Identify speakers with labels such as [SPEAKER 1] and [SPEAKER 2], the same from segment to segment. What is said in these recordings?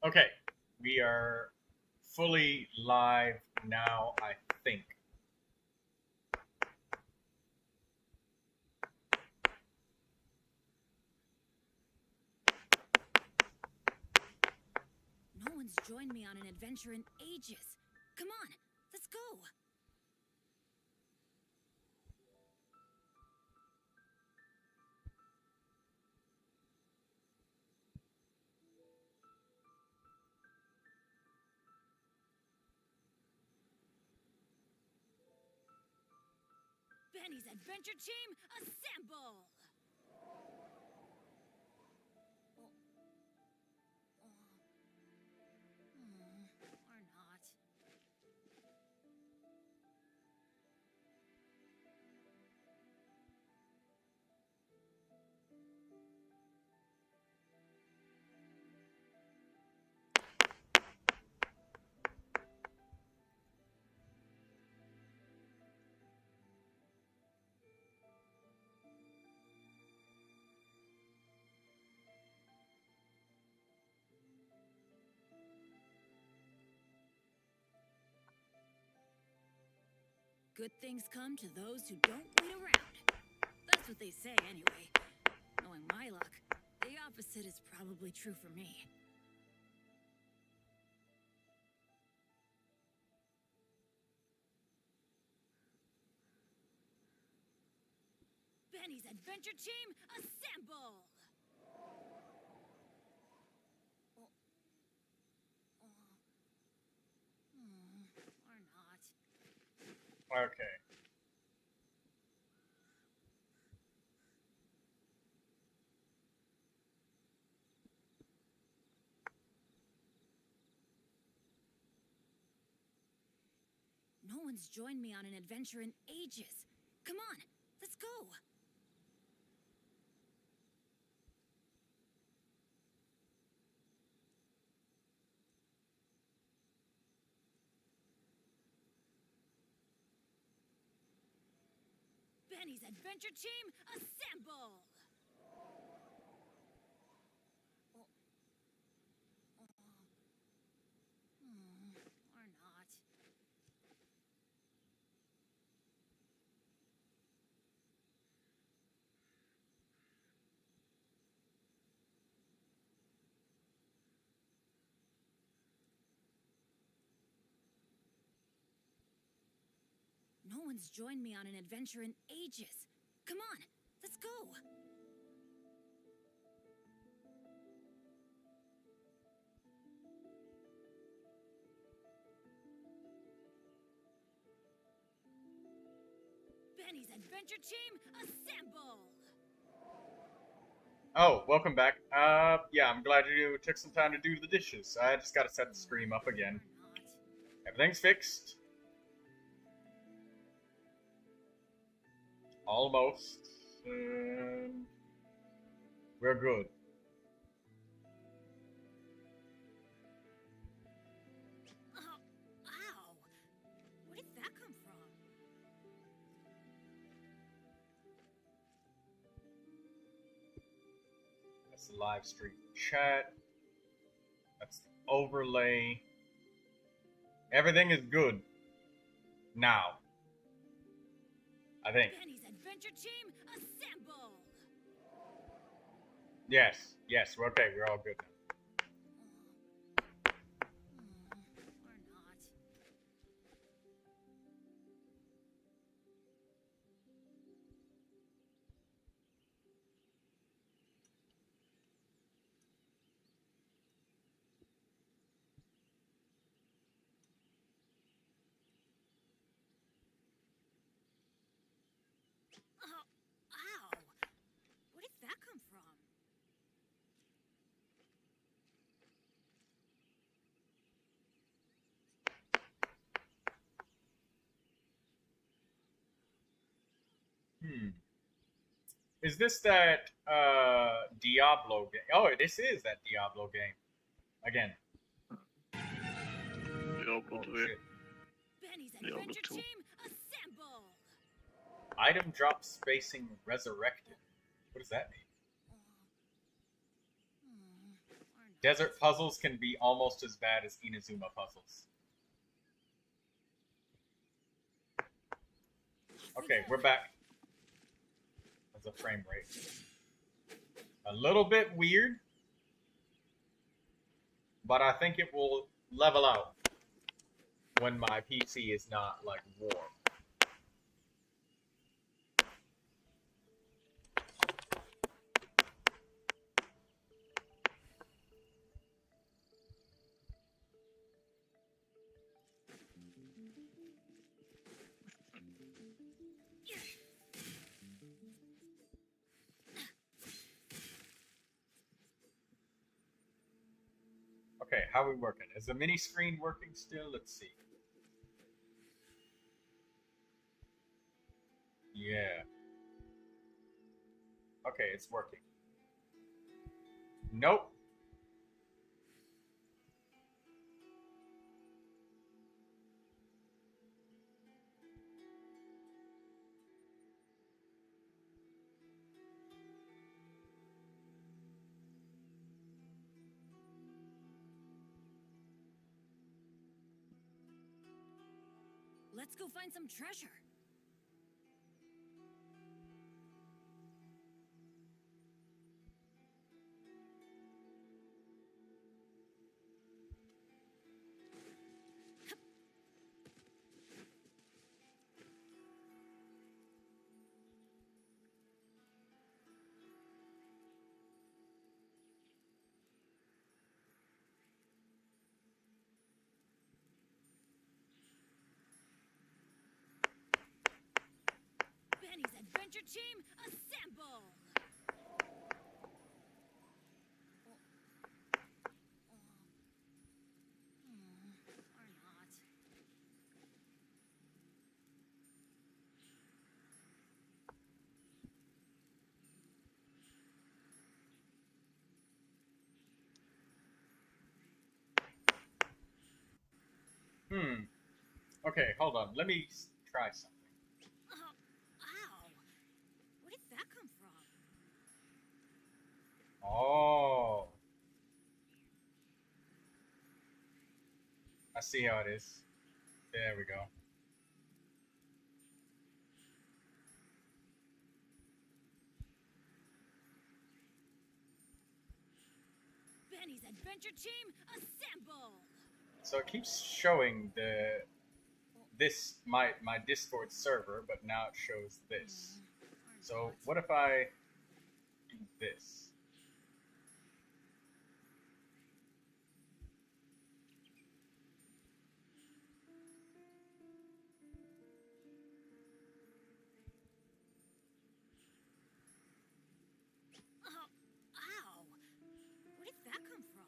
[SPEAKER 1] Okay, we are fully live now, I think.
[SPEAKER 2] No one's joined me on an adventure in ages. Come on, let's go. Benny's Adventure Team, assemble! Or not. Good things come to those who don't wait around. That's what they say anyway. Knowing my luck, the opposite is probably true for me. Benny's Adventure Team, assemble! Or not.
[SPEAKER 1] Okay.
[SPEAKER 2] No one's joined me on an adventure in ages. Come on, let's go. Benny's Adventure Team, assemble! Or not. No one's joined me on an adventure in ages. Come on, let's go. Benny's Adventure Team, assemble!
[SPEAKER 1] Oh, welcome back. Yeah, I'm glad you took some time to do the dishes. I just gotta set the stream up again.
[SPEAKER 2] Or not.
[SPEAKER 1] Everything's fixed. Almost. We're good.
[SPEAKER 2] Oh, ow! Where did that come from?
[SPEAKER 1] That's the live stream chat. That's the overlay. Everything is good. Now. I think.
[SPEAKER 2] Benny's Adventure Team, assemble!
[SPEAKER 1] Yes. Yes, we're okay. We're all good now.
[SPEAKER 2] Or not. Oh, ow! Where did that come from?
[SPEAKER 1] Is this that Diablo game? Oh, this is that Diablo game. Again.
[SPEAKER 3] Diablo 2.
[SPEAKER 1] Shit.
[SPEAKER 2] Benny's
[SPEAKER 3] Diablo
[SPEAKER 2] Adventure
[SPEAKER 3] 2.
[SPEAKER 2] Team, assemble!
[SPEAKER 1] Item drop spacing resurrected. What does that mean?
[SPEAKER 2] Or not.
[SPEAKER 1] Desert puzzles can be almost as bad as Inazuma puzzles. Okay, we're back. That's a frame rate. A little bit weird, but I think it will level out when my PC is not like warm. Okay, how are we working? Is the mini screen working still? Let's see. Yeah. Okay, it's working. Nope.
[SPEAKER 2] Let's go find some treasure. Benny's Adventure Team, assemble! Or not.
[SPEAKER 1] Okay, hold on. Let me try something.
[SPEAKER 2] Ow! Where did that come from?
[SPEAKER 1] Oh. I see how it is. There we go.
[SPEAKER 2] Benny's Adventure Team, assemble!
[SPEAKER 1] So it keeps showing my Discord server, but now it shows this. So what if I do this?
[SPEAKER 2] Ow! Where did that come from?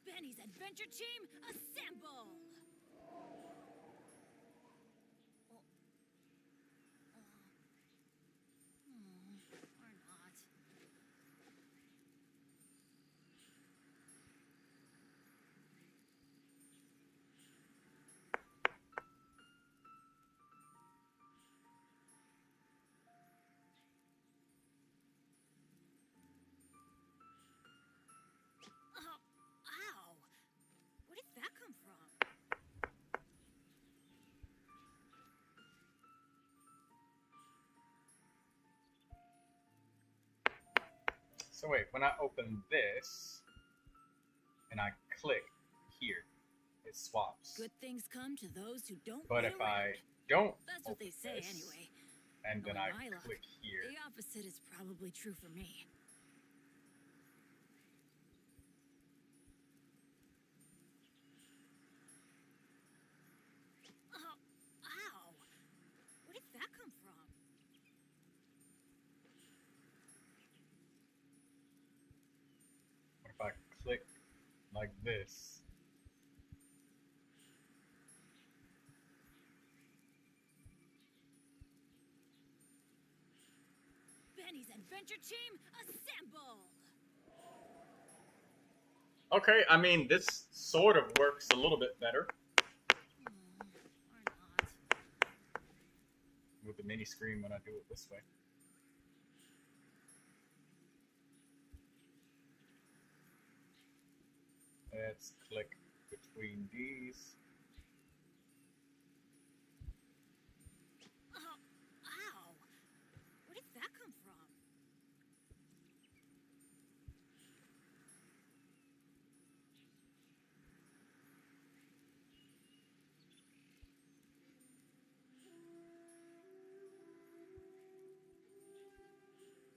[SPEAKER 2] Benny's Adventure Team, assemble! Or not. Ow! Where did that come from?
[SPEAKER 1] So wait, when I open this and I click here, it swaps.
[SPEAKER 2] Good things come to those who don't
[SPEAKER 1] But
[SPEAKER 2] wait
[SPEAKER 1] if
[SPEAKER 2] around.
[SPEAKER 1] I don't
[SPEAKER 2] That's what
[SPEAKER 1] open
[SPEAKER 2] they say
[SPEAKER 1] this,
[SPEAKER 2] anyway.
[SPEAKER 1] and then
[SPEAKER 2] Knowing
[SPEAKER 1] I
[SPEAKER 2] my luck,
[SPEAKER 1] click here,
[SPEAKER 2] The opposite is probably true for me. Ow! Where did that come from?
[SPEAKER 1] what if I click like this?
[SPEAKER 2] Benny's Adventure Team, assemble!
[SPEAKER 1] Okay, I mean, this sort of works a little bit better
[SPEAKER 2] Or not.
[SPEAKER 1] with the mini screen when I do it this way. Let's click between these.
[SPEAKER 2] Oh, ow! Where did that come from?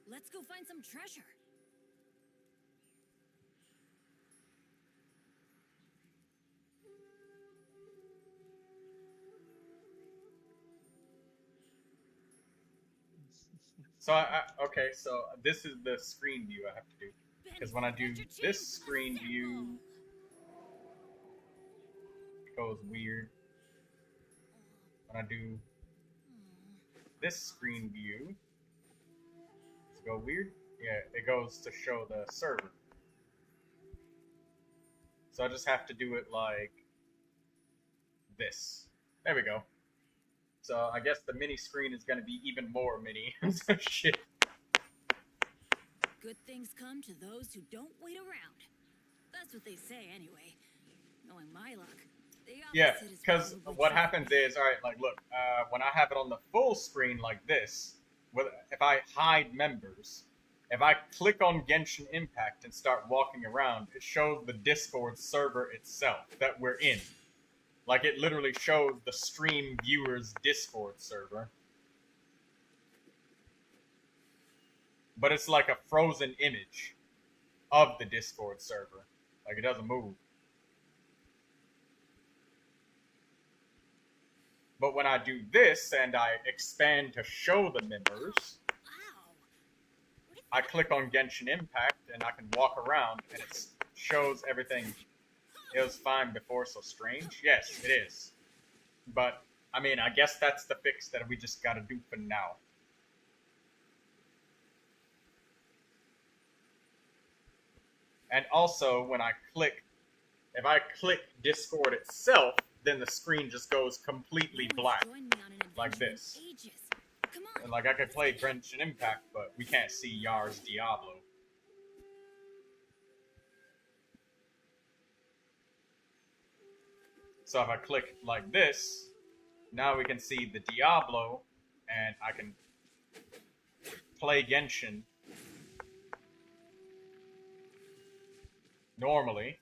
[SPEAKER 2] Let's go find some treasure.
[SPEAKER 1] So okay, so this is the screen view I have to do. Because when I do this screen view, it goes weird. When I do this screen view, does it go weird? Yeah, it goes to show the server. So I just have to do it like this. There we go. So I guess the mini screen is going to be even more mini. Shit.
[SPEAKER 2] Good things come to those who don't wait around. That's what they say anyway. Knowing my luck, the
[SPEAKER 1] Yeah,
[SPEAKER 2] opposite is
[SPEAKER 1] because
[SPEAKER 2] probably
[SPEAKER 1] what
[SPEAKER 2] true.
[SPEAKER 1] happens is, all right, like look, when I have it on the full screen like this, if I hide members, if I click on Genshin Impact and start walking around, it shows the Discord server itself that we're in. Like it literally shows the stream viewers Discord server. But it's like a frozen image of the Discord server. Like it doesn't move. But when I do this and I expand to show the members,
[SPEAKER 2] Ow!
[SPEAKER 1] I click on Genshin Impact and I can walk around and it shows everything. It was fine before, so strange? Yes, it is. But, I mean, I guess that's the fix that we just gotta do for now. And also, when I click, if I click Discord itself, then the screen just goes completely
[SPEAKER 2] No one's
[SPEAKER 1] black.
[SPEAKER 2] joined me on an
[SPEAKER 1] Like
[SPEAKER 2] adventure in
[SPEAKER 1] this.
[SPEAKER 2] ages. Come on.
[SPEAKER 1] And like I could play Genshin Impact, but we can't see Yar's Diablo. So if I click like this, now we can see the Diablo, and I can play Genshin normally.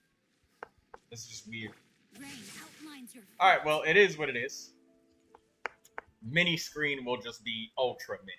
[SPEAKER 1] This is just weird.
[SPEAKER 2] Rain outlines your
[SPEAKER 1] Alright, well, it is what it is. Mini screen will just be ultra mini.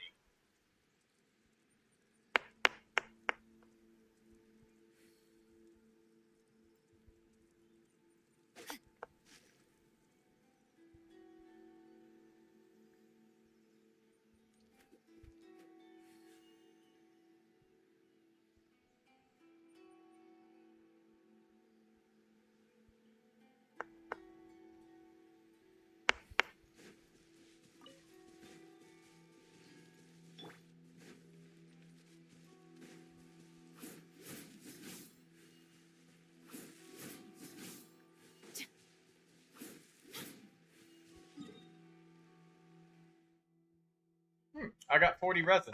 [SPEAKER 1] I got 40 resin.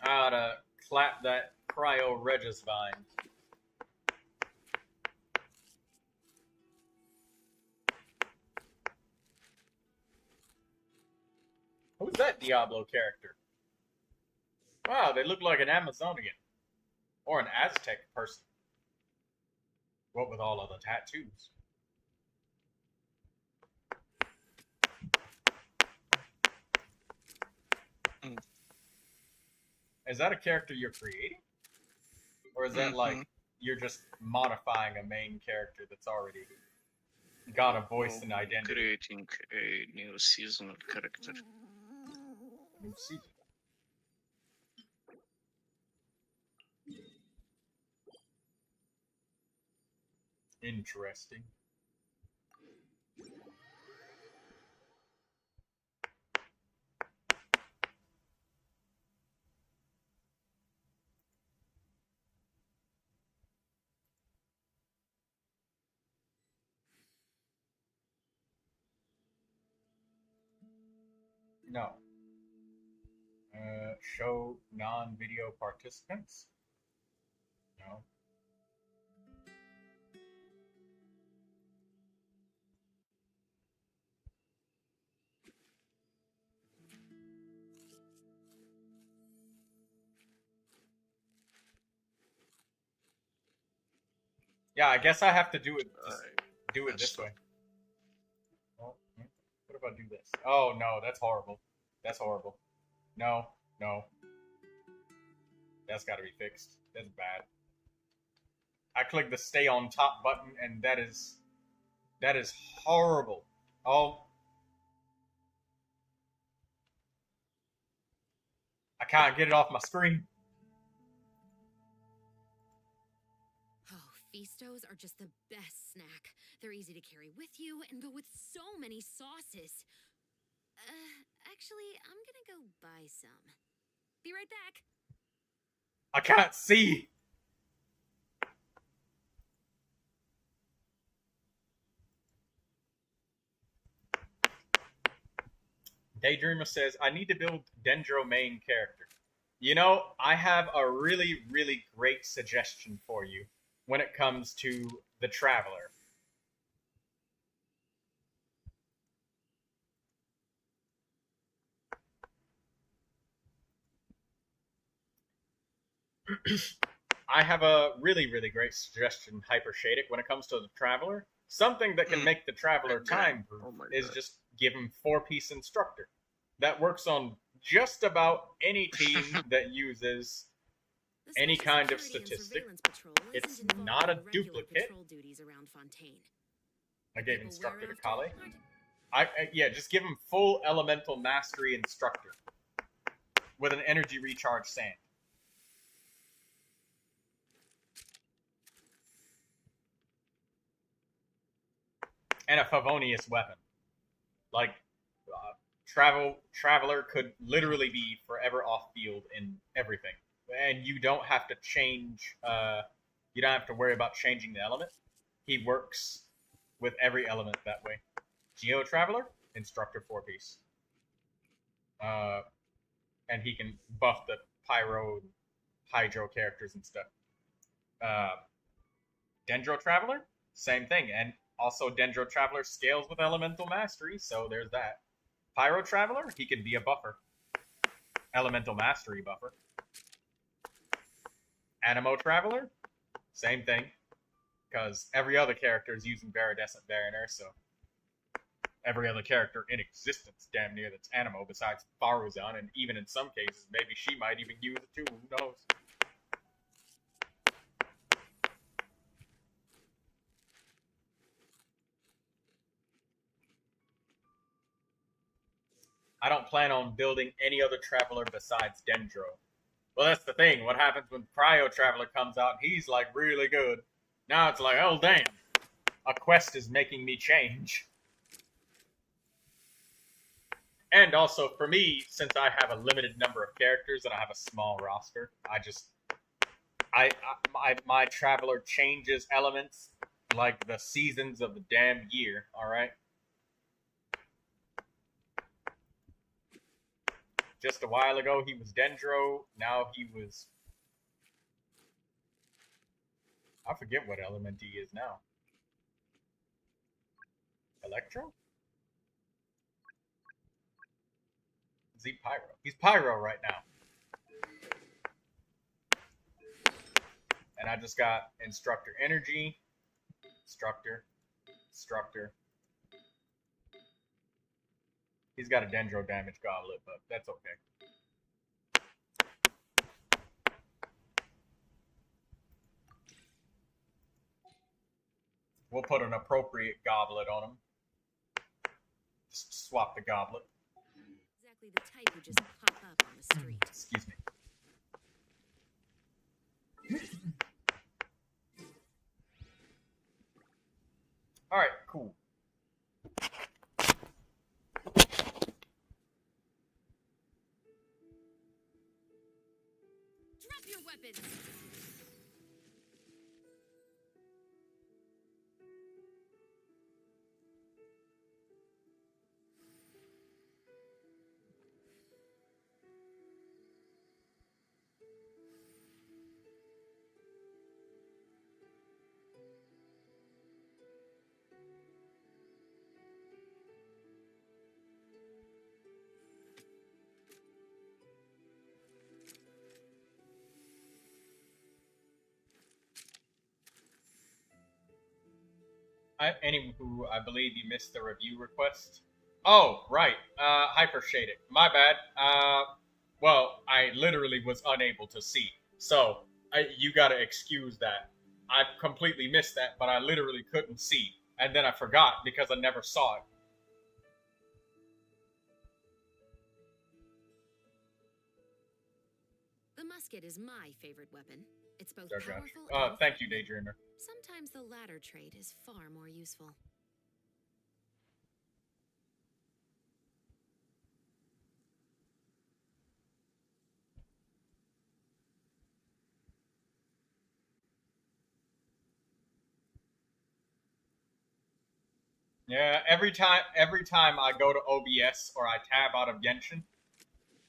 [SPEAKER 1] I ought to clap that cryo Regis vine. Who's that Diablo character? Wow, they look like an Amazonian. Or an Aztec person. What with all of the tattoos? Is that a character you're creating? Or is that like you're just modifying a main character that's already got a voice and identity?
[SPEAKER 3] Creating a new seasonal character.
[SPEAKER 1] New season. Interesting. No. Show non-video participants? No. Yeah, I guess I have to do it. Just do it this way. Well, what if I do this? Oh no, that's horrible. That's horrible. No, no. That's got to be fixed. That's bad. I clicked the stay on top button, and that is horrible. Oh, I can't get it off my screen.
[SPEAKER 2] Oh, Feastos are just the best snack. They're easy to carry with you and go with so many sauces. Actually, I'm gonna go buy some. Be right back.
[SPEAKER 1] I can't see. Daydreamer says, I need to build Dendro main character. You know, I have a really, really great suggestion for you when it comes to the Traveler. I have a really, really great suggestion, Hyper Shadic, when it comes to the Traveler. Something that can make the Traveler time-proof is just give him 4-piece Instructor. That works on just about any team that uses any kind of statistic. It's not a duplicate. I gave Instructor to Kale. Yeah, just give him full Elemental Mastery Instructor with an Energy Recharge Sand. And a Favonius weapon. Like, Traveler could literally be forever off-field in everything. And you don't have to change, you don't have to worry about changing the element. He works with every element that way. Geo Traveler, Instructor 4-piece. And he can buff the Pyro, Hydro characters and stuff. Dendro Traveler, same thing. And also Dendro Traveler scales with Elemental Mastery, so there's that. Pyro Traveler, he can be a buffer. Elemental Mastery buffer. Animo Traveler, same thing. Because every other character is using Viridescent Barrier, so every other character in existence, damn near, that's Animo, besides Faruzan, and even in some cases, maybe she might even use it too, who knows? I don't plan on building any other Traveler besides Dendro. Well, that's the thing. What happens when Cryo Traveler comes out, he's like really good. Now it's like, oh damn, a quest is making me change. And also, for me, since I have a limited number of characters and I have a small roster, my Traveler changes elements like the seasons of the damn year, alright? Just a while ago, he was Dendro. Now he was... I forget what element he is now. Electro? Is he Pyro? He's Pyro right now. And I just got Instructor Energy. Instructor. He's got a Dendro damage goblet, but that's okay. We'll put an appropriate goblet on him. Just swap the goblet.
[SPEAKER 2] Exactly the type who just pop up on the street.
[SPEAKER 1] Excuse me. Alright, cool.
[SPEAKER 2] Drop your weapons!
[SPEAKER 1] Anywho, I believe you missed the review request. Oh, right. Hyper shaded. My bad. Well, I literally was unable to see. So, you gotta excuse that. I completely missed that, but I literally couldn't see. And then I forgot because I never saw it.
[SPEAKER 2] The musket is my favorite weapon. It's both
[SPEAKER 1] There, Josh.
[SPEAKER 2] powerful and
[SPEAKER 1] Thank you, Daydreamer.
[SPEAKER 2] sometimes the latter trait is far more useful.
[SPEAKER 1] Yeah, every time I go to OBS or I tab out of Genshin,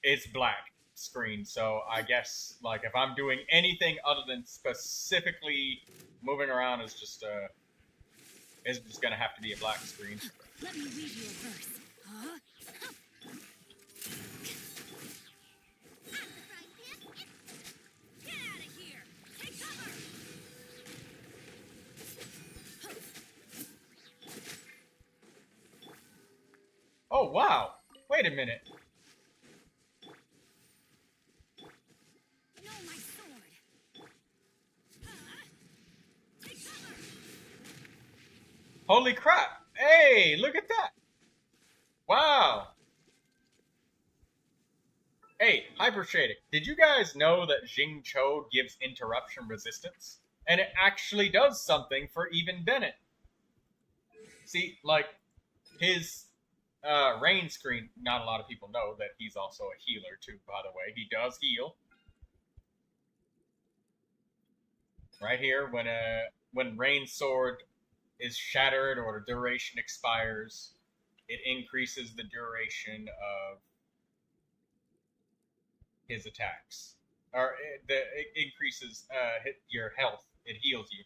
[SPEAKER 1] it's black screen. So I guess like if I'm doing anything other than specifically moving around is just gonna have to be a black screen.
[SPEAKER 2] Let me read you a verse. Huh? Get out of here! Take cover!
[SPEAKER 1] Oh wow! Wait a minute.
[SPEAKER 2] No, my sword! Take cover!
[SPEAKER 1] Holy crap! Hey, look at that! Wow! Hey, Hyper Shading, did you guys know that Jing Cho gives interruption resistance? And it actually does something for even Bennett. See, like, his rain screen, not a lot of people know that he's also a healer too, by the way. He does heal. Right here, when Rain Sword is shattered or the duration expires, it increases the duration of his attacks. Or it increases your health. It heals you.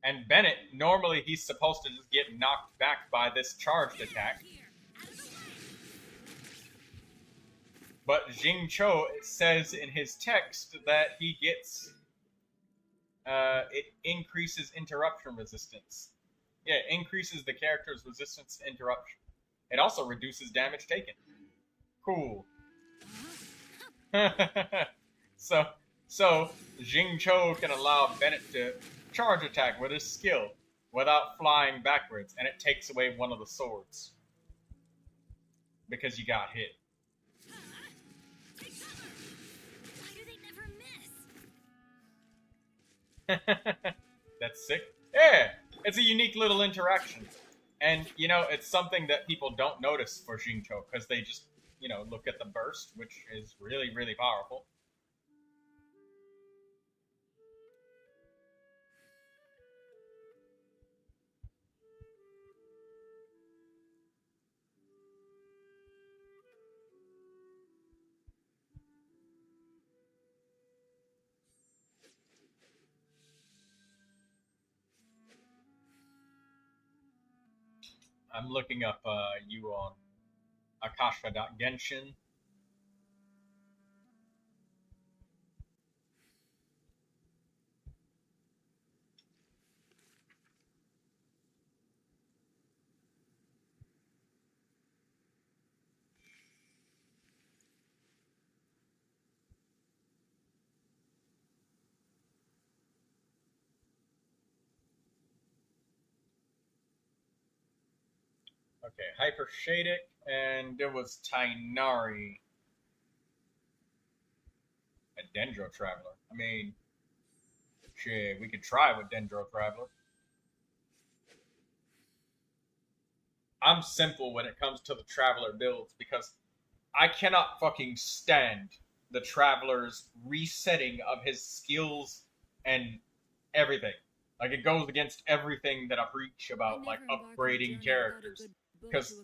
[SPEAKER 1] And Bennett, normally he's supposed to just get knocked back by this charged attack. But Jing Cho says in his text that he gets, it increases interruption resistance. Yeah, it increases the character's resistance to interruption. It also reduces damage taken. Cool. So Jing Cho can allow Bennett to charge attack with his skill without flying backwards, and it takes away one of the swords because you got hit.
[SPEAKER 2] Why do they never miss?
[SPEAKER 1] That's sick. Yeah, it's a unique little interaction, and you know it's something that people don't notice for Jing Cho because they just look at the burst, which is really really powerful. I'm looking up you on akasha.genshin. Okay, Hyper Shadic, and there was Tainari. A Dendro Traveler. I mean, shit, we could try with Dendro Traveler. I'm simple when it comes to the Traveler builds because I cannot fucking stand the Traveler's resetting of his skills and everything. Like, it goes against everything that I preach about, like, upgrading characters. Because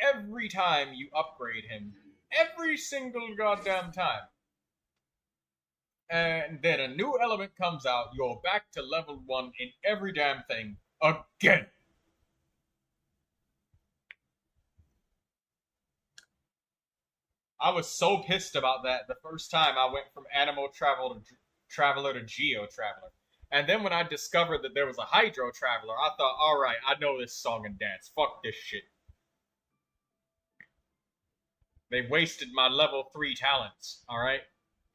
[SPEAKER 1] every time you upgrade him, every single goddamn time, and then a new element comes out, you're back to level 1 in every damn thing again. I was so pissed about that the first time I went from Animal Traveler to Geo Traveler. And then when I discovered that there was a Hydro Traveler, I thought, alright, I know this song and dance. Fuck this shit. They wasted my level 3 talents, alright?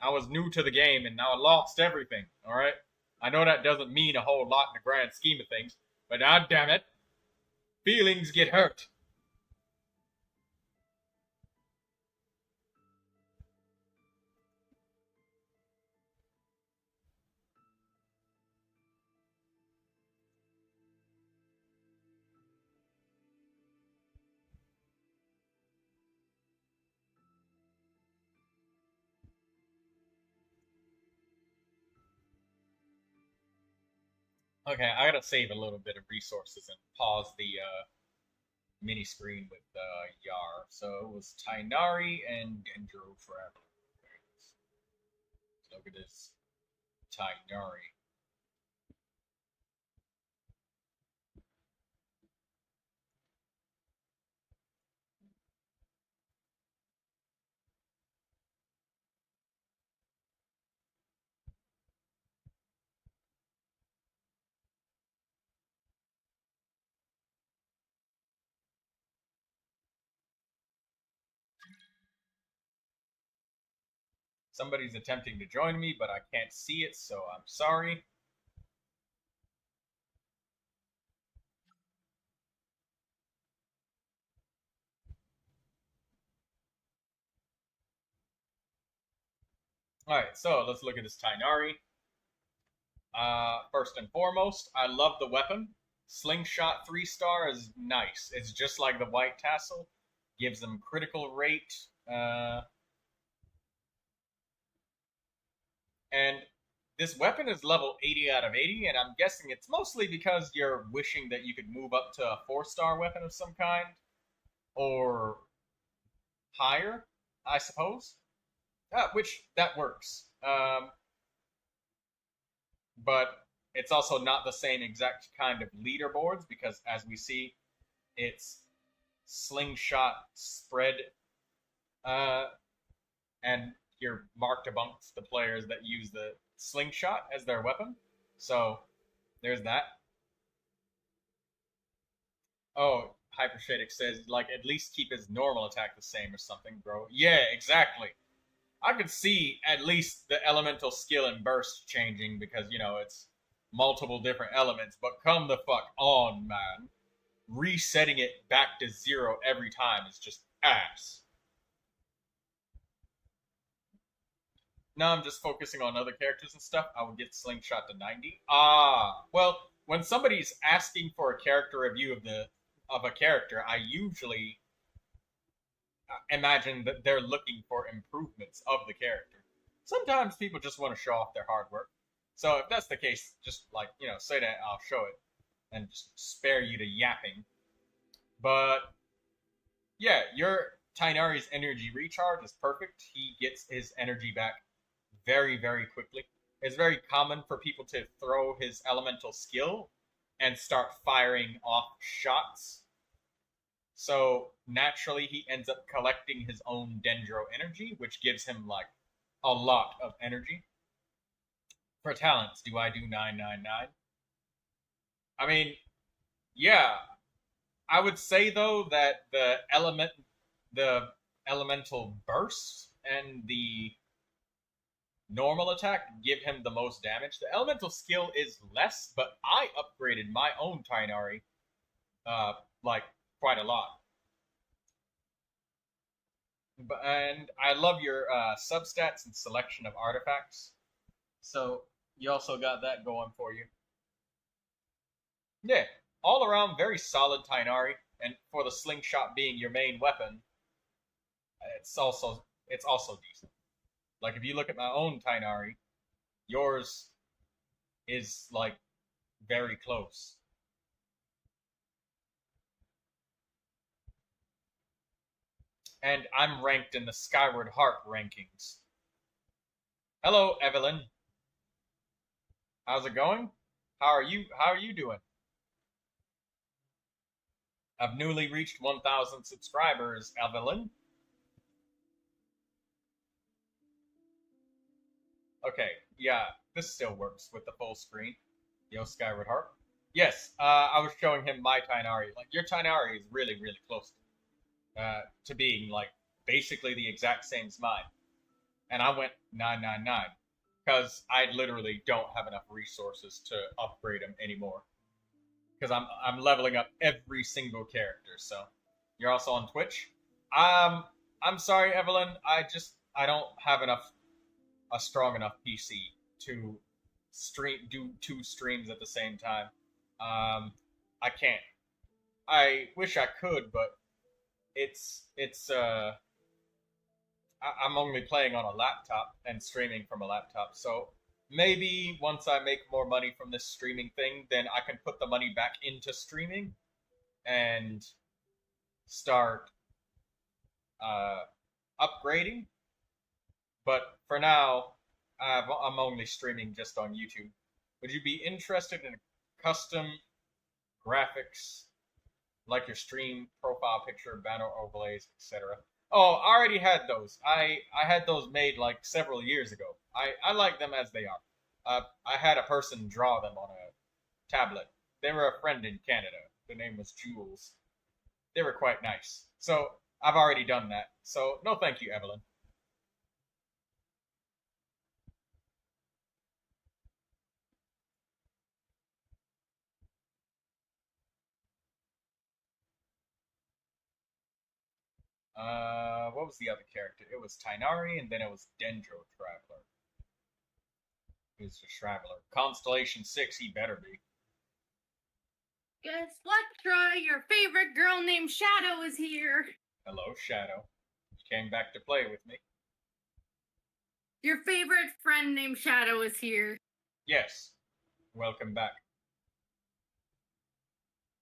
[SPEAKER 1] I was new to the game and now I lost everything, alright? I know that doesn't mean a whole lot in the grand scheme of things, but god damn it, feelings get hurt. Okay, I gotta save a little bit of resources and pause the mini screen with Yar. So it was Tainari and Gendro forever. Look at this Tainari. Somebody's attempting to join me, but I can't see it, so I'm sorry. Alright, so let's look at this Tainari. First and foremost, I love the weapon. Slingshot 3-star is nice. It's just like the White Tassel. Gives them critical rate. And this weapon is level 80 out of 80, and I'm guessing it's mostly because you're wishing that you could move up to a 4-star weapon of some kind. Or higher, I suppose. Which, that works. But it's also not the same exact kind of leaderboards because, as we see, it's slingshot spread, and you're marked amongst the players that use the slingshot as their weapon. So there's that. Oh, Hypershadic says, like, at least keep his normal attack the same or something, bro. Yeah, exactly. I could see at least the elemental skill and burst changing because, it's multiple different elements, but come the fuck on, man. Resetting it back to 0 every time is just ass. Now I'm just focusing on other characters and stuff. I would get Slingshot to 90. Well, when somebody's asking for a character review of a character, I usually imagine that they're looking for improvements of the character. Sometimes people just want to show off their hard work. So if that's the case, just say that, I'll show it and just spare you the yapping. But yeah, your Tainari's energy recharge is perfect. He gets his energy back very, very quickly. It's very common for people to throw his elemental skill and start firing off shots. So naturally, he ends up collecting his own Dendro energy, which gives him like a lot of energy. For talents, do I do 999? I mean, yeah. I would say though that the elemental burst and the normal attack give him the most damage. The elemental skill is less, but I upgraded my own Tainari, like quite a lot. And I love your substats and selection of artifacts. So you also got that going for you. Yeah, all around very solid Tainari, and for the slingshot being your main weapon, it's also decent. Like if you look at my own Tainari, yours is like very close. And I'm ranked in the Skyward Heart rankings. Hello, Evelyn. How's it going? How are you doing? I've newly reached 1,000 subscribers, Evelyn. Okay, yeah, this still works with the full screen. Yo, Skyward Harp. Yes, I was showing him my Tainari. Like, your Tainari is really, really close to being, like, basically the exact same as mine. And I went 999 because I literally don't have enough resources to upgrade him anymore. Because I'm leveling up every single character. So you're also on Twitch. Um, I'm sorry, Evelyn. I don't have a strong enough PC to do two streams at the same time. I can't. I wish I could, but it's I'm only playing on a laptop and streaming from a laptop. So maybe once I make more money from this streaming thing, then I can put the money back into streaming and start uh, upgrading. But for now, I'm only streaming just on YouTube. Would you be interested in custom graphics like your stream profile picture, banner overlays, etc.? Oh, I already had those. I had those made like several years ago. I like them as they are. I had a person draw them on a tablet. They were a friend in Canada. Their name was Jules. They were quite nice. So I've already done that. So no, thank you, Evelyn. What was the other character? It was Tainari, and then it was Dendro Traveler. Who's the Traveler? Constellation 6, he better be.
[SPEAKER 4] Guess what, Troy? Your favorite girl named Shadow is here.
[SPEAKER 1] Hello, Shadow. You came back to play with me.
[SPEAKER 4] Your favorite friend named Shadow is here.
[SPEAKER 1] Yes. Welcome back.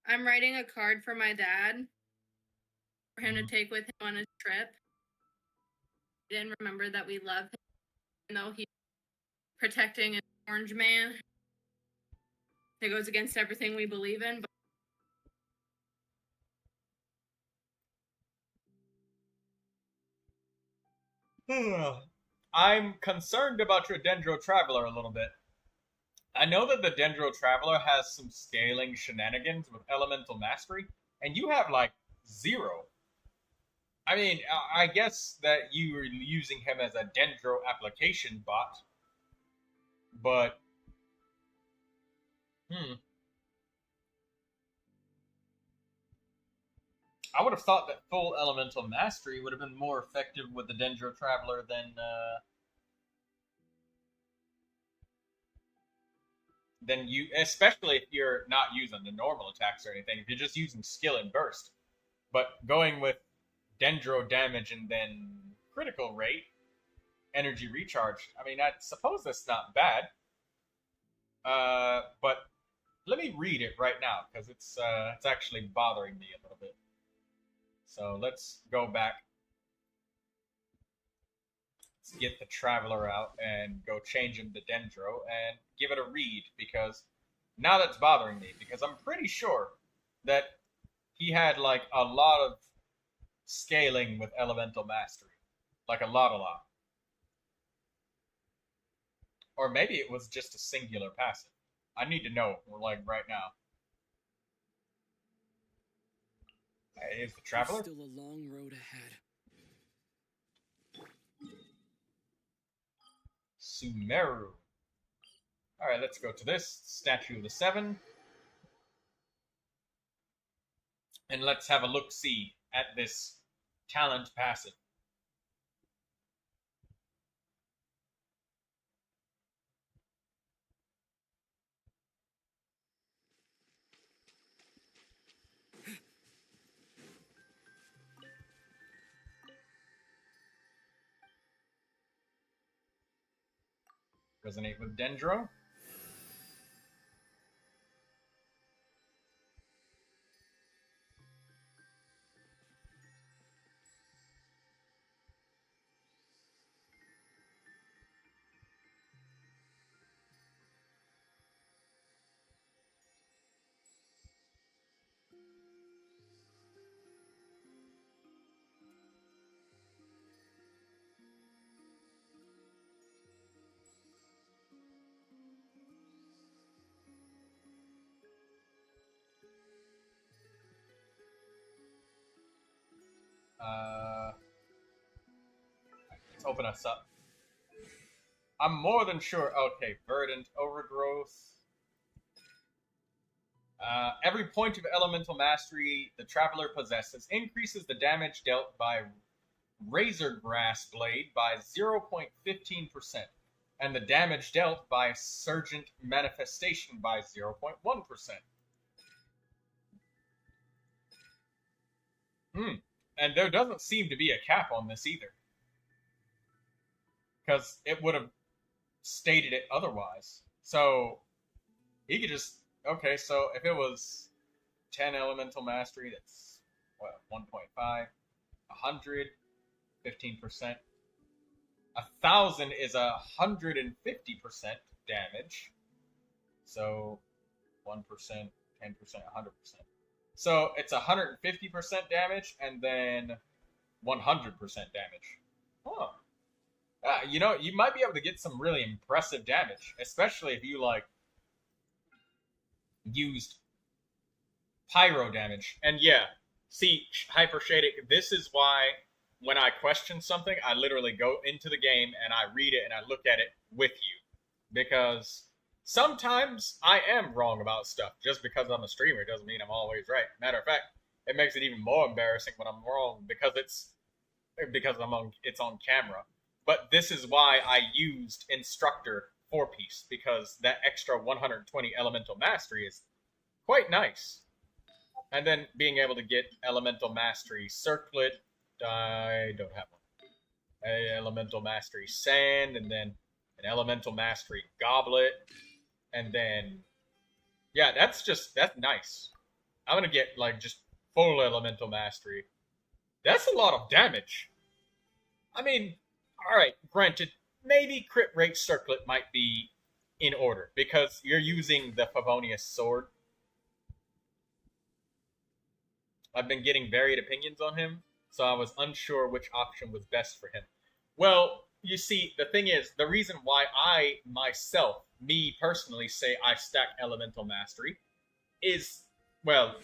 [SPEAKER 4] I'm writing a card for my dad for him to take with him on his trip. He didn't remember that we love him, even though he's protecting an orange man. It goes against everything we believe in.
[SPEAKER 1] But I'm concerned about your Dendro Traveler a little bit. I know that the Dendro Traveler has some scaling shenanigans with Elemental Mastery, and you have like 0. I mean, I guess that you were using him as a Dendro application bot, but I would have thought that full Elemental Mastery would have been more effective with the Dendro Traveler than you, especially if you're not using the normal attacks or anything. If you're just using skill and burst, but going with Dendro damage and then critical rate, energy recharge. I mean, I suppose that's not bad. But let me read it right now because it's actually bothering me a little bit. So let's go back. Let's get the Traveler out and go change him to Dendro and give it a read because now that's bothering me because I'm pretty sure that he had like a lot of scaling with Elemental Mastery. Like a lot. Or maybe it was just a singular passive. I need to know, like, right now. Here's the Traveler.
[SPEAKER 5] Still a long road ahead.
[SPEAKER 1] Sumeru. Alright, let's go to this. Statue of the Seven. And let's have a look-see at this talent passive. Resonate with Dendro. Let's open us up. I'm more than sure. Okay, verdant overgrowth. Every point of elemental mastery the traveler possesses increases the damage dealt by razor grass blade by 0.15%, and the damage dealt by surgent manifestation by 0.1%. And there doesn't seem to be a cap on this either, because it would have stated it otherwise. So he could just, okay, so if it was 10 elemental mastery, that's what, 1.5, 100, 15%. 1,000 is 150% damage. So 1%, 10%, 100%. So it's 150% damage and then 100% damage. Huh. You know, you might be able to get some really impressive damage, especially if you like used pyro damage. And yeah, see, Hyper Shadic, this is why when I question something, I literally go into the game and I read it and I look at it with you. Because sometimes I am wrong about stuff. Just because I'm a streamer doesn't mean I'm always right. Matter of fact, it makes it even more embarrassing when I'm wrong because it's on camera. But this is why I used Instructor 4-piece, because that extra 120 elemental mastery is quite nice. And then being able to get elemental mastery circlet, I don't have one. An elemental mastery sand, and then an elemental mastery goblet, and then yeah, that's nice. I'm gonna get like just full elemental mastery. That's a lot of damage. I mean, alright, granted, maybe crit rate circlet might be in order, because you're using the Favonius sword. I've been getting varied opinions on him, so I was unsure which option was best for him. Well, you see, the thing is, the reason why I, myself, me personally, say I stack Elemental Mastery is, well,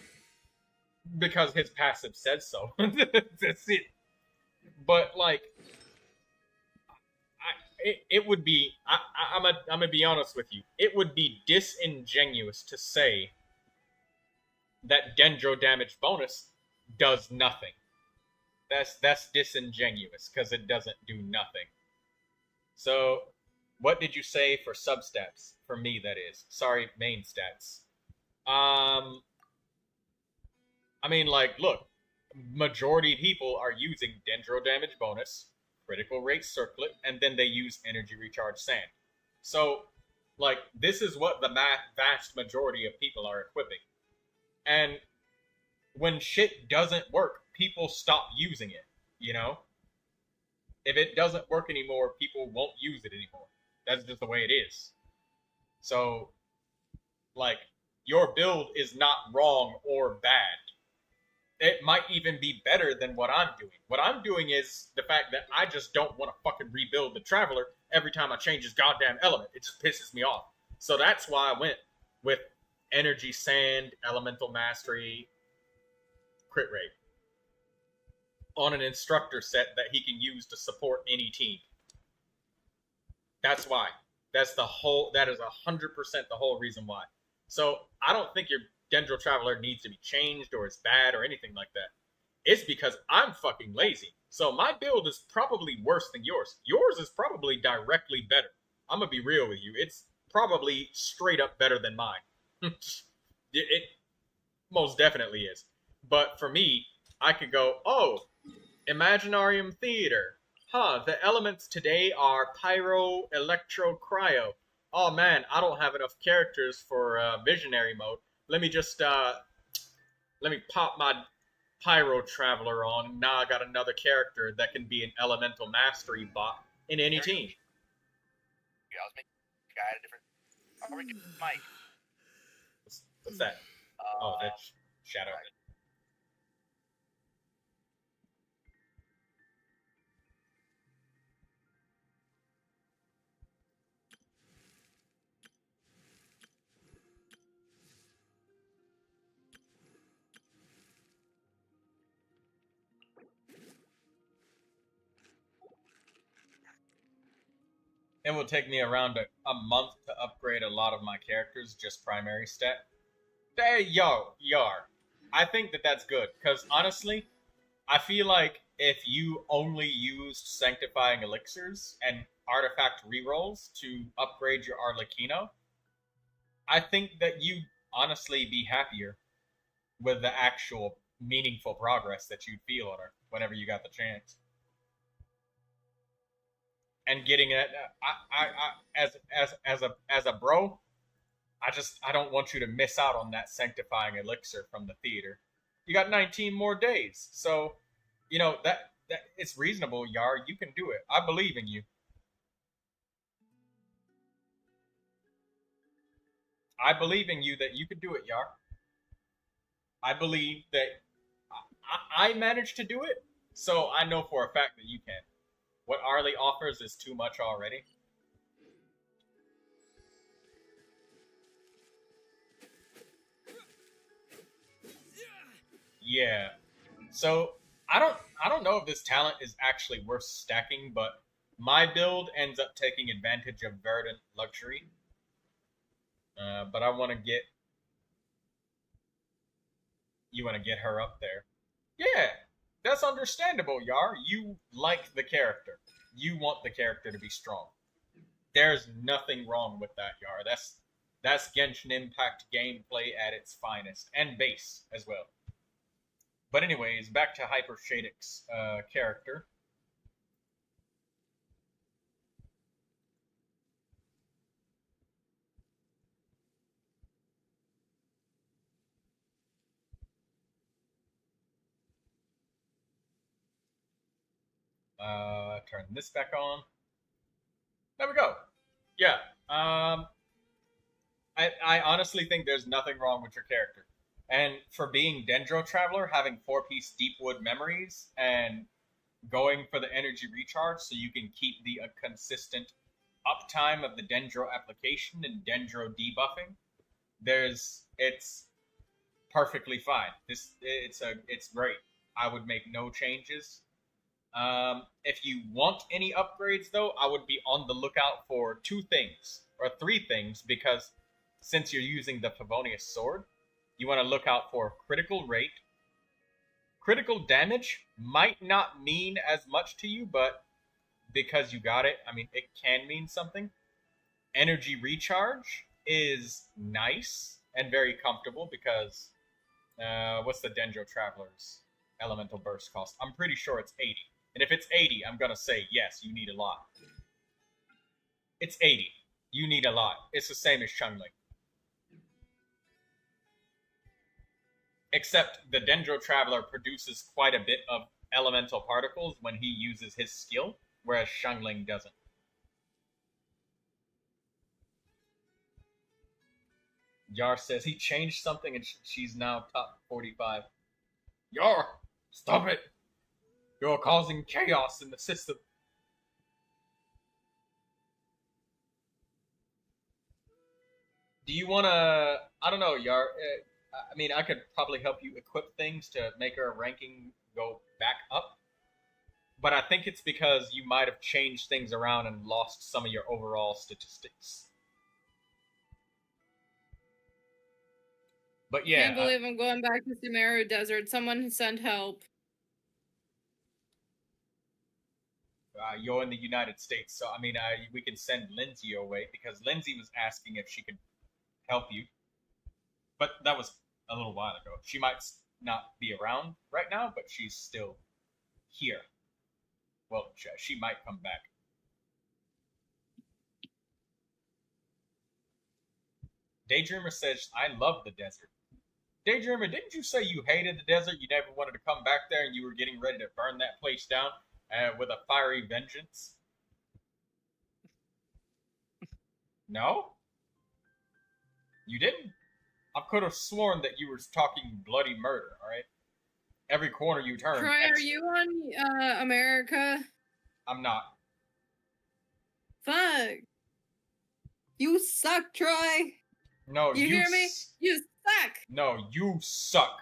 [SPEAKER 1] because his passive says so. That's it. But, like, it would be, I'm gonna be honest with you, it would be disingenuous to say that Dendro damage bonus does nothing. That's disingenuous, because it doesn't do nothing. So, what did you say for substats? For me, that is. Sorry, main stats. I mean, like, look, majority of people are using Dendro damage bonus, critical rate circlet, and then they use energy recharge sand. So, like, this is what the vast majority of people are equipping. And when shit doesn't work, people stop using it, you know? If it doesn't work anymore, people won't use it anymore. That's just the way it is. So, like, your build is not wrong or bad. It might even be better than what I'm doing. What I'm doing is the fact that I just don't want to fucking rebuild the Traveler every time I change his goddamn element. It just pisses me off. So that's why I went with Energy Sand, Elemental Mastery, crit rate on an instructor set that he can use to support any team. That's why. That is 100% the whole reason why. So I don't think your Dendro Traveler needs to be changed or is bad or anything like that. It's because I'm fucking lazy. So my build is probably worse than yours. Yours is probably directly better. I'm gonna be real with you. It's probably straight up better than mine. It most definitely is. But for me, I could go, oh, Imaginarium Theater. Huh, the elements today are Pyro, Electro, Cryo. Oh man, I don't have enough characters for Visionary mode. Let me just, let me pop my Pyro Traveler on. Now I got another character that can be an Elemental Mastery bot in any team.
[SPEAKER 5] Yeah, I was making a guy at a different... Oh, we can Mike.
[SPEAKER 1] What's that? Oh, that's Shadow.
[SPEAKER 5] Right.
[SPEAKER 1] it will take me around a month to upgrade a lot of my characters, just primary stat. Hey, Yar. I think that that's good, because honestly, I feel like if you only used Sanctifying Elixirs and Artifact rerolls to upgrade your Arlecchino, I think that you'd honestly be happier with the actual meaningful progress that you'd feel on her whenever you got the chance. And getting it, as a bro, I don't want you to miss out on that Sanctifying Elixir from the theater. You got 19 more days, so you know that it's reasonable, Yar. You can do it. I believe in you. I believe in you that you can do it, Yar. I believe that I managed to do it, so I know for a fact that you can. What Arlie offers is too much already. Yeah. So I don't know if this talent is actually worth stacking, but my build ends up taking advantage of Verdant Luxury. But I want to get you want to get her up there. Yeah, that's understandable, Yar. You like the character. You want the character to be strong. There's nothing wrong with that, Yar. That's Genshin Impact gameplay at its finest, and base as well. But anyways, back to Hyper Shadix character. Turn this back on. There we go. Yeah. I honestly think there's nothing wrong with your character. And for being Dendro Traveler, having 4-piece Deepwood Memories and going for the energy recharge so you can keep the consistent uptime of the Dendro application and Dendro debuffing, it's perfectly fine. It's great. I would make no changes. If you want any upgrades, though, I would be on the lookout for 2 things or 3 things, because since you're using the Favonius Sword, you want to look out for critical rate. Critical damage might not mean as much to you, but because you got it, I mean, it can mean something. Energy recharge is nice and very comfortable because what's the Dendro Traveler's elemental burst cost? I'm pretty sure it's 80. And if it's 80, I'm going to say, yes, you need a lot. It's 80. You need a lot. It's the same as Chungling. Except the Dendro Traveler produces quite a bit of elemental particles when he uses his skill, whereas Chungling doesn't. Yar says he changed something and she's now top 45. Yar, stop it! You're causing chaos in the system. Do you want to... I don't know, Yar. I mean, I could probably help you equip things to make her ranking go back up. But I think it's because you might have changed things around and lost some of your overall statistics. But yeah.
[SPEAKER 4] I can't believe I'm going back to Sumeru Desert. Someone send help.
[SPEAKER 1] You're in the United States, so I mean, we can send Lindsay your way, because Lindsay was asking if she could help you. But that was a little while ago. She might not be around right now, but she's still here. Well, she might come back. Daydreamer says, I love the desert. Daydreamer, didn't you say you hated the desert? You never wanted to come back there and you were getting ready to burn that place down with a fiery vengeance? No? You didn't? I could have sworn that you were talking bloody murder, alright? Every corner you turn.
[SPEAKER 4] Troy, are you on America?
[SPEAKER 1] I'm not.
[SPEAKER 4] Fuck. You suck, Troy.
[SPEAKER 1] No,
[SPEAKER 4] you hear me? You suck.
[SPEAKER 1] No, you suck.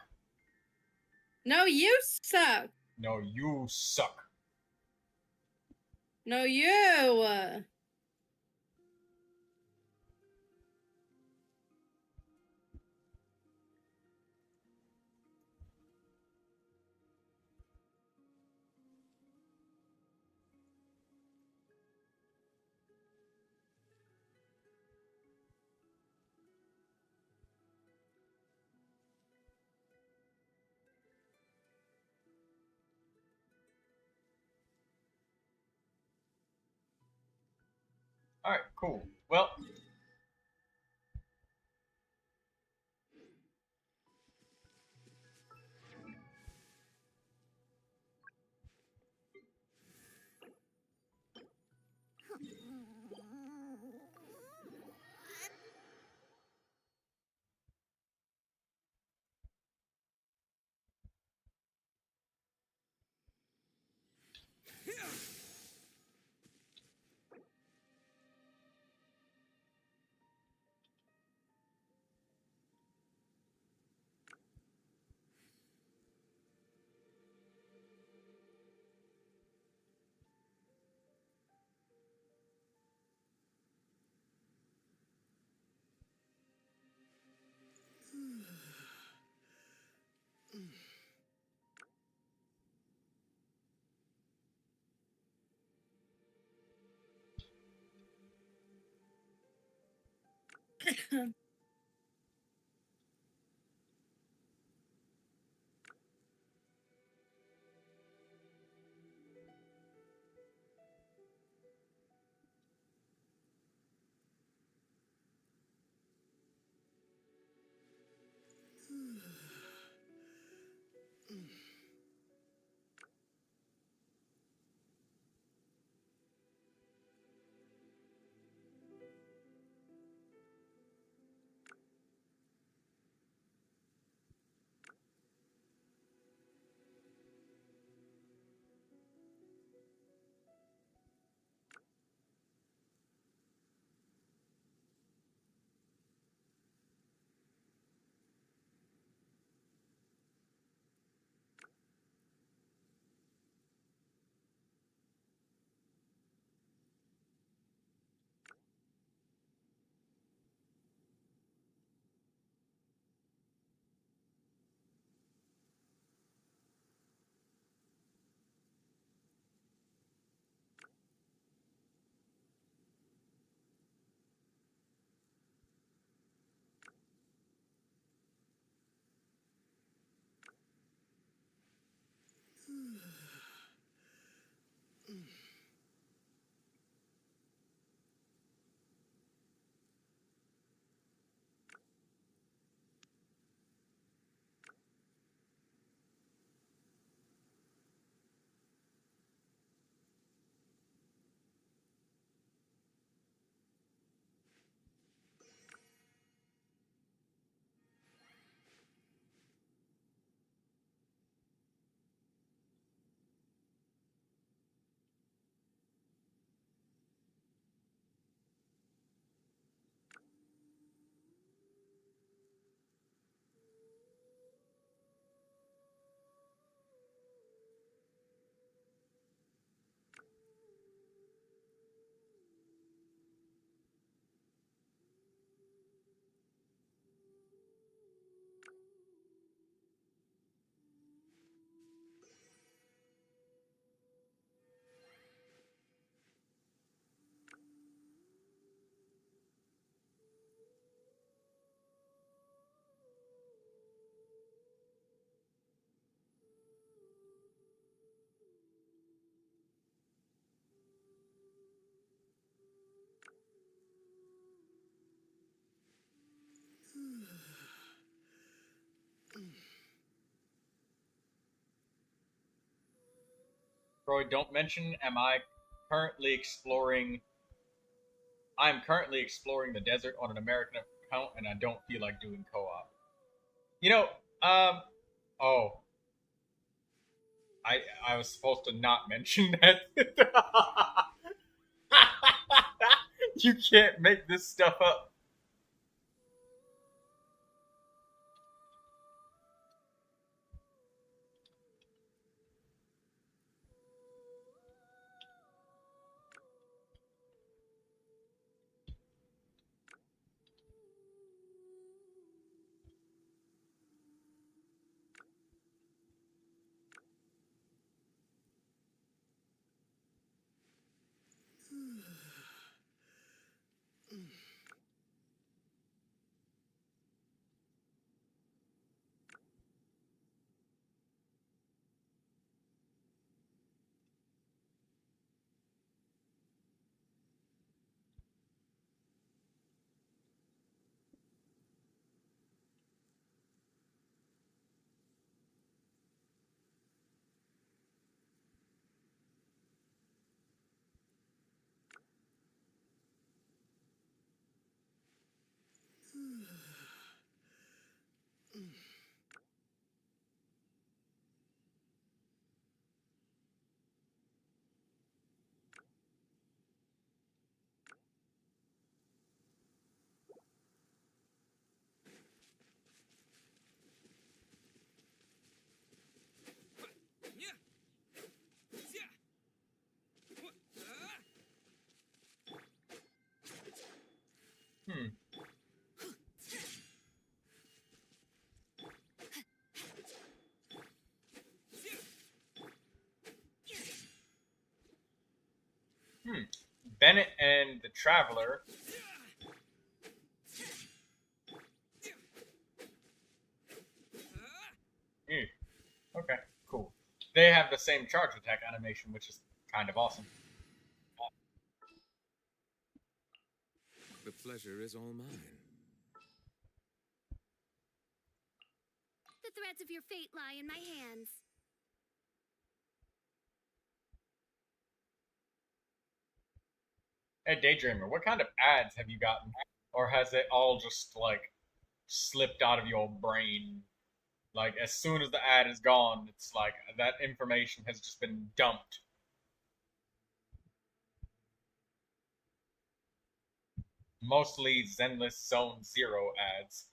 [SPEAKER 4] No, you suck.
[SPEAKER 1] No, you suck.
[SPEAKER 4] No, you.
[SPEAKER 1] All right, cool. Well, Troy, don't mention. Currently exploring? I'm currently exploring the desert on an American account, and I don't feel like doing co-op. You know, um, oh, I was supposed to not mention that. You can't make this stuff up. Bennett and the Traveler. Okay, cool. They have the same charge attack animation, which is kind of awesome.
[SPEAKER 6] The pleasure is all mine.
[SPEAKER 7] The threads of your fate lie in my hands.
[SPEAKER 1] Hey, Daydreamer, what kind of ads have you gotten? Or has it all just, like, slipped out of your brain? Like, as soon as the ad is gone, it's like, that information has just been dumped. Mostly Zenless Zone Zero ads.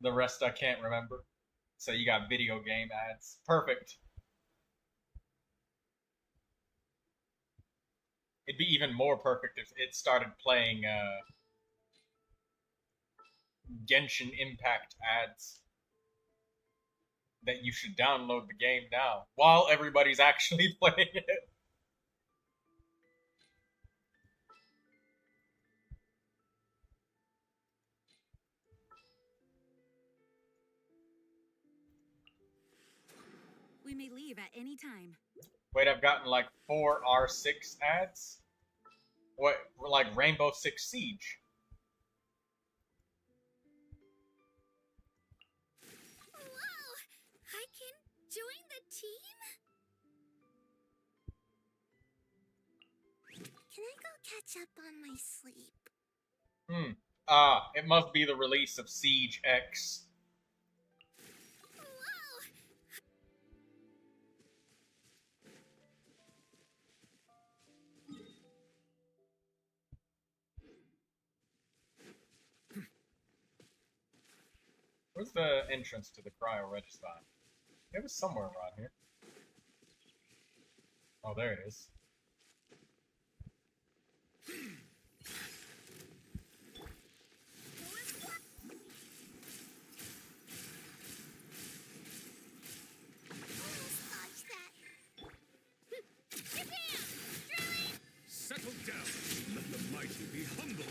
[SPEAKER 1] The rest I can't remember. So you got video game ads. Perfect. It'd be even more perfect if it started playing Genshin Impact ads. That you should download the game now while everybody's actually playing it.
[SPEAKER 2] We may leave at any time.
[SPEAKER 1] Wait, I've gotten like 4 R6 ads? What, like Rainbow Six Siege?
[SPEAKER 7] Whoa! I can join the team? Can I go catch up on my sleep?
[SPEAKER 1] It must be the release of Siege X.
[SPEAKER 7] Whoa!
[SPEAKER 1] Where's the entrance to the Cryo Register? It was somewhere around here. Oh, there it is.
[SPEAKER 7] Almost dodged that.
[SPEAKER 6] Settle down. Let the mighty be humble.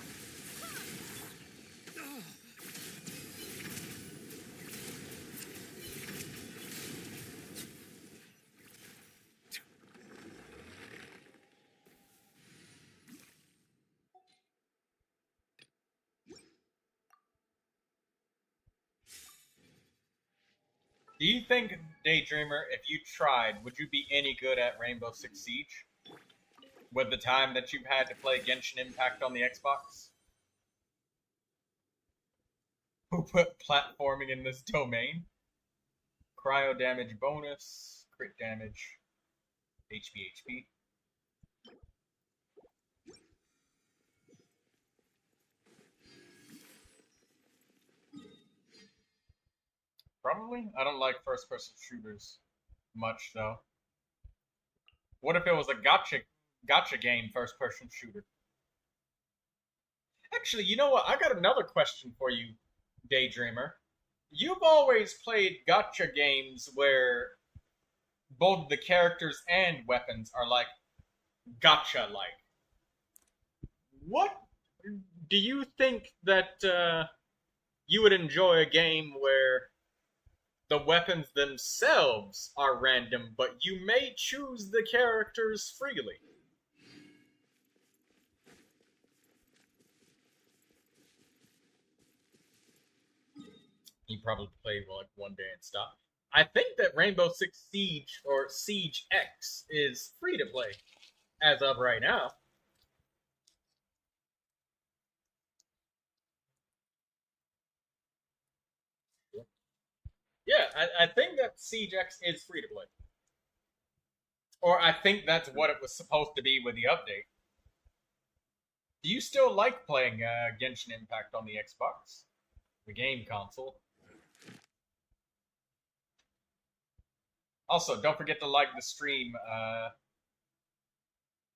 [SPEAKER 1] Do you think, Daydreamer, if you tried, would you be any good at Rainbow Six Siege? With the time that you've had to play Genshin Impact on the Xbox? Who put platforming in this domain? Cryo damage bonus, crit damage, HP. Probably. I don't like first-person shooters much, though. What if it was a gotcha game first-person shooter? Actually, you know what? I got another question for you, Daydreamer. You've always played gotcha games where both the characters and weapons are like gotcha-like. What do you think that you would enjoy a game where the weapons themselves are random, but you may choose the characters freely? You probably play like one day and stop. I think that Rainbow Six Siege or Siege X is free to play as of right now. Yeah, I think that Siege X is free to play. Or I think that's what it was supposed to be with the update. Do you still like playing Genshin Impact on the Xbox? The game console? Also, don't forget to like the stream,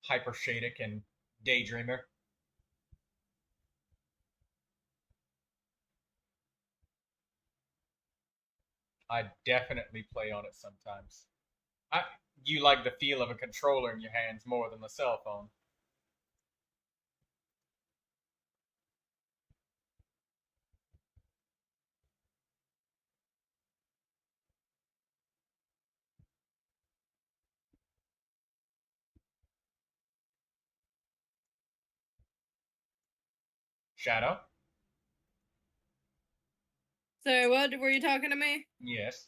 [SPEAKER 1] Hyper Shadic and Daydreamer. I definitely play on it sometimes. I, you like the feel of a controller in your hands more than the cell phone. Shadow?
[SPEAKER 4] Sorry, what were you talking to me?
[SPEAKER 1] Yes.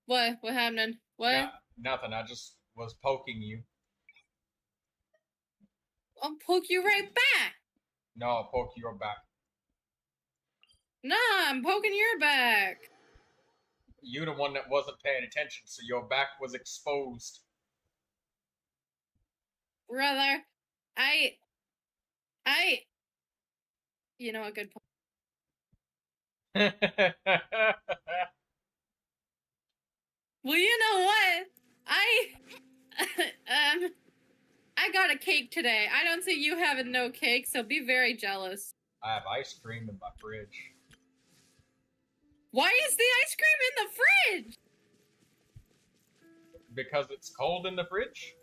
[SPEAKER 4] What? What happened? What?
[SPEAKER 1] Nothing. I just was poking you.
[SPEAKER 4] I'll poke you right back.
[SPEAKER 1] No, I'll poke your back.
[SPEAKER 4] Nah, I'm poking your back.
[SPEAKER 1] You're the one that wasn't paying attention, so your back was exposed.
[SPEAKER 4] Brother, you know, a good point. Well, you know what? I got a cake today. I don't see you having no cake, so be very jealous.
[SPEAKER 1] I have ice cream in my fridge.
[SPEAKER 4] Why is the ice cream in the fridge?
[SPEAKER 1] Because it's cold in the fridge?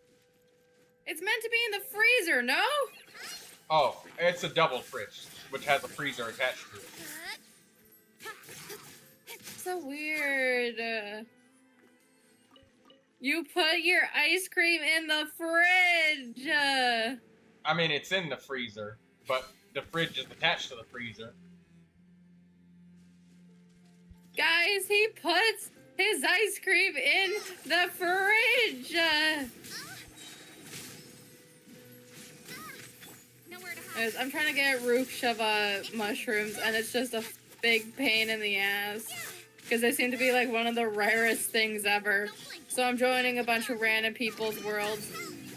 [SPEAKER 4] It's meant to be in the freezer, no?
[SPEAKER 1] Oh, it's a double fridge, which has a freezer attached to it.
[SPEAKER 4] So weird. You put your ice cream in the fridge.
[SPEAKER 1] I mean, it's in the freezer, but the fridge is attached to the freezer.
[SPEAKER 4] Guys, he puts his ice cream in the fridge.
[SPEAKER 7] Nowhere to hide.
[SPEAKER 4] Guys, I'm trying to get Rukshava mushrooms, and it's just a big pain in the ass. Because they seem to be like one of the rarest things ever. So I'm joining a bunch of random people's worlds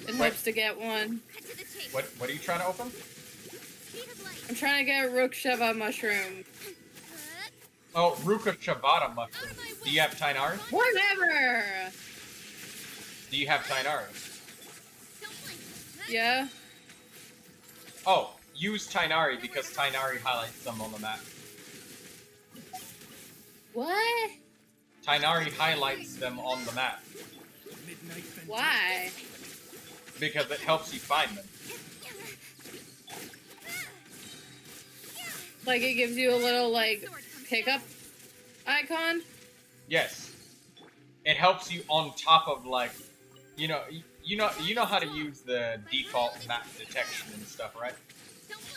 [SPEAKER 4] in hopes to get one.
[SPEAKER 7] Cut to the chase.
[SPEAKER 1] What are you trying to open?
[SPEAKER 7] Speed of light.
[SPEAKER 4] I'm trying to get Rukshava mushroom.
[SPEAKER 1] Oh, Ruka Chabata mushroom. Do you have Tainari?
[SPEAKER 4] Whatever!
[SPEAKER 1] Do you have Tainari?
[SPEAKER 7] Don't blink.
[SPEAKER 4] Yeah?
[SPEAKER 1] Oh, use Tainari because Tainari highlights them on the map.
[SPEAKER 4] What?
[SPEAKER 1] Tainari highlights them on the map
[SPEAKER 6] Midnight Fantastic.
[SPEAKER 4] Why?
[SPEAKER 1] because it helps you find them.
[SPEAKER 4] Like it gives you a little like pickup icon?
[SPEAKER 1] Yes. It helps you on top of like, you know how to use the default map detection and stuff, right?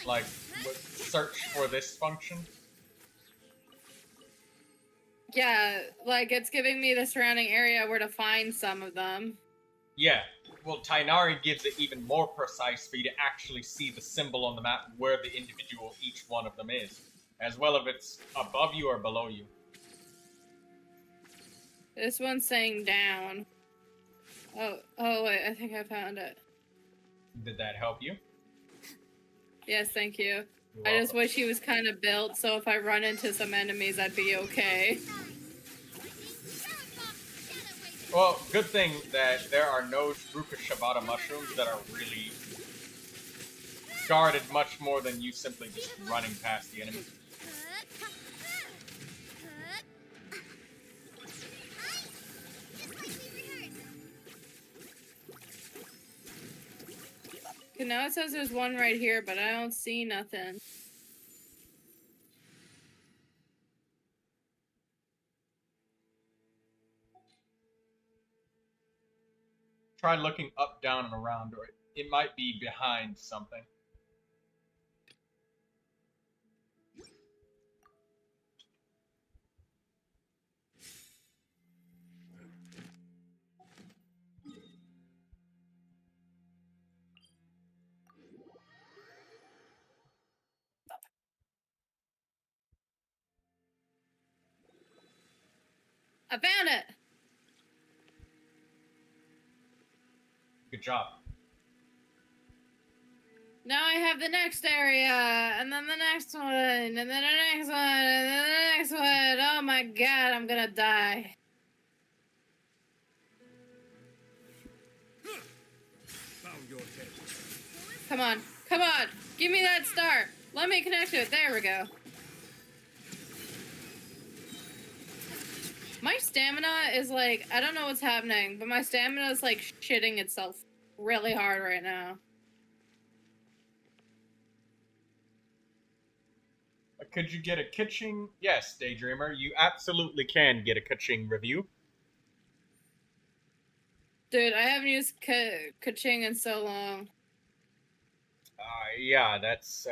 [SPEAKER 1] Like search for this function.
[SPEAKER 4] Yeah, like it's giving me the surrounding area where to find some of them.
[SPEAKER 1] Yeah. Well, Tainari gives it even more precise for you to actually see the symbol on the map where the individual each one of them is, as well if it's above you or below you.
[SPEAKER 4] This one's saying down. Oh wait, I think I found it.
[SPEAKER 1] Did that help you?
[SPEAKER 4] Yes, thank you.
[SPEAKER 1] You're
[SPEAKER 4] I just
[SPEAKER 1] welcome.
[SPEAKER 4] wish he was kind of built, so if I run into some enemies, I'd be okay.
[SPEAKER 1] Well, good thing that there are no Ruka Shibata mushrooms that are really guarded much more than you simply just running past the enemy.
[SPEAKER 4] Okay, now it says there's one right here, but I don't see nothing.
[SPEAKER 1] Try looking up, down, and around, or it might be behind something.
[SPEAKER 4] I found it!
[SPEAKER 1] Good job.
[SPEAKER 4] Now I have the next area, and then the next one, and then the next one, and then the next one. Oh my god, I'm gonna die.
[SPEAKER 6] Found your head.
[SPEAKER 4] Come on, come on, give me that star. Let me connect to it. There we go. My stamina is like, I don't know what's happening, but my stamina is like shitting itself really hard right now.
[SPEAKER 1] Could you get a Kitching? Yes, Daydreamer, you absolutely can get a Kitching review.
[SPEAKER 4] Dude, I haven't used Kaching in so long.
[SPEAKER 1] Yeah, that's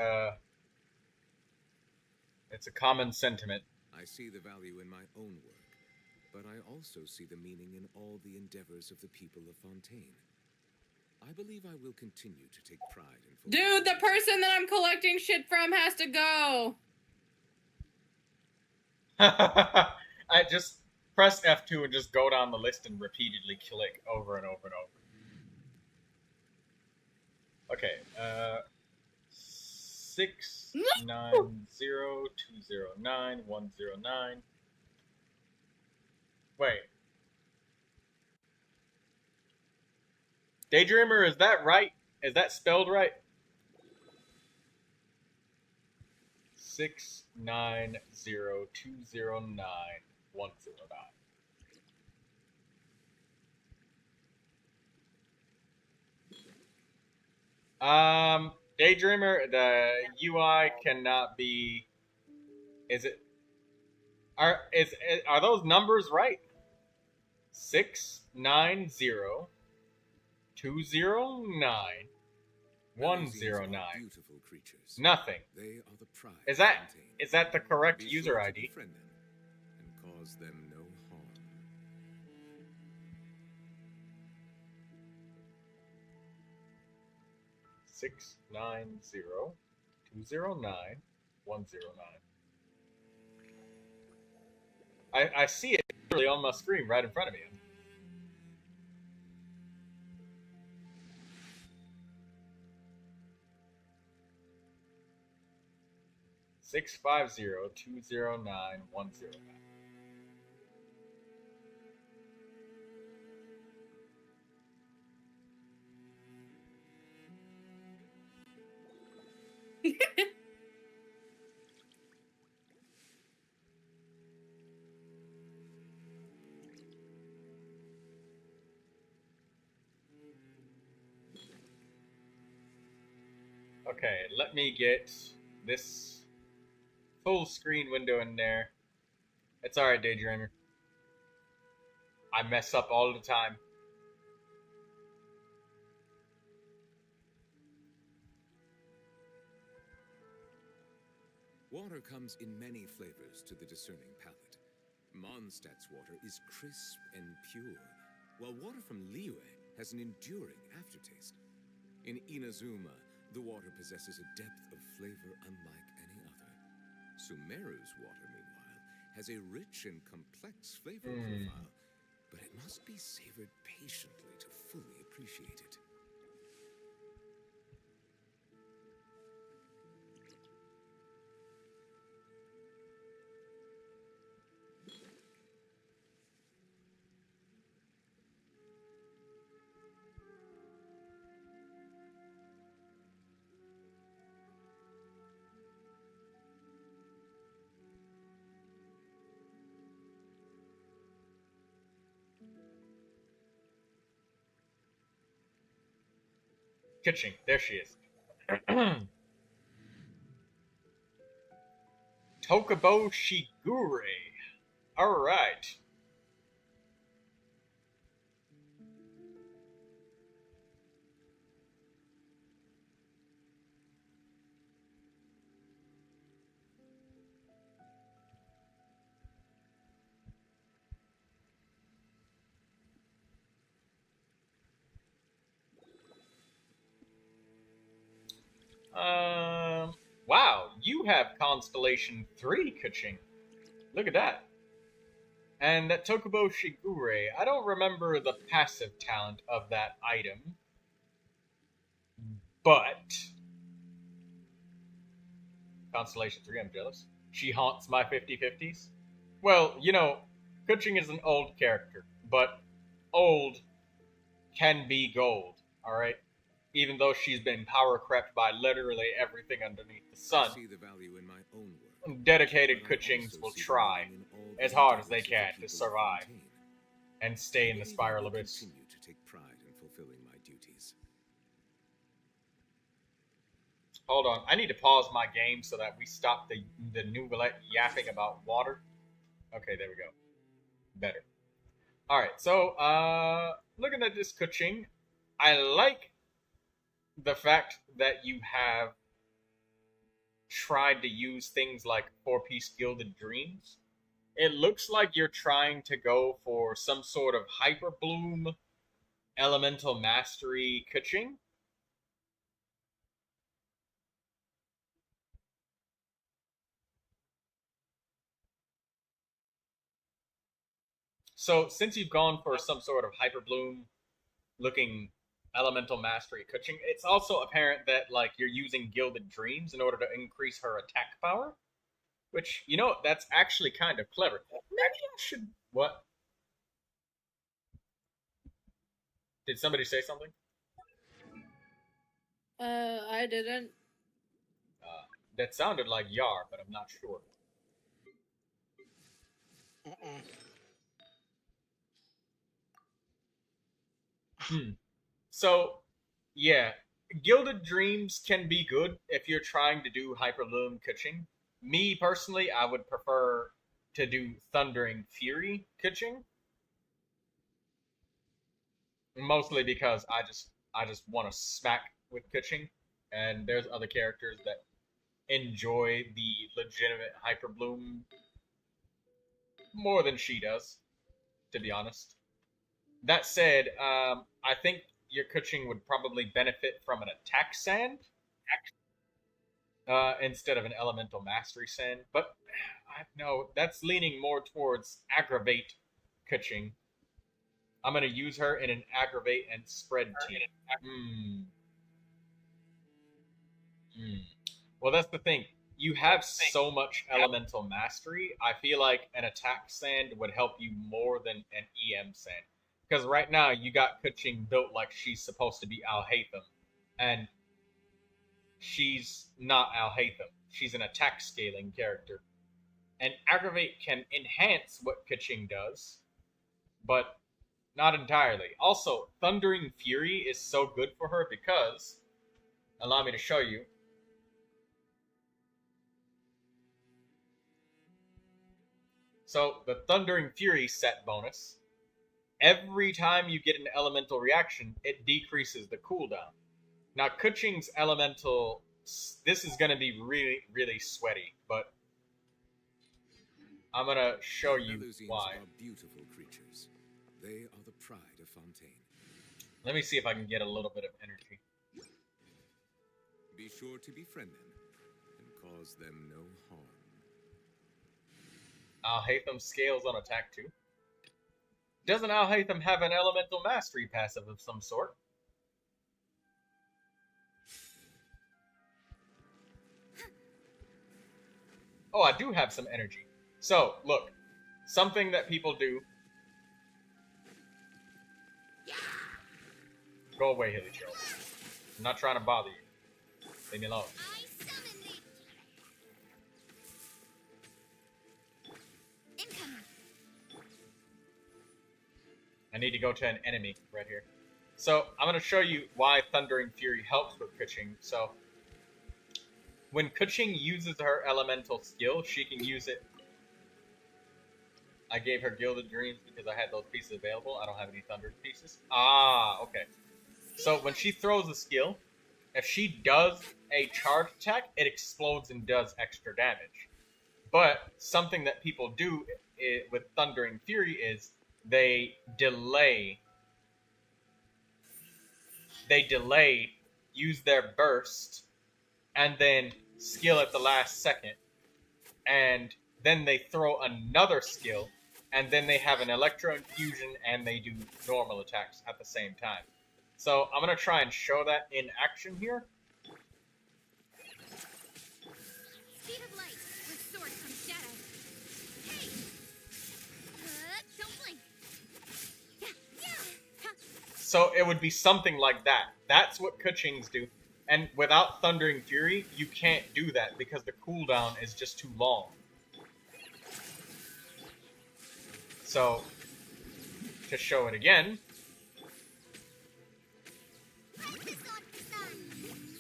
[SPEAKER 1] it's a common sentiment.
[SPEAKER 6] I see the value in my own work, but I also see the meaning in all the endeavors of the people of Fontaine. I believe I will continue to take pride in...
[SPEAKER 4] Dude, the person that I'm collecting shit from has to go!
[SPEAKER 1] I just press F2 and just go down the list and repeatedly click over and over and over. Okay, 690209109. Wait. Daydreamer, is that right? Is that spelled right? 690209109. Daydreamer, the UI cannot be. Is it? Are those numbers right? 690209109.
[SPEAKER 6] Beautiful creatures.
[SPEAKER 1] Nothing.
[SPEAKER 6] They are the pride
[SPEAKER 1] Is that
[SPEAKER 6] of Fontaine.
[SPEAKER 1] is that the correct
[SPEAKER 6] Be
[SPEAKER 1] user
[SPEAKER 6] sure to
[SPEAKER 1] ID?
[SPEAKER 6] befriend them and cause them no harm.
[SPEAKER 1] 690209109. I see it literally on my screen right in front of me. Six 5020910. Okay, let me get this full screen window in there. It's alright, Daydreamer. I mess up all the time.
[SPEAKER 6] Water comes in many flavors to the discerning palate. Mondstadt's water is crisp and pure, while water from Liyue has an enduring aftertaste. In Inazuma, the water possesses a depth of flavor unlike any other. Sumeru's water, meanwhile, has a rich and complex flavor profile, but it must be savored patiently to fully appreciate it.
[SPEAKER 1] Kitching, there she is. Tokubo Shigure. Alright. Wow, you have Constellation 3, Kuching. Look at that. And that Tokubo Shigure, I don't remember the passive talent of that item, but Constellation 3, I'm jealous. She haunts my 50/50s. Well, you know, Kuching is an old character, but old can be gold, alright? Even though she's been power crept by literally everything underneath the sun.
[SPEAKER 6] I see the value in my own work.
[SPEAKER 1] Dedicated
[SPEAKER 6] but I
[SPEAKER 1] Kuchings
[SPEAKER 6] also
[SPEAKER 1] will
[SPEAKER 6] see the
[SPEAKER 1] try.
[SPEAKER 6] meaning in all
[SPEAKER 1] as hard as they can to survive and stay in the spiral abyss.
[SPEAKER 6] Continue to take pride in fulfilling my duties.
[SPEAKER 1] Hold on, I need to pause my game so that we stop the Neuvilette yapping about water. Okay, there we go. Better. Alright, so, looking at this Kuching, I like the fact that you have tried to use things like 4-piece Gilded Dreams. It looks like you're trying to go for some sort of Hyper Bloom Elemental Mastery Kuching. So, since you've gone for some sort of Hyper Bloom looking Elemental Mastery Kuching, it's also apparent that, like, you're using Gilded Dreams in order to increase her attack power. Which, you know, that's actually kind of clever. Maybe I should... What? Did somebody say something?
[SPEAKER 4] I didn't.
[SPEAKER 1] That sounded like Yar, but I'm not sure. So, yeah. Gilded Dreams can be good if you're trying to do Hyperloom Kuching. Me, personally, I would prefer to do Thundering Fury Kuching. Mostly because I just want to smack with Kuching. And there's other characters that enjoy the legitimate Hyperbloom more than she does, to be honest. That said, I think your Kuching would probably benefit from an attack sand instead of an elemental mastery sand. But no, that's leaning more towards aggravate Kuching. I'm gonna use her in an aggravate and spread team. Well, that's the thing. You have so much elemental mastery. I feel like an attack sand would help you more than an EM sand. Because right now, you got Kuching built like she's supposed to be Al-Haytham. And she's not Al-Haytham. She's an attack scaling character. And Aggravate can enhance what Kuching does, but not entirely. Also, Thundering Fury is so good for her because, allow me to show you, so the Thundering Fury set bonus, every time you get an elemental reaction, it decreases the cooldown. Now, Kuching's elemental, this is going to be really, really sweaty, but I'm going to show you why.
[SPEAKER 6] Are beautiful creatures. They are the pride of Fontaine.
[SPEAKER 1] Let me see if I can get a little bit of energy.
[SPEAKER 6] Be sure to befriend them and cause them no harm.
[SPEAKER 1] Al-Haytham scales on attack too. Doesn't Al-Haytham have an elemental mastery passive of some sort? Oh, I do have some energy. So, look. Something that people do. Go away, Hilly Charles. I'm not trying to bother you. Leave me alone.
[SPEAKER 7] I summon thee. Incoming.
[SPEAKER 1] I need to go to an enemy right here. So, I'm going to show you why Thundering Fury helps with Kuching. So, when Kuching uses her elemental skill, she can use it. I gave her Gilded Dreams because I had those pieces available. I don't have any Thunder pieces. Ah, okay. So, when she throws a skill, if she does a charge attack, it explodes and does extra damage. But something that people do with Thundering Fury is they delay, use their burst, and then skill at the last second. And then they throw another skill, and then they have an Electro Infusion, and they do normal attacks at the same time. So I'm going to try and show that in action here.
[SPEAKER 7] Speed of light with sword from shadow. Hey! Don't blink. Yeah.
[SPEAKER 1] So it would be something like that. That's what Kuchings do. And without Thundering Fury, you can't do that because the cooldown is just too long. So, to show it again,
[SPEAKER 7] Press this on the sun.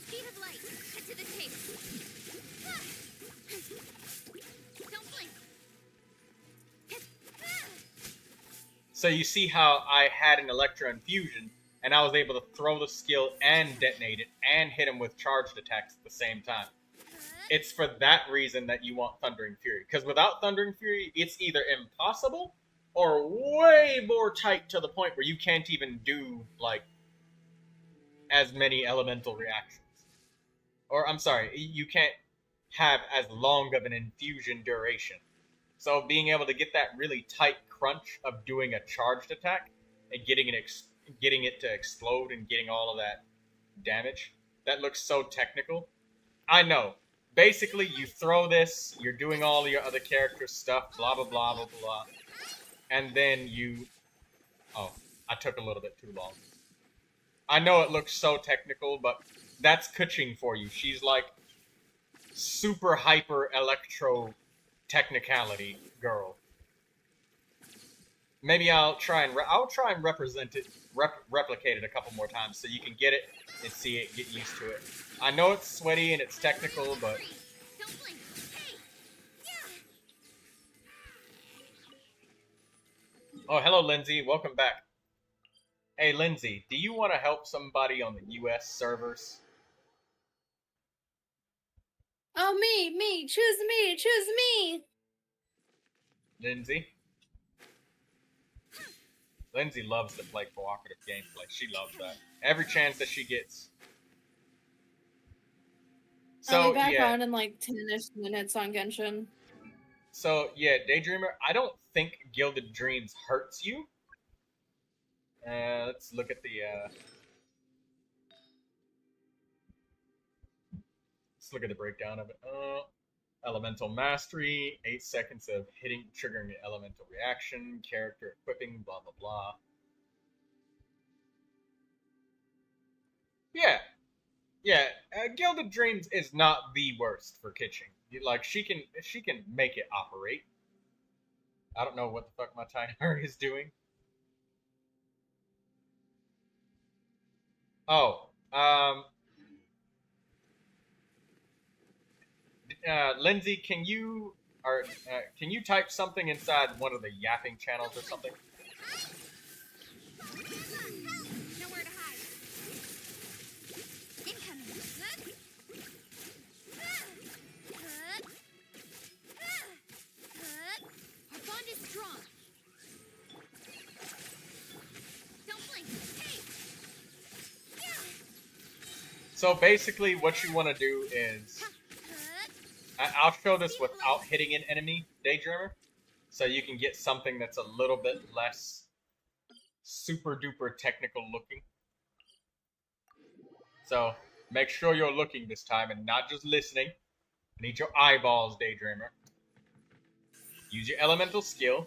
[SPEAKER 7] Speed of light. Cut to the chase. Don't blink.
[SPEAKER 1] so you see how I had an Electro Infusion, and I was able to throw the skill and detonate it, and hit him with charged attacks at the same time. It's for that reason that you want Thundering Fury. Because without Thundering Fury, it's either impossible, or way more tight to the point where you can't even do, like, as many elemental reactions. Or, I'm sorry, you can't have as long of an infusion duration. So being able to get that really tight crunch of doing a charged attack and getting it to explode and getting all of that damage, that looks so technical. I know. Basically, you throw this, you're doing all your other character stuff, blah, blah, blah, blah, blah. And then you... Oh, I took a little bit too long. I know it looks so technical, but that's Kuching for you. She's like super hyper electro technicality girl. Maybe I'll try and represent it, replicate it a couple more times so you can get it and see it, get used to it. I know it's sweaty and it's technical, but
[SPEAKER 7] Don't blink. Hey.
[SPEAKER 1] oh, hello, Lindsay. Welcome back. Hey, Lindsay, do you want to help somebody on the U.S. servers?
[SPEAKER 4] Oh, me, choose me.
[SPEAKER 1] Lindsay? Lindsay loves to play cooperative gameplay. She loves that. Every chance that she gets.
[SPEAKER 4] I'll
[SPEAKER 1] So,
[SPEAKER 4] be back
[SPEAKER 1] yeah.
[SPEAKER 4] on in like 10-ish minutes on Genshin.
[SPEAKER 1] So, yeah, Daydreamer, I don't think Gilded Dreams hurts you. Let's look at the, let's look at the breakdown of it. Elemental Mastery, 8 seconds of triggering the elemental reaction, character equipping, blah, blah, blah. Yeah, Gilded Dreams is not the worst for Kitching. Like, she can make it operate. I don't know what the fuck my timer is doing. Oh, Lindsay, can you type something inside one of the yapping channels or something?
[SPEAKER 7] Nowhere to hide. Incoming. Our bond is strong. Don't blink. Hey.
[SPEAKER 1] So basically, what you want to do is, I'll show this without hitting an enemy, Daydreamer, so you can get something that's a little bit less super duper technical looking. So make sure you're looking this time and not just listening. I need your eyeballs, Daydreamer. Use your elemental skill.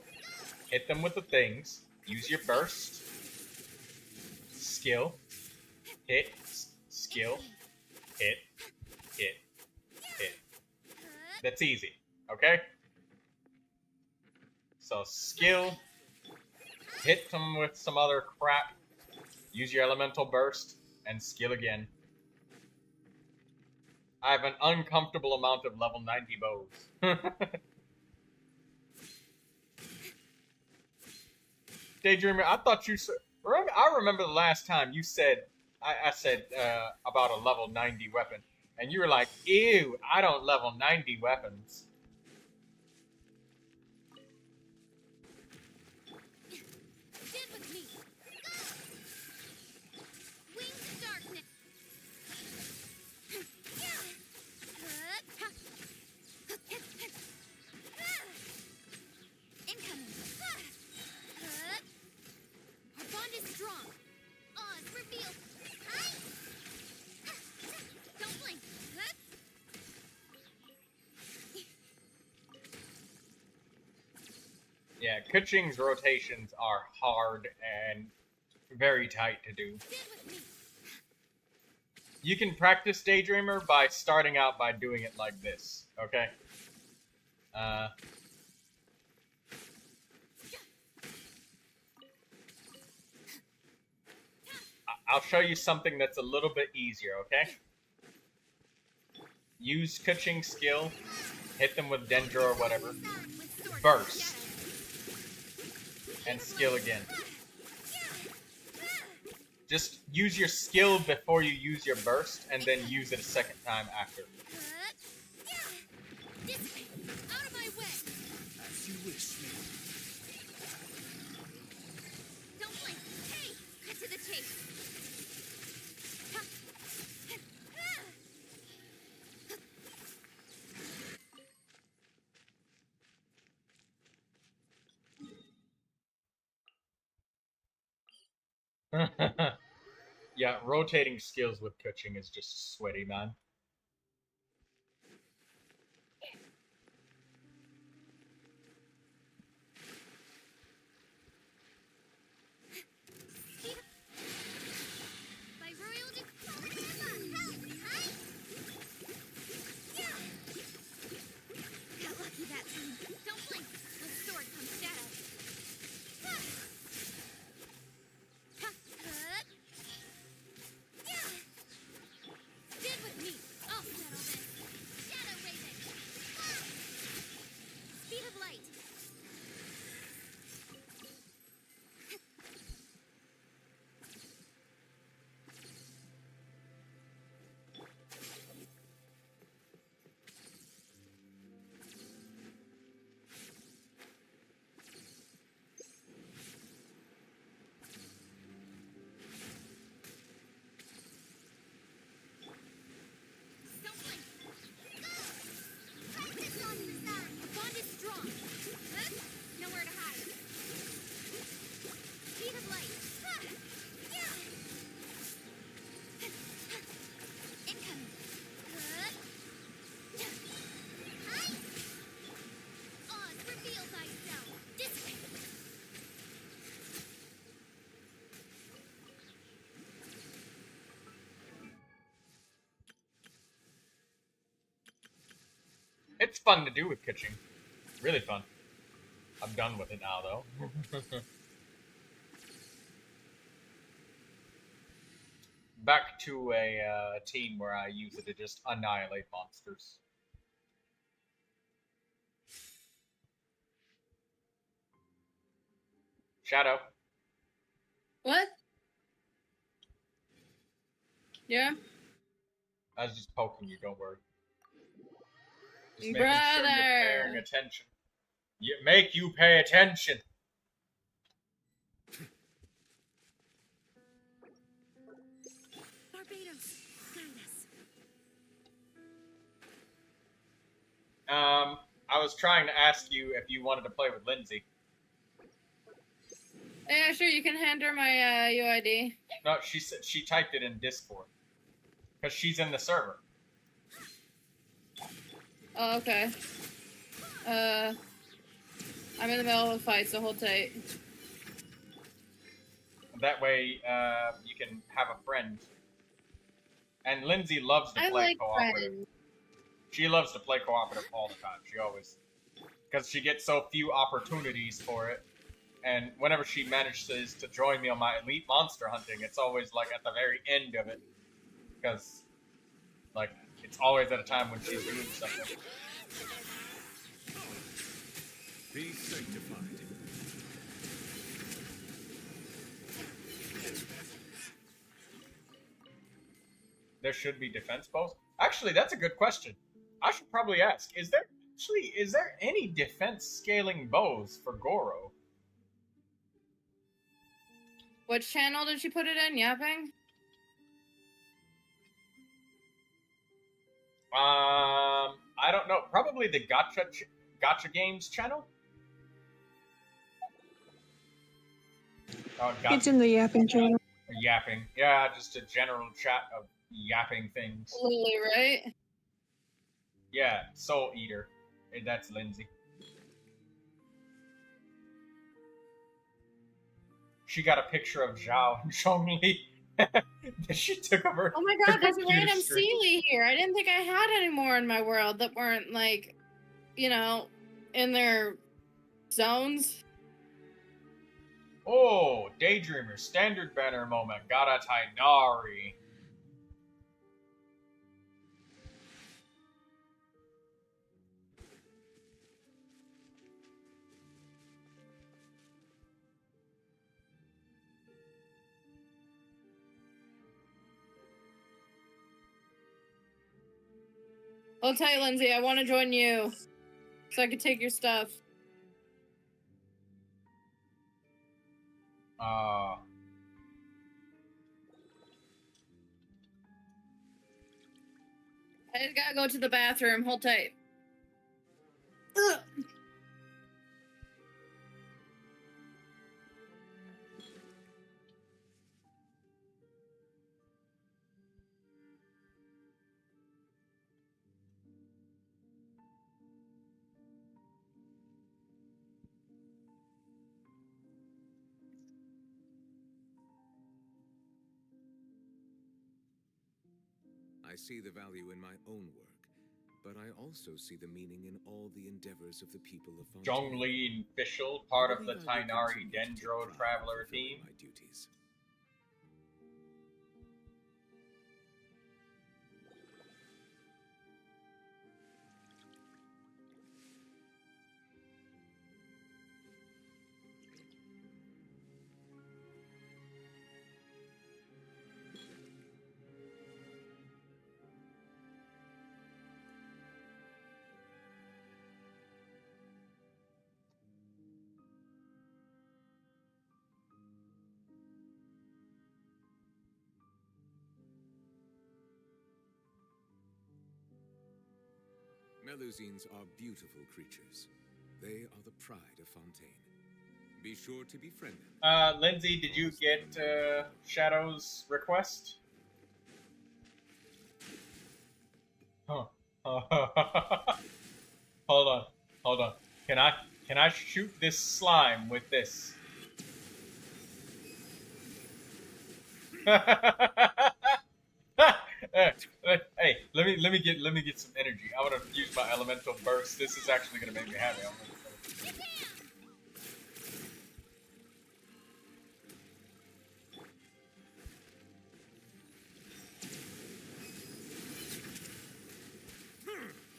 [SPEAKER 1] Hit them with the things. Use your burst. Skill. Hit. Skill. Hit. Hit. Hit. That's easy. Okay? So skill. Hit them with some other crap. Use your elemental burst. And skill again. I have an uncomfortable amount of level 90 bows. Daydreamer, I thought you said... I remember the last time you said... I said about a level 90 weapon. And you were like, ew, I don't level 90 weapons.
[SPEAKER 7] Stand with me. Wings of darkness. Incoming. Our bond is strong. Oz revealed. Don't blink.
[SPEAKER 1] Yeah, Kuching's rotations are hard and very tight to do.
[SPEAKER 7] Stand with me.
[SPEAKER 1] You can practice Daydreamer by starting out by doing it like this, okay? I'll show you something that's a little bit easier, okay? Use Kuching skill, hit them with Dendro or whatever, burst, and skill again. Just use your skill before you use your burst, and then use it a second time after.
[SPEAKER 7] Out of my way!
[SPEAKER 6] As you wish, Main.
[SPEAKER 7] Don't blink! Hey! Cut to the chase!
[SPEAKER 1] Yeah, rotating skills with Kuching is just sweaty, man.
[SPEAKER 7] By royal decree! Got lucky that time. Don't blink! My sword comes shadow. Stand with me. I'll settle this. Shadow raven. Speed of light. Don't blink. Practice on the side. The bond is strong. Nowhere to hide. Speed of light. Incoming. Oz, reveal thyself. Dissipate.
[SPEAKER 1] It's fun to do with Kuching. Really fun. I'm done with it now, though. Back to a team where I use it to just annihilate monsters. Shadow.
[SPEAKER 4] What? Yeah?
[SPEAKER 1] I was just poking you, don't worry. Just making sure you're paying
[SPEAKER 4] Brother!
[SPEAKER 1] attention. Make you pay attention.
[SPEAKER 7] Barbados, guide us.
[SPEAKER 1] I was trying to ask you if you wanted to play with Lindsay.
[SPEAKER 4] Yeah, sure, you can hand her my UID.
[SPEAKER 1] No, she said she typed it in Discord because she's in the server.
[SPEAKER 4] Oh, okay. I'm in the middle of a fight, so hold tight.
[SPEAKER 1] That way, you can have a friend. And Lindsay loves to
[SPEAKER 4] I
[SPEAKER 1] play
[SPEAKER 4] like
[SPEAKER 1] cooperative.
[SPEAKER 4] friends.
[SPEAKER 1] She loves to play cooperative all the time. She always, because she gets so few opportunities for it. And whenever she manages to join me on my elite monster hunting, it's always like at the very end of it, because like it's always at a time when she's doing something.
[SPEAKER 6] Be sanctified.
[SPEAKER 1] There should be defense bows. Actually, that's a good question. I should probably ask: is there any defense scaling bows for Goro?
[SPEAKER 4] Which channel did she put it in? Yapping?
[SPEAKER 1] I don't know. Probably the Gotcha Games channel. Oh,
[SPEAKER 8] It's in the yapping channel.
[SPEAKER 1] Yapping. Yeah, just a general chat of yapping things.
[SPEAKER 4] Absolutely, right?
[SPEAKER 1] Yeah, Soul Eater. Hey, that's Lindsay. She got a picture of Zhao and Zhongli. She took over.
[SPEAKER 4] Oh my god, there's a
[SPEAKER 1] computer
[SPEAKER 4] random
[SPEAKER 1] screen.
[SPEAKER 4] Sealy here. I didn't think I had any more in my world that weren't, like, you know, in their zones.
[SPEAKER 1] Oh, Daydreamer, standard banner moment, got a Tainari.
[SPEAKER 4] Hold tight, Lindsay. I want to join you. So I could take your stuff. I just gotta go to the bathroom. Hold tight. Ugh.
[SPEAKER 6] I see the value in my own work, but I also see the meaning in all the endeavors of the people of Fontaine.
[SPEAKER 1] Zhongli official, part of the
[SPEAKER 6] I believe I will
[SPEAKER 1] Tainari
[SPEAKER 6] continue to take
[SPEAKER 1] Dendro
[SPEAKER 6] pride in
[SPEAKER 1] Traveler
[SPEAKER 6] fulfilling
[SPEAKER 1] team.
[SPEAKER 6] my duties. Melusines are beautiful creatures. They are the pride of Fontaine. Be sure to befriend them.
[SPEAKER 1] Lindsay, did you get Shadow's request? Huh. Hold on. Can I shoot this slime with this? Hey, let me get some energy. I want to use my elemental burst. This is actually gonna make me happy.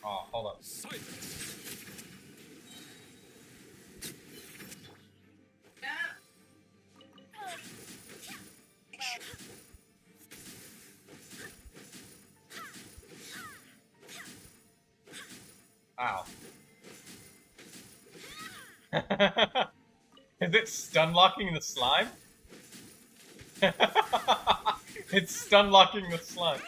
[SPEAKER 1] Oh, hold up. Ow. Is it stun locking the slime? It's stun locking the slime.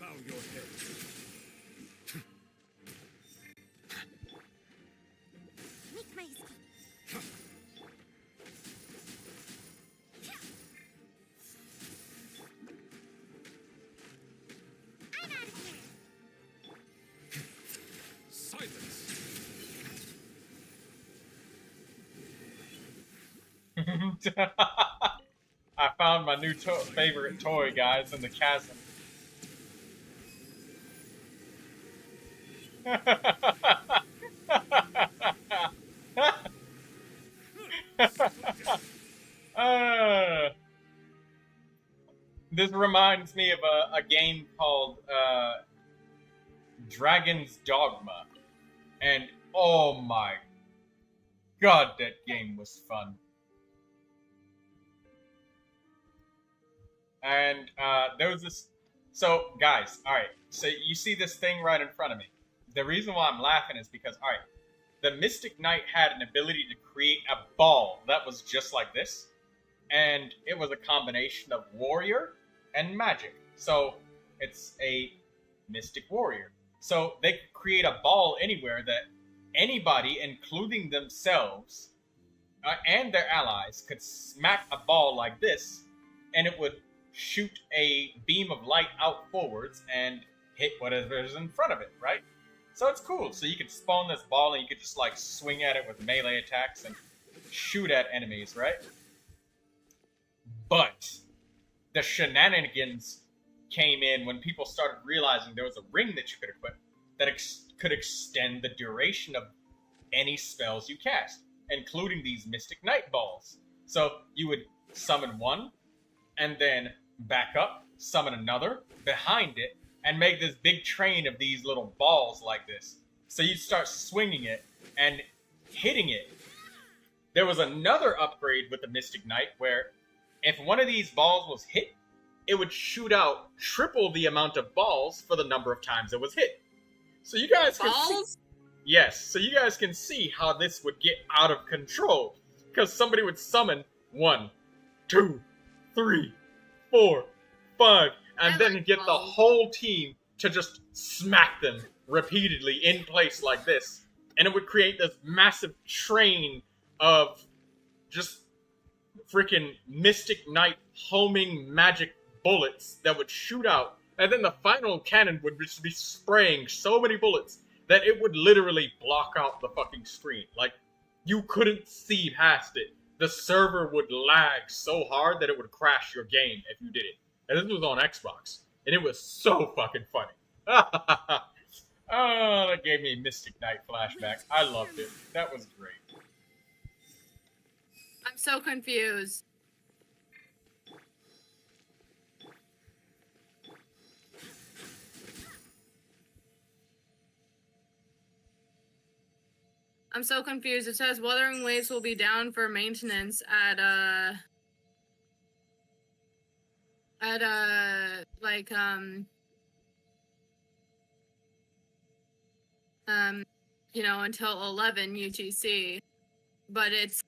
[SPEAKER 6] Bow your head.
[SPEAKER 7] Make my escape. I'm out of here.
[SPEAKER 6] Silence.
[SPEAKER 1] I found my new favorite toy, guys, in the chasm. This reminds me of a game called Dragon's Dogma. And oh my god, that game was fun. And there was this. So, guys, alright. So, you see this thing right in front of me. The reason why I'm laughing is because, alright, the Mystic Knight had an ability to create a ball that was just like this. And it was a combination of warrior and magic. So, it's a Mystic Warrior. So, they could create a ball anywhere that anybody, including themselves and their allies, could smack a ball like this, and it would shoot a beam of light out forwards and hit whatever's in front of it, right? So it's cool. So you could spawn this ball and you could just like swing at it with melee attacks and shoot at enemies, right? But the shenanigans came in when people started realizing there was a ring that you could equip that could extend the duration of any spells you cast, including these Mystic Night Balls. So you would summon one, and then back up, summon another behind it, and make this big train of these little balls like this. So you'd start swinging it and hitting it. There was another upgrade with the Mystic Knight where if one of these balls was hit, it would shoot out triple the amount of balls for the number of times it was hit. So you guys can see, yes, so you guys can see how this would get out of control. Because somebody would summon 1, 2, 3, 4, 5, and then get the whole team to just smack them repeatedly in place like this. And it would create this massive train of just freaking Mystic Knight homing magic bullets that would shoot out. And then the final cannon would just be spraying so many bullets that it would literally block out the fucking screen. Like, you couldn't see past it. The server would lag so hard that it would crash your game if you did it. And this was on Xbox. And it was so fucking funny. Oh, that gave me a Mystic Knight flashback. I loved it. That was great.
[SPEAKER 4] I'm so confused. I'm so confused. It says Wuthering Waves will be down for maintenance at you know, until 11 UTC. But it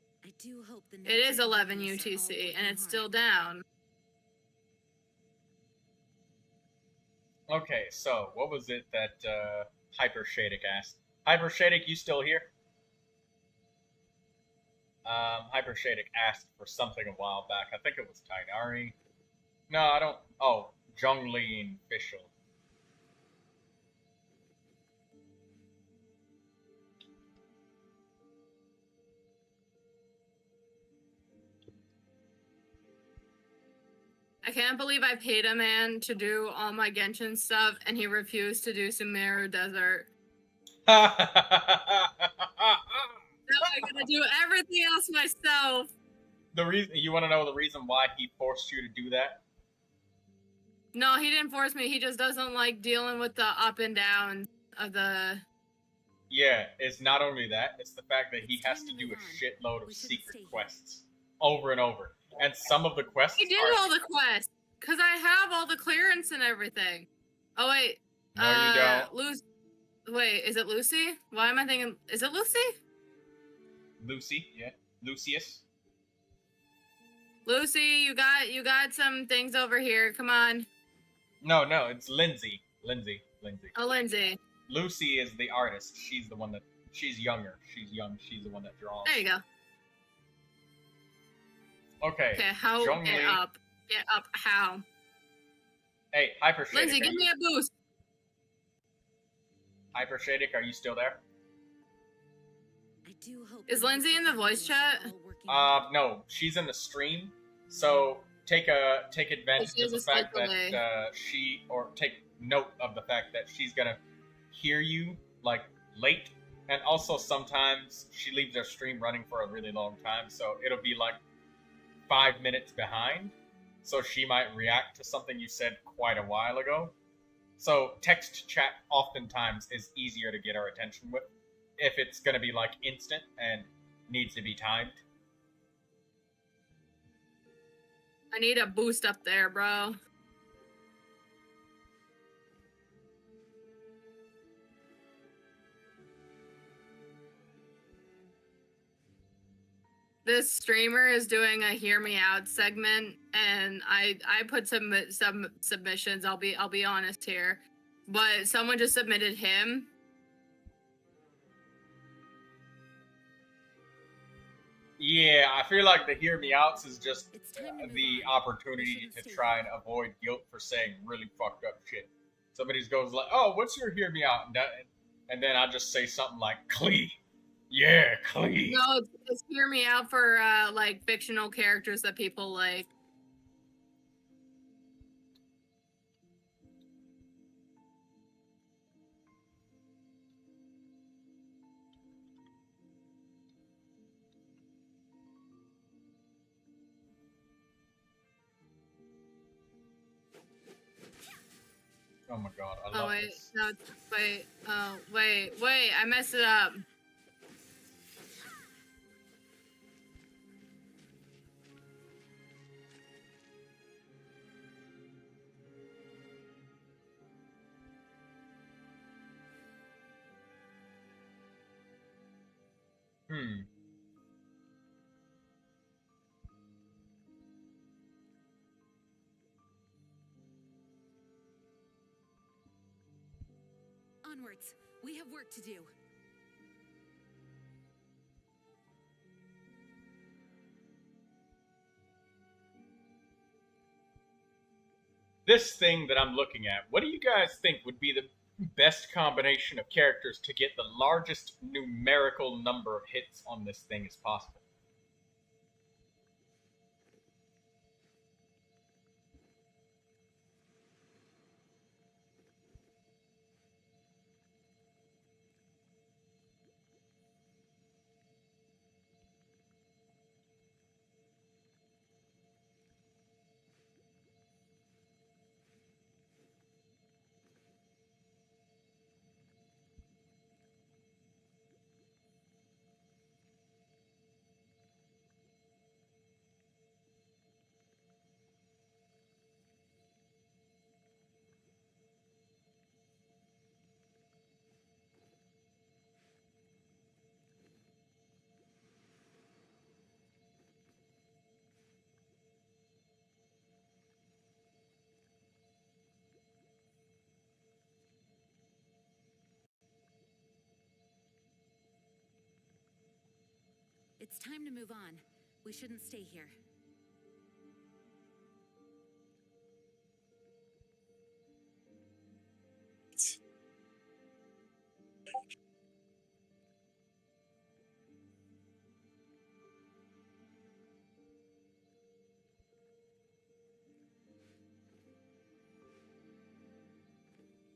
[SPEAKER 4] is 11 UTC and it's still down.
[SPEAKER 1] Okay, so what was it that Hyper Shadic asked? Hyper Shadic, you still here? Hyper Shadic asked for something a while back. I think it was Tainari. No, I don't. Oh, Zhongli Official.
[SPEAKER 4] I can't believe I paid a man to do all my Genshin stuff and he refused to do Sumeru Desert. Now I gotta do everything else myself.
[SPEAKER 1] The reason you want to know the reason why he forced you to do that?
[SPEAKER 4] No, he didn't force me. He just doesn't like dealing with the up and downs of the.
[SPEAKER 1] Yeah, it's not only that; it's the fact that he has to do a shitload of secret quests over and over, and some of the quests.
[SPEAKER 4] I did all the quests because I have all the clearance and everything. Oh wait,
[SPEAKER 1] no, you don't.
[SPEAKER 4] Wait, is it Lucy? Why am I thinking? Is it Lucy?
[SPEAKER 1] Lucy, yeah, Lucius.
[SPEAKER 4] Lucy, you got some things over here. Come on.
[SPEAKER 1] No, it's Lindsay.
[SPEAKER 4] Oh, Lindsay.
[SPEAKER 1] Lucy is the artist. She's the one that. She's younger. She's young. She's the one that draws.
[SPEAKER 4] There you go.
[SPEAKER 1] Okay.
[SPEAKER 4] Okay, how
[SPEAKER 1] Zhongli.
[SPEAKER 4] get up? Get up how?
[SPEAKER 1] Hey, Hyper Shadic.
[SPEAKER 4] Lindsay, give me a boost.
[SPEAKER 1] Hyper Shadic, are you still there?
[SPEAKER 4] Is Lindsay in the voice chat?
[SPEAKER 1] No, she's in the stream. So take advantage of the fact that take note of the fact that she's gonna hear you like late, and also sometimes she leaves her stream running for a really long time, so it'll be like 5 minutes behind. So she might react to something you said quite a while ago. So text chat oftentimes is easier to get our attention with if it's going to be like instant and needs to be timed.
[SPEAKER 4] I need a boost up there, bro. This streamer is doing a hear me out segment, and I put some submissions. I'll be honest here, but someone just submitted him.
[SPEAKER 1] Yeah, I feel like the hear me outs is just the opportunity to try and avoid guilt for saying really fucked up shit. Somebody goes like, "Oh, what's your hear me out?" And then I just say something like, "Clee." Yeah, Clee.
[SPEAKER 4] No, it's hear me out for like fictional characters that people like.
[SPEAKER 1] Oh my god, I
[SPEAKER 4] Oh
[SPEAKER 1] love
[SPEAKER 4] wait,
[SPEAKER 1] this.
[SPEAKER 4] no, wait. Oh wait, I messed it up.
[SPEAKER 1] Hmm.
[SPEAKER 2] Onwards. We have work to do.
[SPEAKER 1] This thing that I'm looking at, what do you guys think would be the best combination of characters to get the largest numerical number of hits on this thing as possible?
[SPEAKER 2] It's time to move on. We shouldn't stay here.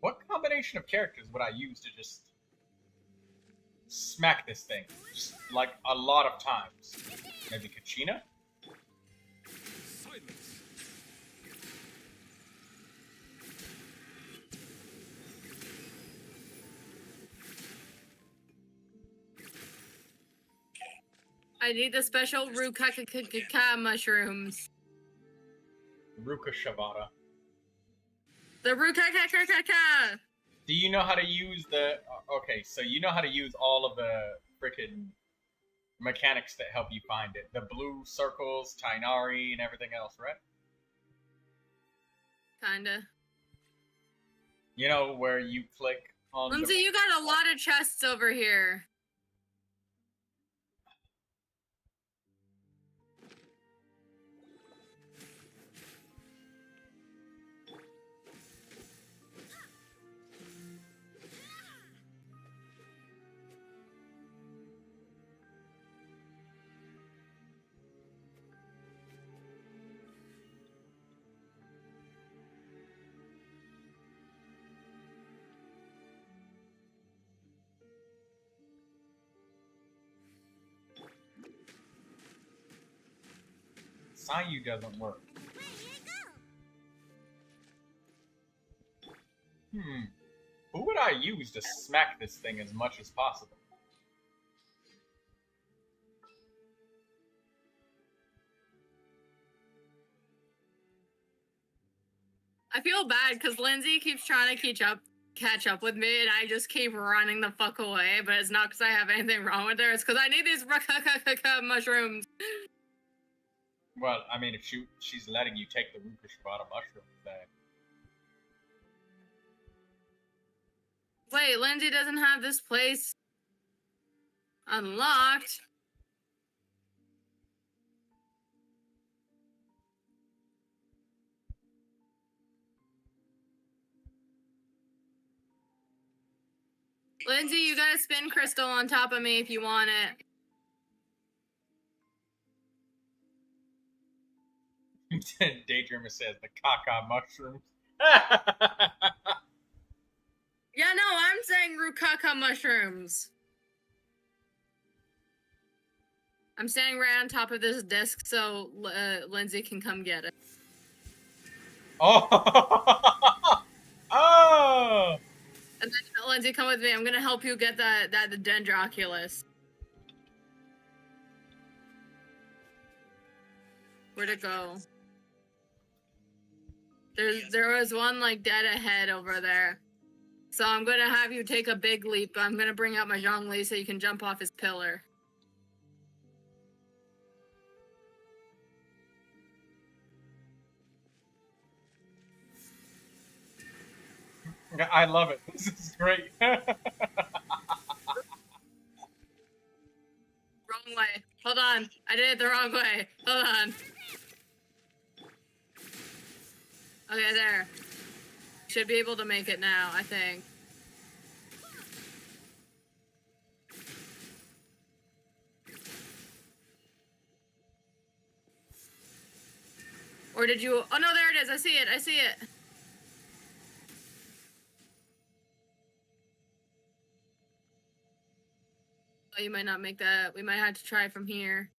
[SPEAKER 1] What combination of characters would I use to just smack this thing? Just like a lot of times. Maybe Kachina?
[SPEAKER 6] Silence!
[SPEAKER 4] I need the special Rukaka mushrooms.
[SPEAKER 1] Ruka Shavada.
[SPEAKER 4] The Rukaka.
[SPEAKER 1] Do you know how to use the... Okay, so you know how to use all of the freaking mechanics that help you find it. The blue circles, Tainari, and everything else, right?
[SPEAKER 4] Kinda.
[SPEAKER 1] You know where you click on
[SPEAKER 4] Lindsay, you got a lot of chests over here.
[SPEAKER 1] Sayu doesn't work. Who would I use to smack this thing as much as possible?
[SPEAKER 4] I feel bad because Lindsay keeps trying to catch up with me, and I just keep running the fuck away. But it's not because I have anything wrong with her. It's because I need these mushrooms.
[SPEAKER 1] Well, I mean, if she's letting you take the Ruka Shavada mushroom thing.
[SPEAKER 4] Wait, Lindsay doesn't have this place unlocked. Lindsay, you got a spin crystal on top of me if you want it.
[SPEAKER 1] Daydreamer says the caca mushrooms.
[SPEAKER 4] Yeah, no, I'm saying Rukaka mushrooms. I'm standing right on top of this disc so Lindsay can come get it.
[SPEAKER 1] Oh! Oh!
[SPEAKER 4] And then Lindsay, come with me. I'm gonna help you get the Dendroculus. Where'd it go? There was one like dead ahead over there. So I'm gonna have you take a big leap. I'm gonna bring out my Zhongli so you can jump off his pillar.
[SPEAKER 1] I love it. This is great.
[SPEAKER 4] Wrong way. Hold on. I did it the wrong way. Hold on. Okay, there. Should be able to make it now, I think. Or did you... Oh, no, there it is. I see it. I see it. Oh, you might not make that. We might have to try from here.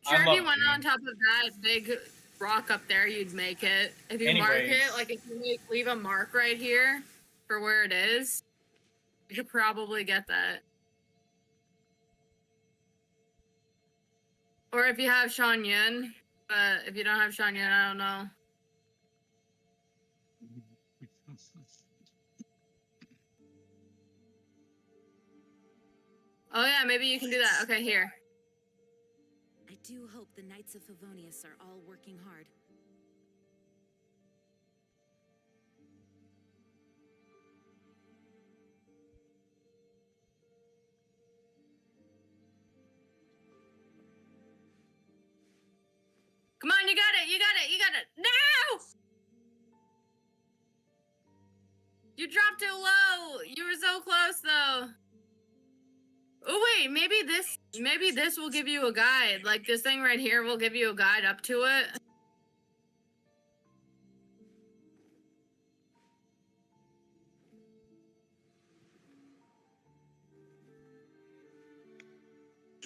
[SPEAKER 4] Sure, if you went on top of that big rock up there, you'd make it. If you mark it, like if you leave a mark right here for where it is, you could probably get that. Or if you have Sean Yun, but if you don't have Sean Yun, I don't know. Oh yeah, maybe you can do that. Okay, here.
[SPEAKER 2] I do hope the Knights of Favonius are all working hard.
[SPEAKER 4] Come on, you got it, you got it, you got it. No! You dropped too low. You were so close though. Oh wait, maybe this will give you a guide. Like this thing right here will give you a guide up to it.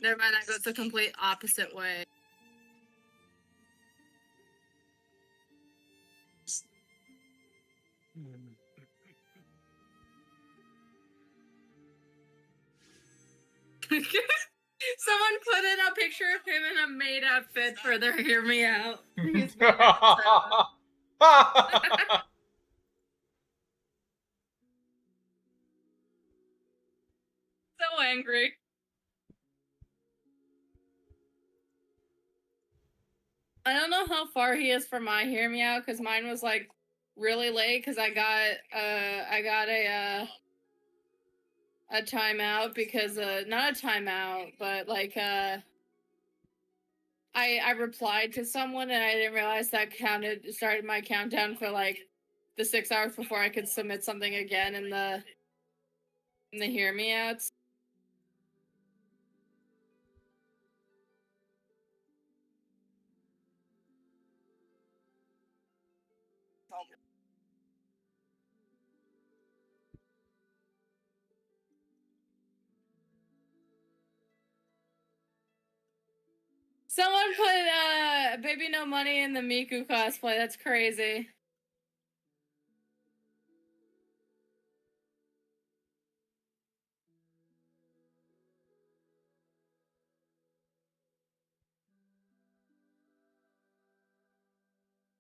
[SPEAKER 4] Never mind, that goes the complete opposite way. Someone put in a picture of him in a maid outfit for their Hear Me Out. So angry. I don't know how far he is from my Hear Me Out because mine was like really late because I got a timeout because not a timeout but like I replied to someone and I didn't realize that started my countdown for like the 6 hours before I could submit something again in the Hear Me Outs. Someone put Baby No Money in the Miku cosplay. That's crazy.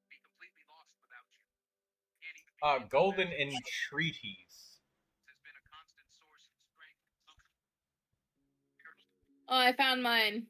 [SPEAKER 5] Be completely lost without you. Can't even
[SPEAKER 1] Golden Entreaties.
[SPEAKER 5] has been a constant source of strength.
[SPEAKER 4] Oh, I found mine.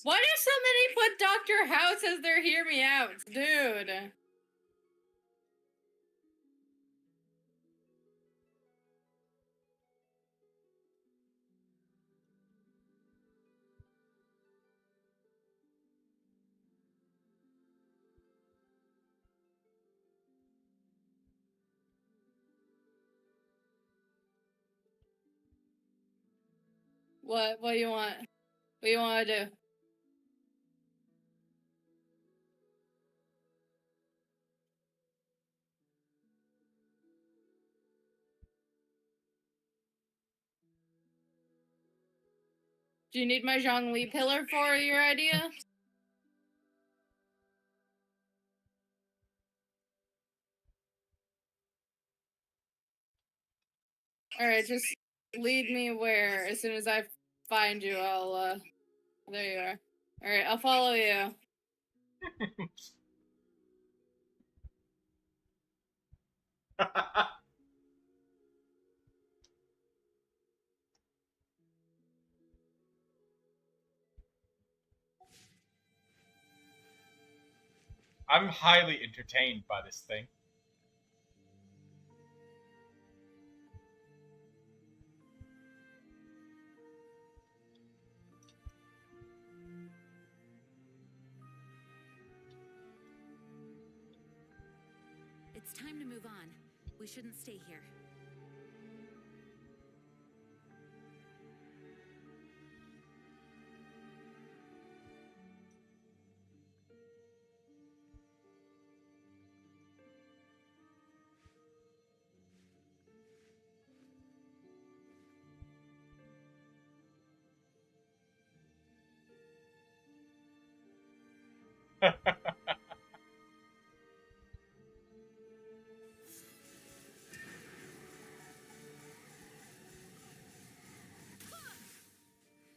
[SPEAKER 4] Why do so many put Dr. House as their Hear Me Out, dude? What do you want? What do you want to do? Do you need my Zhongli pillar for your idea? Alright, just lead me where. As soon as I find you, I'll, there you are. Alright, I'll follow you.
[SPEAKER 1] I'm highly entertained by this thing.
[SPEAKER 2] It's time to move on. We shouldn't stay here.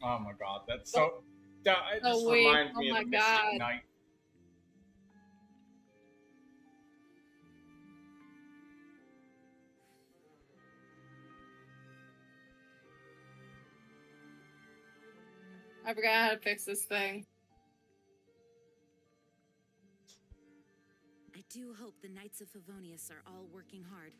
[SPEAKER 1] Oh my god, that's so. It
[SPEAKER 4] So
[SPEAKER 1] just
[SPEAKER 4] weak.
[SPEAKER 1] reminds
[SPEAKER 4] Oh
[SPEAKER 1] me
[SPEAKER 4] my
[SPEAKER 1] of the Mystic
[SPEAKER 4] God.
[SPEAKER 1] Knight.
[SPEAKER 4] I forgot how to fix this thing.
[SPEAKER 2] I do hope the Knights of Favonius are all working hard.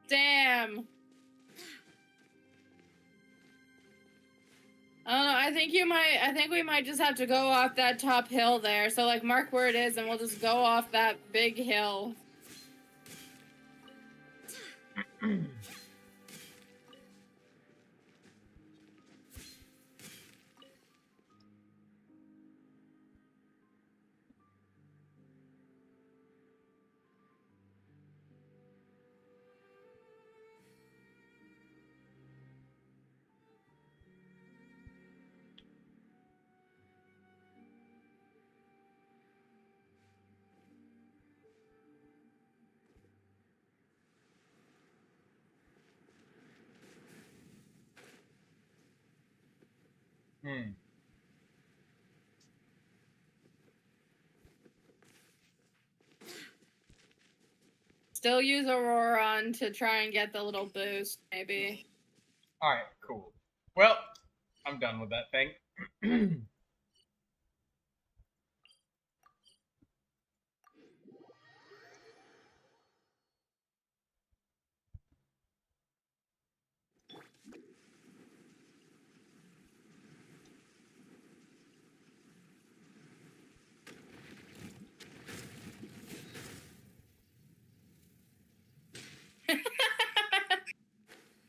[SPEAKER 4] Damn. I don't know. I think we might just have to go off that top hill there. So, like, mark where it is, and we'll just go off that big hill.
[SPEAKER 1] Hmm.
[SPEAKER 4] Still use Auroron to try and get the little boost, maybe.
[SPEAKER 1] Alright, cool. Well, I'm done with that thing.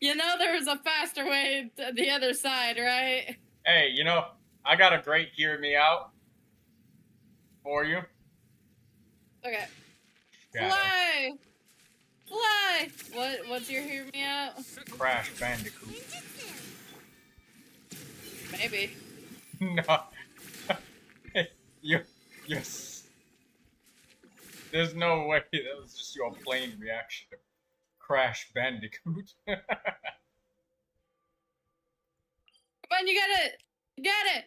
[SPEAKER 4] You know there was a faster way to the other side, right?
[SPEAKER 1] Hey, you know, I got a great hear me out for you.
[SPEAKER 4] Okay.
[SPEAKER 1] Shadow.
[SPEAKER 4] Fly! Fly! What's your hear me out?
[SPEAKER 1] Crash Bandicoot.
[SPEAKER 4] Maybe.
[SPEAKER 1] No. Yes. There's no way that was just your plain reaction to Crash Bandicoot.
[SPEAKER 4] Come on, you got it! You got it!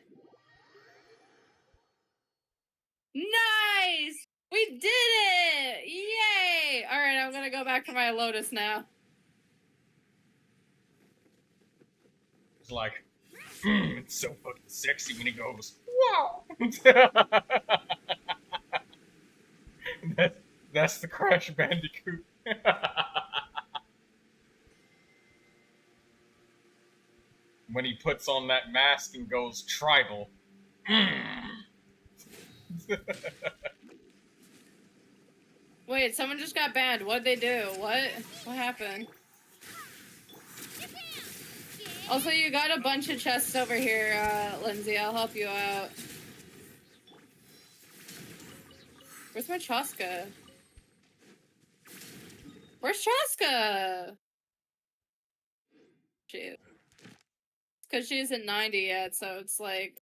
[SPEAKER 4] Nice! We did it! Yay! Alright, I'm gonna go back to my Lotus now.
[SPEAKER 1] It's like, It's so fucking sexy when he goes, wow. That's the Crash Bandicoot. When he puts on that mask and goes tribal.
[SPEAKER 4] Wait, someone just got banned. What'd they do? What? What happened? Also, you got a bunch of chests over here, Lindsay. I'll help you out. Where's my Chaska? Where's Chaska? Shoot. It's because she isn't 90 yet, so it's like...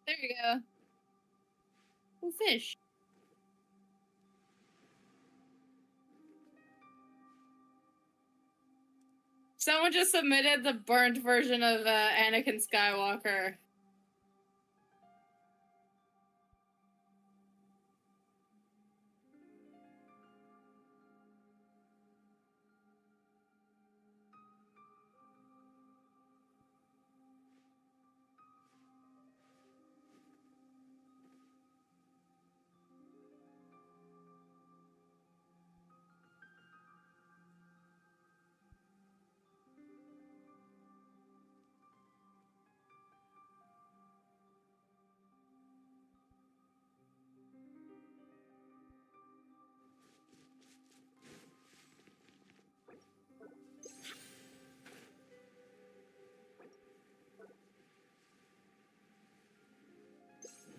[SPEAKER 4] There you go. Ooh, fish. Someone just submitted the burnt version of Anakin Skywalker.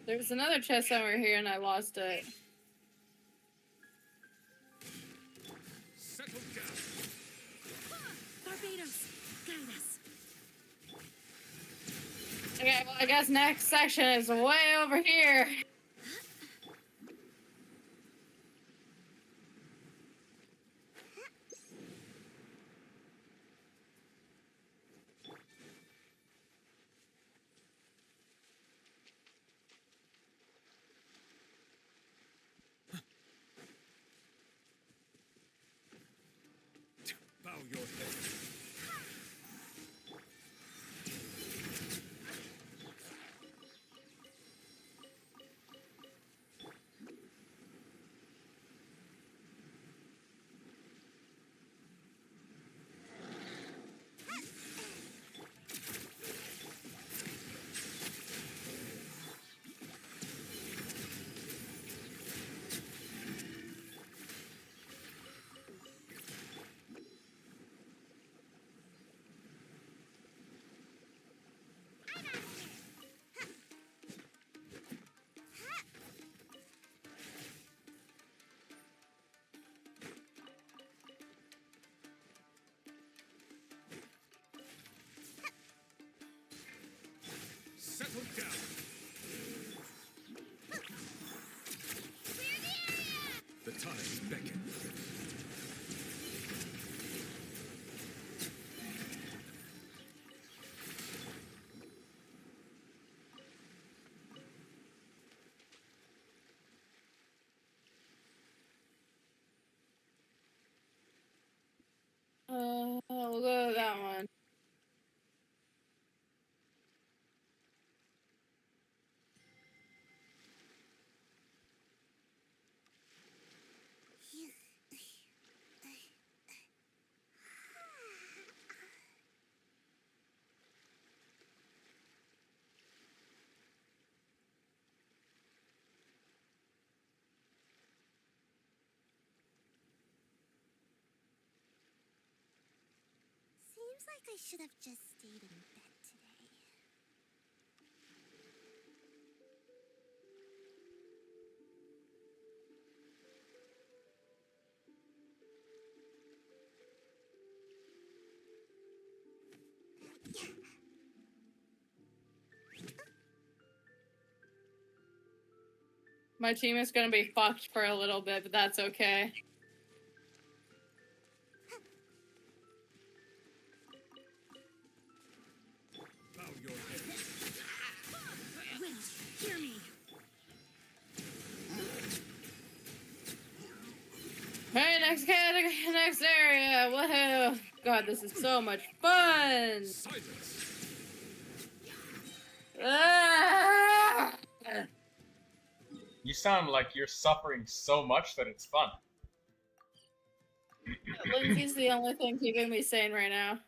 [SPEAKER 4] There was another chest over here and I lost it.
[SPEAKER 6] Settle down.
[SPEAKER 2] Barbados, guide us.
[SPEAKER 4] Okay, well, I guess next section is way over here.
[SPEAKER 6] Bow your head. Settle down. The tides beckon.
[SPEAKER 4] We'll go with that one.
[SPEAKER 7] Seems like I should have just stayed in bed today.
[SPEAKER 4] My team is gonna be fucked for a little bit, but that's okay.
[SPEAKER 6] Bow your head.
[SPEAKER 2] Will, hear me.
[SPEAKER 4] Alright, next category, next area. Woohoo! God, this is so much fun.
[SPEAKER 6] Silence.
[SPEAKER 4] Ah!
[SPEAKER 1] You sound like you're suffering so much that it's fun.
[SPEAKER 4] Lindsay's the only thing keeping me sane right now.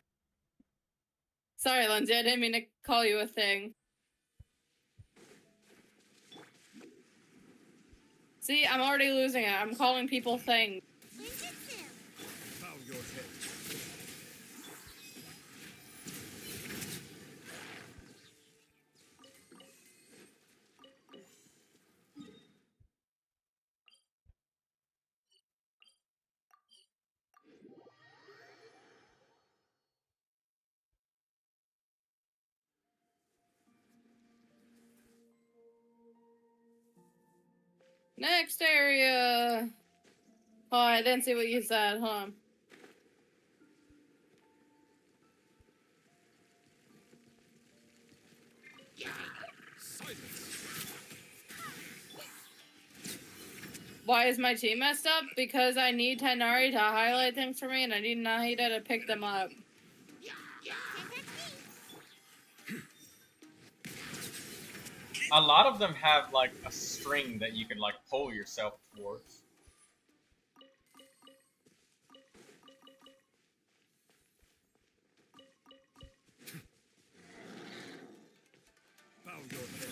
[SPEAKER 4] Sorry, Lindsay, I didn't mean to call you a thing. See, I'm already losing it. I'm calling people things.
[SPEAKER 6] Bow your head.
[SPEAKER 4] Next area. Oh, I didn't see what you said. Hold on.
[SPEAKER 6] Silence.
[SPEAKER 4] Why is my team messed up? Because I need Tenari to highlight things for me, and I need Nahida to pick them up.
[SPEAKER 1] A lot of them have like a string that you can like pull yourself towards.
[SPEAKER 6] Bow your head.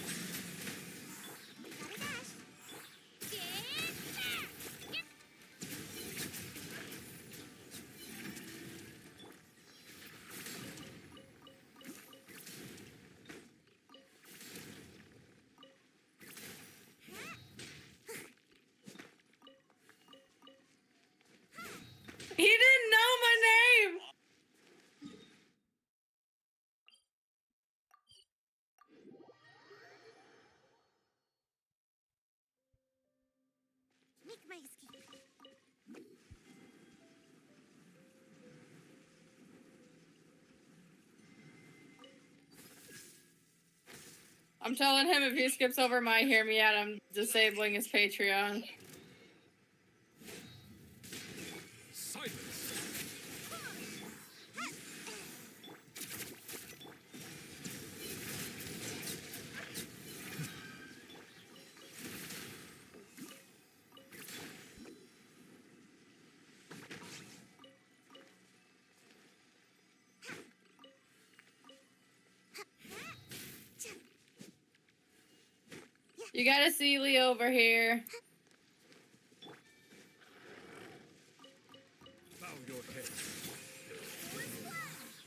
[SPEAKER 4] He didn't know my name!
[SPEAKER 7] Make my escape.
[SPEAKER 4] I'm telling him if he skips over my hear me out, I'm disabling his Patreon.
[SPEAKER 6] Silence.
[SPEAKER 4] You gotta see Lee over here.
[SPEAKER 6] Bow your head.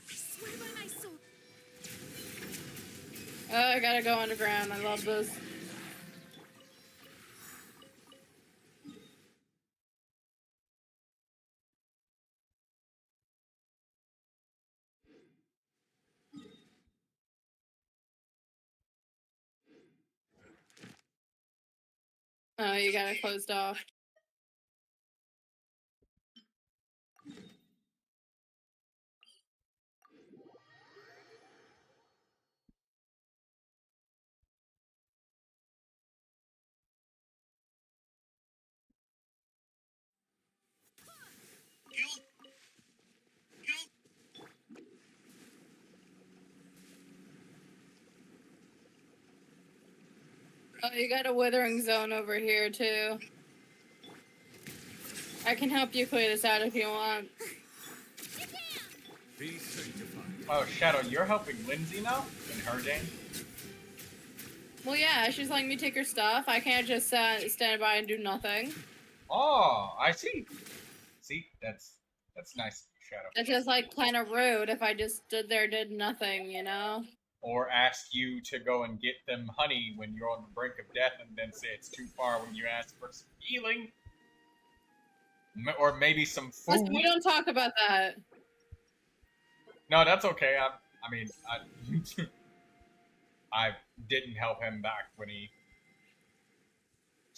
[SPEAKER 7] I swear by my soul.
[SPEAKER 4] Oh, I gotta go underground. I love this. Oh, you got it closed off. Oh, you got a withering zone over here, too. I can help you clear this out if you want.
[SPEAKER 6] Be sanctified.
[SPEAKER 1] Oh, Shadow, you're helping Lindsay now in her game?
[SPEAKER 4] Well, yeah, she's letting me take her stuff. I can't just stand by and do nothing.
[SPEAKER 1] Oh, I see. See, that's nice, Shadow.
[SPEAKER 4] It's just, like, kind of rude if I just stood there did nothing, you know?
[SPEAKER 1] Or ask you to go and get them honey when you're on the brink of death, and then say it's too far when you ask for some healing. Or maybe some food.
[SPEAKER 4] Listen, we don't talk about that.
[SPEAKER 1] No, that's okay. I mean, I didn't help him back when he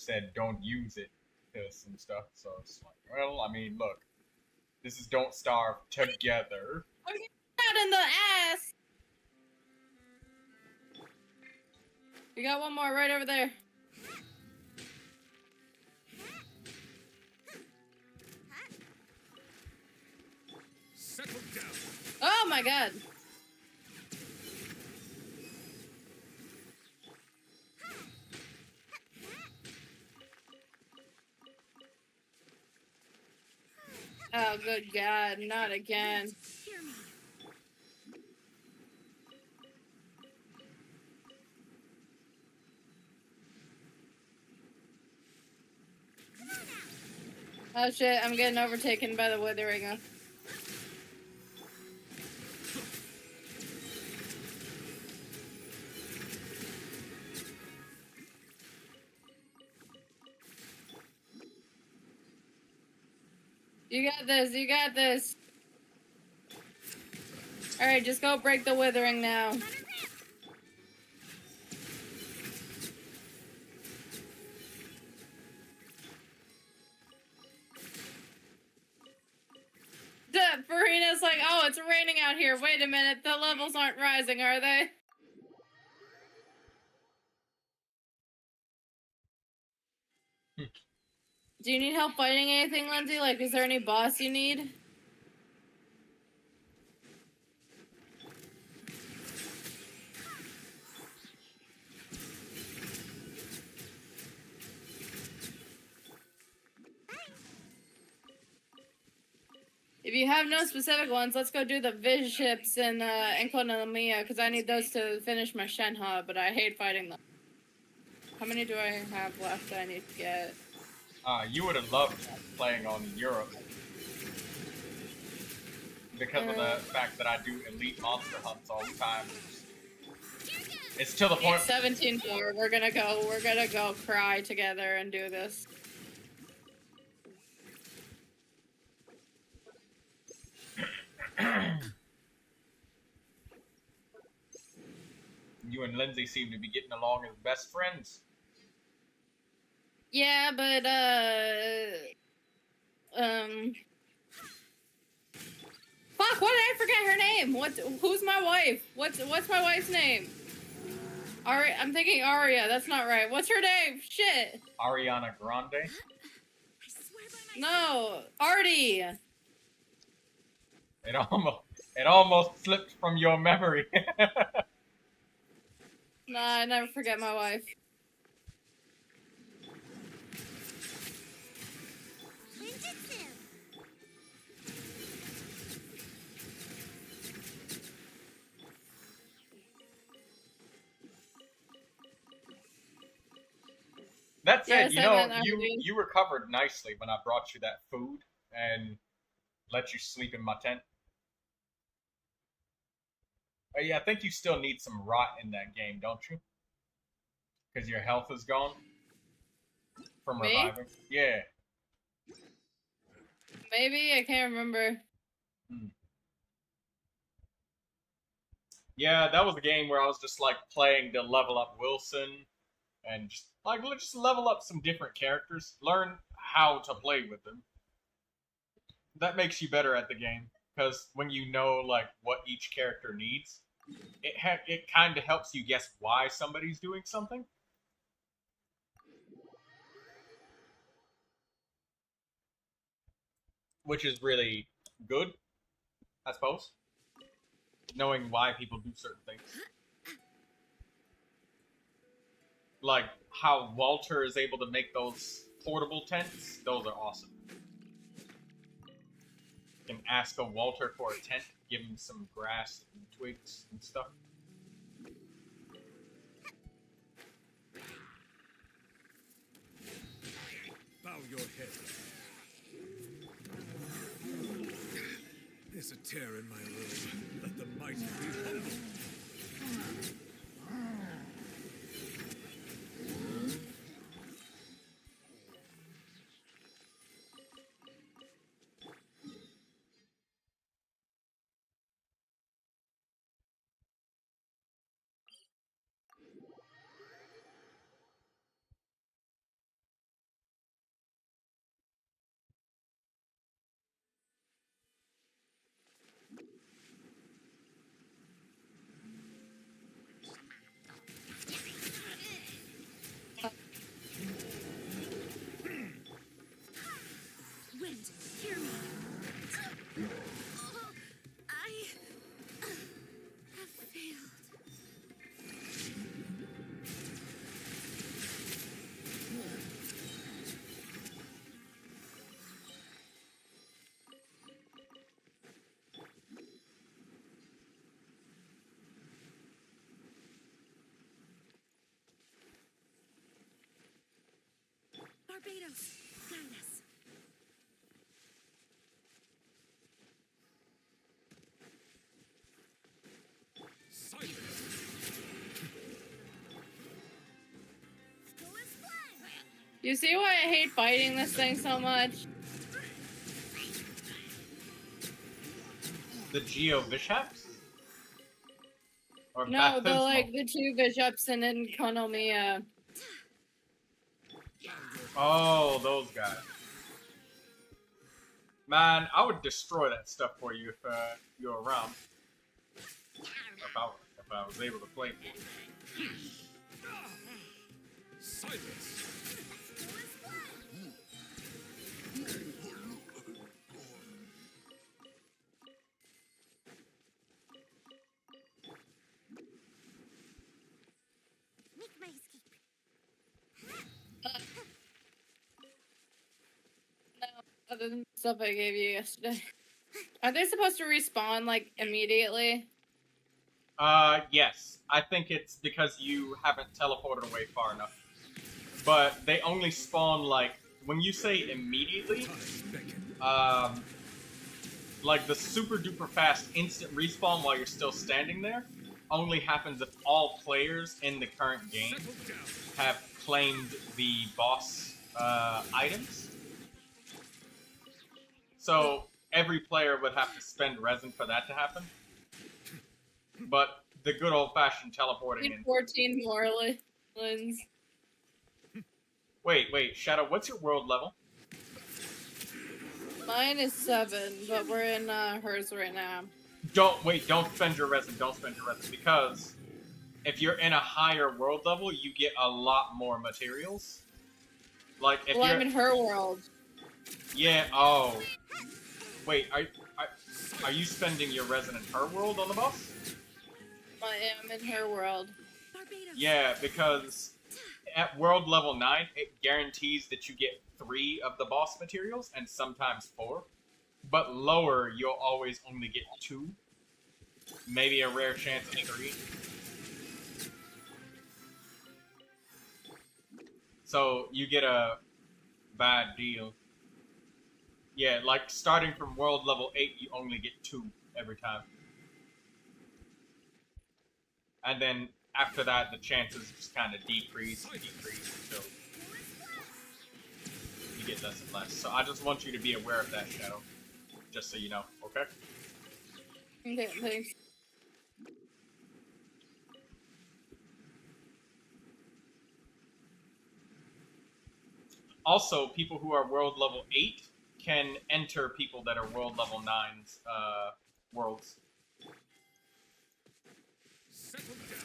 [SPEAKER 1] said don't use it to some stuff. So it's like, well, I mean, look, this is Don't Starve together.
[SPEAKER 4] Not in the ass. We got one more right over there.
[SPEAKER 6] Settle down.
[SPEAKER 4] Oh my god. Oh, good god, not again.
[SPEAKER 7] Hear me.
[SPEAKER 4] Oh shit, I'm getting overtaken by the withering. You got this, you got this. Alright, just go break the withering now. Farina's like, oh, it's raining out here. Wait a minute, the levels aren't rising, are they? Do you need help fighting anything, Lindsay? Like, is there any boss you need? If you have no specific ones, let's go do the Viz ships in Konomiya, because I need those to finish my Shenhe, but I hate fighting them. How many do I have left that I need to get?
[SPEAKER 1] You would have loved playing on Europe. Because of the fact that I do elite monster hunts all the time. It's to the point.
[SPEAKER 4] 17 more. We're gonna go cry together and do this.
[SPEAKER 1] You and Lindsay seem to be getting along as best friends.
[SPEAKER 4] Yeah, but fuck, why did I forget her name? Who's my wife? What's my wife's name? I'm thinking Aria, that's not right. What's her name? Shit.
[SPEAKER 1] Ariana Grande?
[SPEAKER 7] I swear by my
[SPEAKER 4] No, Artie.
[SPEAKER 1] It almost slipped from your memory.
[SPEAKER 4] Nah, I never forget my wife.
[SPEAKER 7] Ninjutsu.
[SPEAKER 1] That said,
[SPEAKER 4] Yes,
[SPEAKER 1] you
[SPEAKER 4] I
[SPEAKER 1] know,
[SPEAKER 4] meant
[SPEAKER 1] you
[SPEAKER 4] Artie.
[SPEAKER 1] you recovered nicely when I brought you that food and let you sleep in my tent. Yeah, I think you still need some rot in that game, don't you? Because your health is gone from
[SPEAKER 4] Me?
[SPEAKER 1] reviving. Yeah.
[SPEAKER 4] Maybe, I can't remember.
[SPEAKER 1] Yeah, that was the game where I was just like playing to level up Wilson and just like let's just level up some different characters, learn how to play with them. That makes you better at the game because when you know like what each character needs, it kind of helps you guess why somebody's doing something. Which is really good, I suppose. Knowing why people do certain things. Like how Walter is able to make those portable tents, those are awesome. You can ask a Walter for a tent, give him some grass and twigs and stuff.
[SPEAKER 6] Bow your head. There's a tear in my robe. Let the mighty be humble.
[SPEAKER 7] Hear me. I have failed. Barbados, guide us.
[SPEAKER 6] Silence!
[SPEAKER 7] Go as planned.
[SPEAKER 4] You see why I hate fighting this thing so much?
[SPEAKER 1] The Geo Bishops? Or
[SPEAKER 4] No, the
[SPEAKER 1] Baptismal?
[SPEAKER 4] the two bishops and then Konomiya.
[SPEAKER 1] Oh, those guys. Man, I would destroy that stuff for you if you were around. If I was able to play for you.
[SPEAKER 6] Silence!
[SPEAKER 7] Make my escape.
[SPEAKER 4] No, other than stuff I gave you yesterday. Are they supposed to respawn like immediately?
[SPEAKER 1] Yes. I think it's because you haven't teleported away far enough. But they only spawn, like, when you say immediately, like the super duper fast instant respawn while you're still standing there only happens if all players in the current game have claimed the boss items. So every player would have to spend resin for that to happen. But the good old fashioned teleporting in.
[SPEAKER 4] 14 more lens.
[SPEAKER 1] Wait, Shadow, what's your world level?
[SPEAKER 4] Mine is 7, but we're in hers right now.
[SPEAKER 1] Don't spend your resin, because if you're in a higher world level, you get a lot more materials. Like if
[SPEAKER 4] Well,
[SPEAKER 1] you're
[SPEAKER 4] I'm in her world.
[SPEAKER 1] Yeah, oh. Wait, are you spending your resin in her world on the boss?
[SPEAKER 4] I am in her world.
[SPEAKER 7] Barbados.
[SPEAKER 1] Yeah, because at world level 9, it guarantees that you get 3 of the boss materials, and sometimes 4. But lower, you'll always only get 2. Maybe a rare chance of 3. So, you get a bad deal. Yeah, like, starting from world level 8, you only get 2 every time. And then, after that, the chances just kind of decrease until you get less and less. So I just want you to be aware of that, Shadow. Just so you know, okay?
[SPEAKER 4] Okay, thanks.
[SPEAKER 1] Also, people who are world level 8 can enter people that are world level 9's worlds.
[SPEAKER 6] Settle down.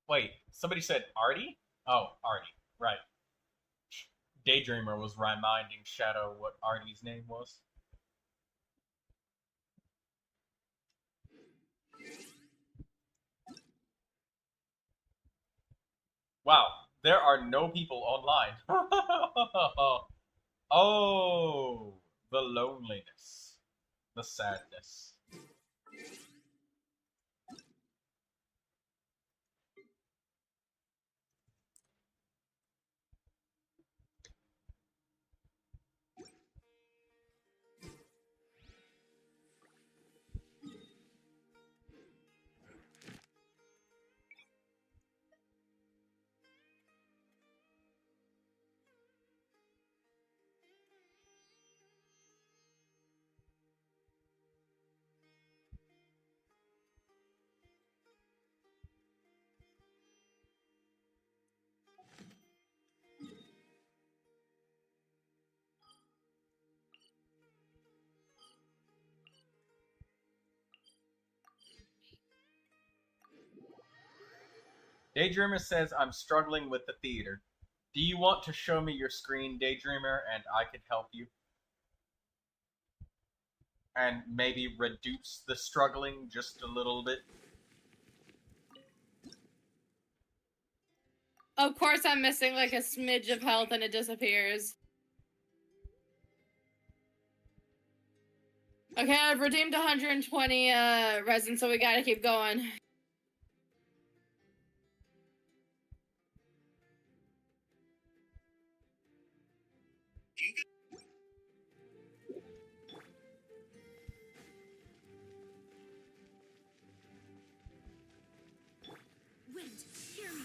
[SPEAKER 1] Wait, somebody said Artie? Oh, Artie, right. Daydreamer was reminding Shadow what Artie's name was. Wow, there are no people online. Oh, the loneliness, the sadness. Daydreamer says, I'm struggling with the theater. Do you want to show me your screen, Daydreamer, and I could help you? And maybe reduce the struggling just a little bit?
[SPEAKER 4] Of course, I'm missing like a smidge of health and it disappears. Okay, I've redeemed 120 resin, so we gotta keep going.
[SPEAKER 2] Wind, hear me.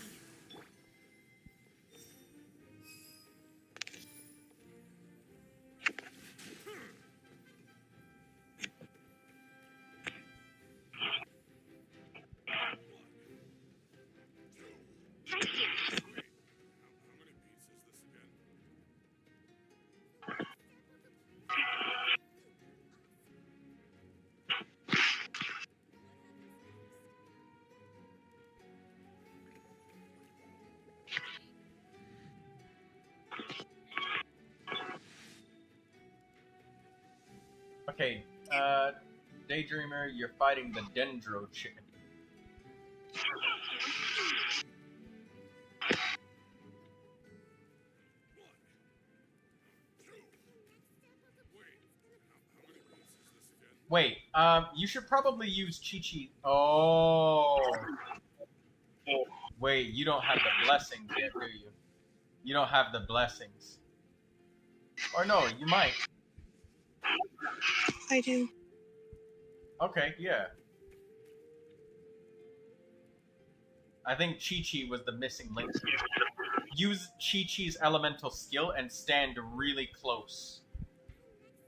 [SPEAKER 1] Okay, Daydreamer, you're fighting the Dendro chicken. Wait, you should probably use Chi-Chi. Oh. Wait, you don't have the blessings yet, do you? You don't have the blessings. Or no, you might.
[SPEAKER 8] I do.
[SPEAKER 1] Okay, yeah. I think Chi-Chi was the missing link here. Use Chi-Chi's elemental skill and stand really close.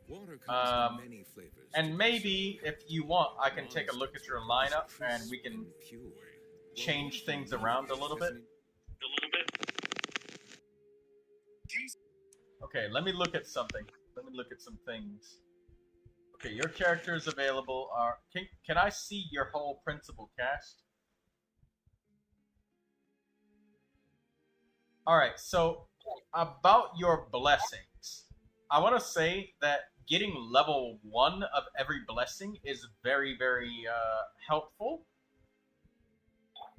[SPEAKER 6] Water comes in many flavors.
[SPEAKER 1] And maybe, if you want, I can take a look at your lineup and we can change things around a little bit. Okay, let me look at something. Let me look at some things. Okay, your characters available are... Can I see your whole principal cast? Alright, so about your blessings. I want to say that getting level 1 of every blessing is very, very helpful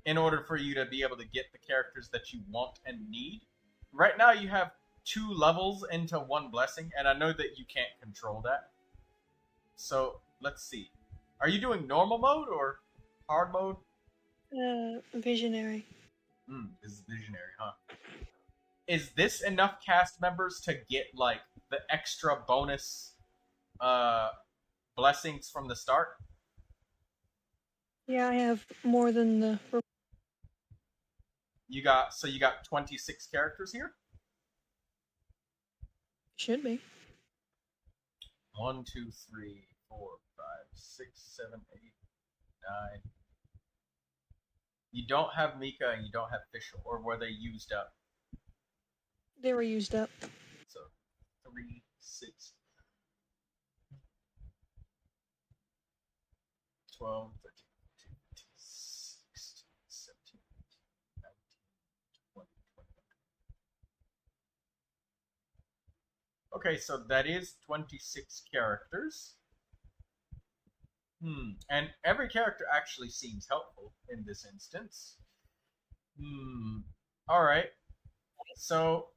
[SPEAKER 1] in order for you to be able to get the characters that you want and need. Right now you have 2 levels into 1 blessing, and I know that you can't control that. So, let's see. Are you doing normal mode or hard mode?
[SPEAKER 8] Visionary.
[SPEAKER 1] This is visionary, huh? Is this enough cast members to get, like, the extra bonus blessings from the start?
[SPEAKER 8] Yeah, I have more than the...
[SPEAKER 1] You got 26 characters here?
[SPEAKER 8] Should be.
[SPEAKER 1] 1, 2, 3, 4, 5, 6, 7, 8, 9. You don't have Mika and you don't have Fischl, or were they used up?
[SPEAKER 8] They were used up.
[SPEAKER 1] So 3, 6, 12, 13, 14, 15, 16, 17, 18, 19, 20, 21. Okay, so that is 26 characters. And every character actually seems helpful in this instance. Alright. So,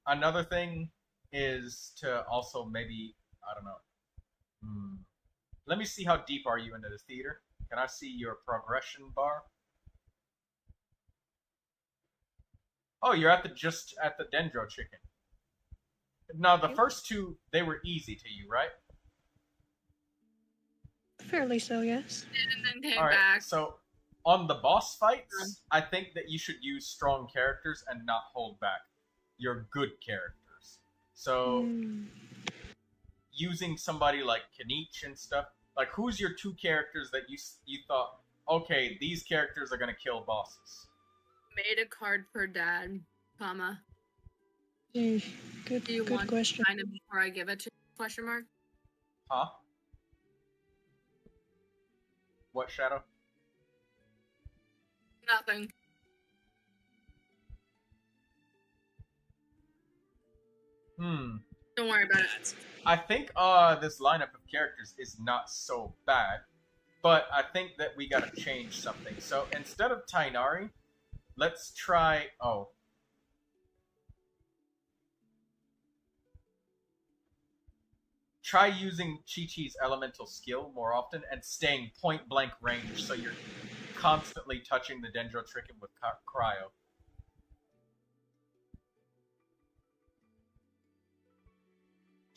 [SPEAKER 1] another thing is to also maybe, I don't know. Let me see how deep are you into the theater. Can I see your progression bar? Oh, you're just at the Dendro chicken. Now, the first 2, they were easy to you, right?
[SPEAKER 8] Fairly so, yes.
[SPEAKER 4] And then came
[SPEAKER 1] All right,
[SPEAKER 4] back.
[SPEAKER 1] so on the boss fights, I think that you should use strong characters and not hold back your good characters. So, using somebody like Kanich and stuff, like, who's your 2 characters that you thought, okay, these characters are gonna kill bosses?
[SPEAKER 4] Made a card for dad, comma.
[SPEAKER 8] Good
[SPEAKER 4] Do you
[SPEAKER 8] good
[SPEAKER 4] want
[SPEAKER 8] question.
[SPEAKER 4] to find it before I give it to you? Question mark?
[SPEAKER 1] Huh? What, Shadow?
[SPEAKER 4] Nothing. Don't worry about it.
[SPEAKER 1] I think this lineup of characters is not so bad, but I think that we gotta change something. So instead of Tainari, let's try. Oh. Try using Chi-Chi's elemental skill more often and staying point blank range so you're constantly touching the Dendro Chicken with Cryo.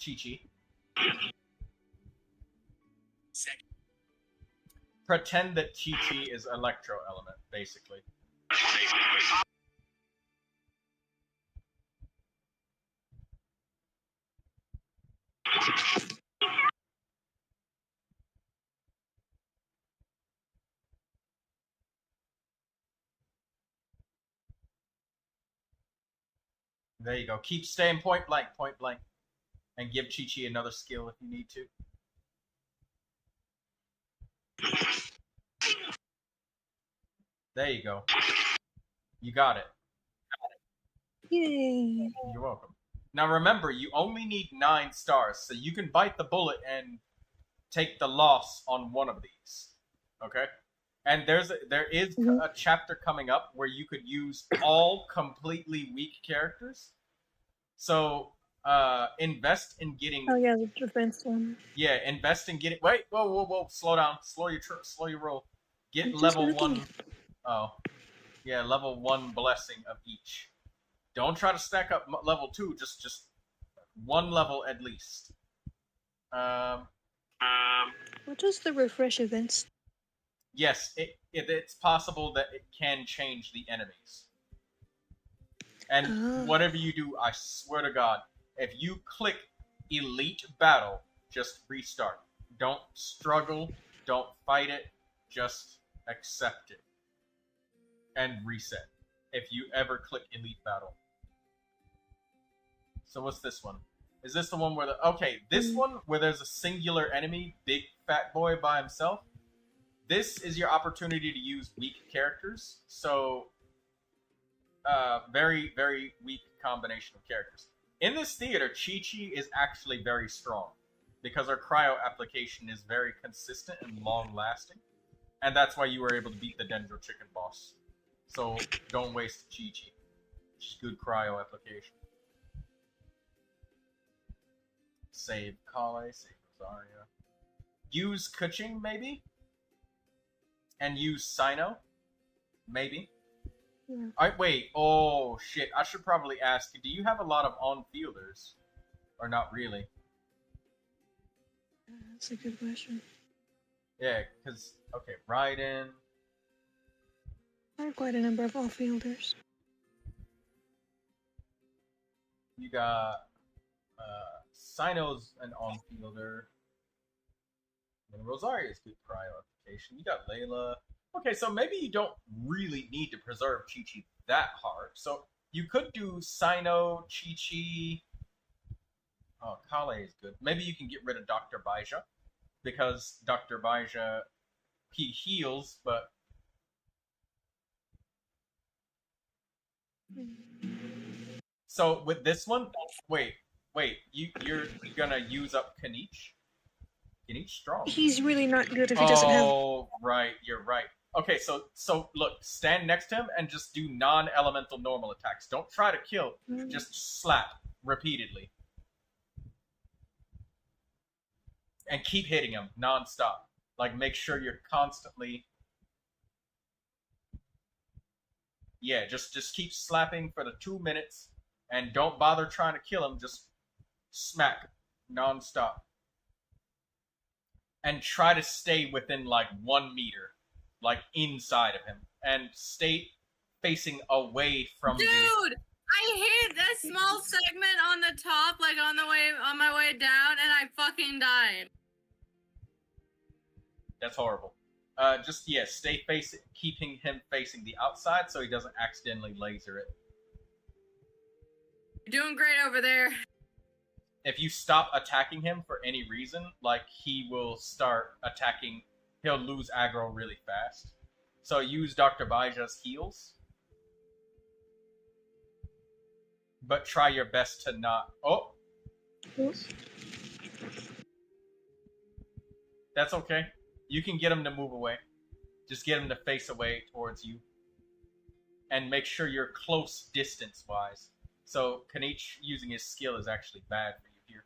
[SPEAKER 1] Chi-Chi. Pretend that Chi-Chi is electro element, basically. There you go. Keep staying point blank, and give Chi-Chi another skill if you need to. There you go. You got it.
[SPEAKER 8] Yay.
[SPEAKER 1] You're welcome. Now remember, you only need 9 stars, so you can bite the bullet and take the loss on one of these. Okay? And there is a chapter coming up where you could use all completely weak characters. So invest in getting.
[SPEAKER 8] Oh yeah, the defense one.
[SPEAKER 1] Yeah, invest in getting. Wait, whoa! Slow down. Slow your roll. Get level 1. Oh, yeah, level 1 blessing of each. Don't try to stack up level 2. Just 1 level at least.
[SPEAKER 8] What does the refresh events?
[SPEAKER 1] Yes, it's possible that it can change the enemies. And whatever you do, I swear to God, if you click Elite Battle, just restart. Don't struggle. Don't fight it. Just accept it. And reset. If you ever click Elite Battle. So what's this one? Is this the one where this one where there's a singular enemy, big fat boy by himself? This is your opportunity to use weak characters. So, very, very weak combination of characters. In this theater, Chi-Chi is actually very strong because her cryo application is very consistent and long-lasting. And that's why you were able to beat the Dendro Chicken boss. So, don't waste Chi-Chi. Just good cryo application. Save Kale, save Rosaria. Use Kuching, maybe? And use Sino? Maybe?
[SPEAKER 8] Yeah.
[SPEAKER 1] Wait, oh shit, I should probably ask, do you have a lot of on-fielders? Or not really?
[SPEAKER 8] That's a good question.
[SPEAKER 1] Yeah, because, okay, Raiden.
[SPEAKER 8] I have quite a number of off-fielders.
[SPEAKER 1] You got, Sino's an on-fielder. And Rosaria's good cryo application. You got Layla. Okay, so maybe you don't really need to preserve Chi-Chi that hard. So you could do Sino, Chi-Chi. Oh, Kale is good. Maybe you can get rid of Dr. Baija. Because Dr. Baija, he heals, but... So with this one, wait, you're gonna use up Kanich? Kanich strong.
[SPEAKER 8] He's really not good if he doesn't have...
[SPEAKER 1] Oh, right, you're right. Okay, so look, stand next to him and just do non-elemental normal attacks. Don't try to kill, just slap repeatedly. And keep hitting him non-stop. Like, make sure you're constantly... Yeah, just keep slapping for the 2 minutes, and don't bother trying to kill him, just smack non-stop. And try to stay within, like, 1 meter. Like, inside of him. And stay facing away from
[SPEAKER 4] Dude! I hit a small segment on the top, like, on my way down, and I fucking died.
[SPEAKER 1] That's horrible. Stay facing, keeping him facing the outside so he doesn't accidentally laser it.
[SPEAKER 4] You're doing great over there.
[SPEAKER 1] If you stop attacking him for any reason, like, he will start attacking, he'll lose aggro really fast. So use Dr. Baija's heals. But try your best to not... Oh!
[SPEAKER 8] Oops.
[SPEAKER 1] That's okay. You can get him to move away. Just get him to face away towards you. And make sure you're close distance-wise. So, Kanich using his skill is actually bad for you here.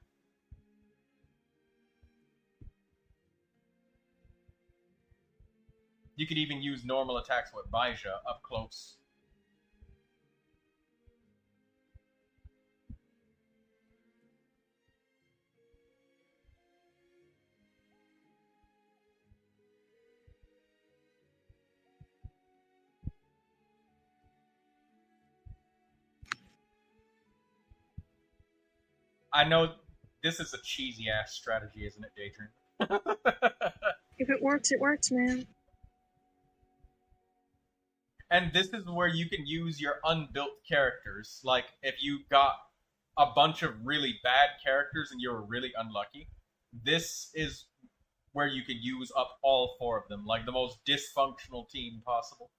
[SPEAKER 1] You could even use normal attacks with Baija up close. I know this is a cheesy ass strategy, isn't it, Daydream?
[SPEAKER 8] If it works, man.
[SPEAKER 1] And this is where you can use your unbuilt characters. Like, if you got a bunch of really bad characters and you were really unlucky, this is where you can use up all 4 of them. Like, the most dysfunctional team possible.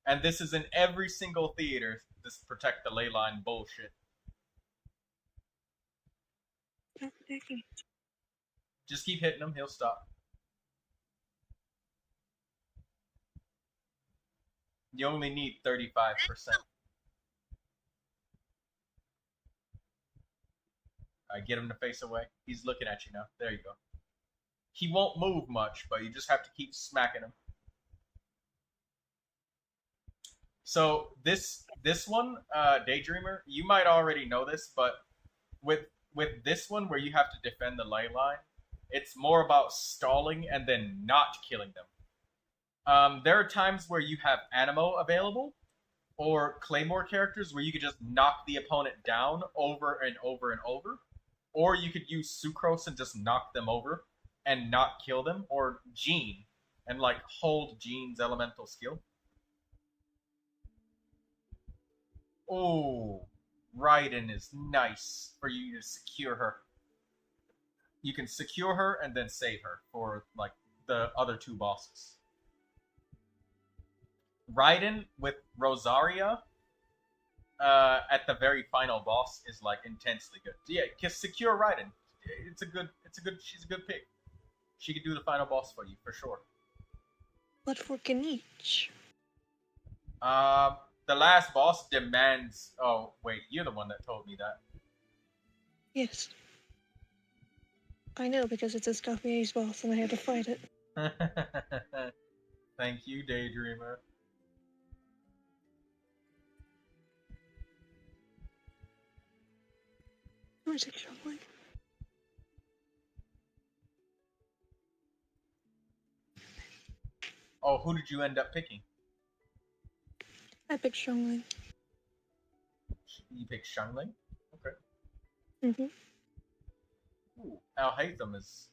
[SPEAKER 1] And this is in every single theater, this protect the ley line bullshit. Just keep hitting him, he'll stop. You only need 35%. Alright, get him to face away. He's looking at you now. There you go. He won't move much, but you just have to keep smacking him. So this one, Daydreamer, you might already know this, but with this one where you have to defend the ley line, it's more about stalling and then not killing them. There are times where you have Animo available, or Claymore characters where you could just knock the opponent down over and over and over, or you could use Sucrose and just knock them over and not kill them, or Jean and like hold Jean's elemental skill. Oh, Raiden is nice for you to secure her. You can secure her and then save her for like the other 2 bosses. Raiden with Rosaria at the very final boss is like intensely good. Yeah, just secure Raiden. She's a good pick. She could do the final boss for you for sure.
[SPEAKER 8] But for Kanich.
[SPEAKER 1] The last boss demands. Oh wait, you're the one that told me that.
[SPEAKER 8] Yes. I know, because it's a Stuffy Ace boss and I had to fight it.
[SPEAKER 1] Thank you, Daydreamer.
[SPEAKER 8] Where's it showing?
[SPEAKER 1] Oh, who did you end up picking?
[SPEAKER 8] I picked Xiangling.
[SPEAKER 1] You picked Xiangling? Okay.
[SPEAKER 8] Mm-hmm.
[SPEAKER 1] Ooh, Al Haytham is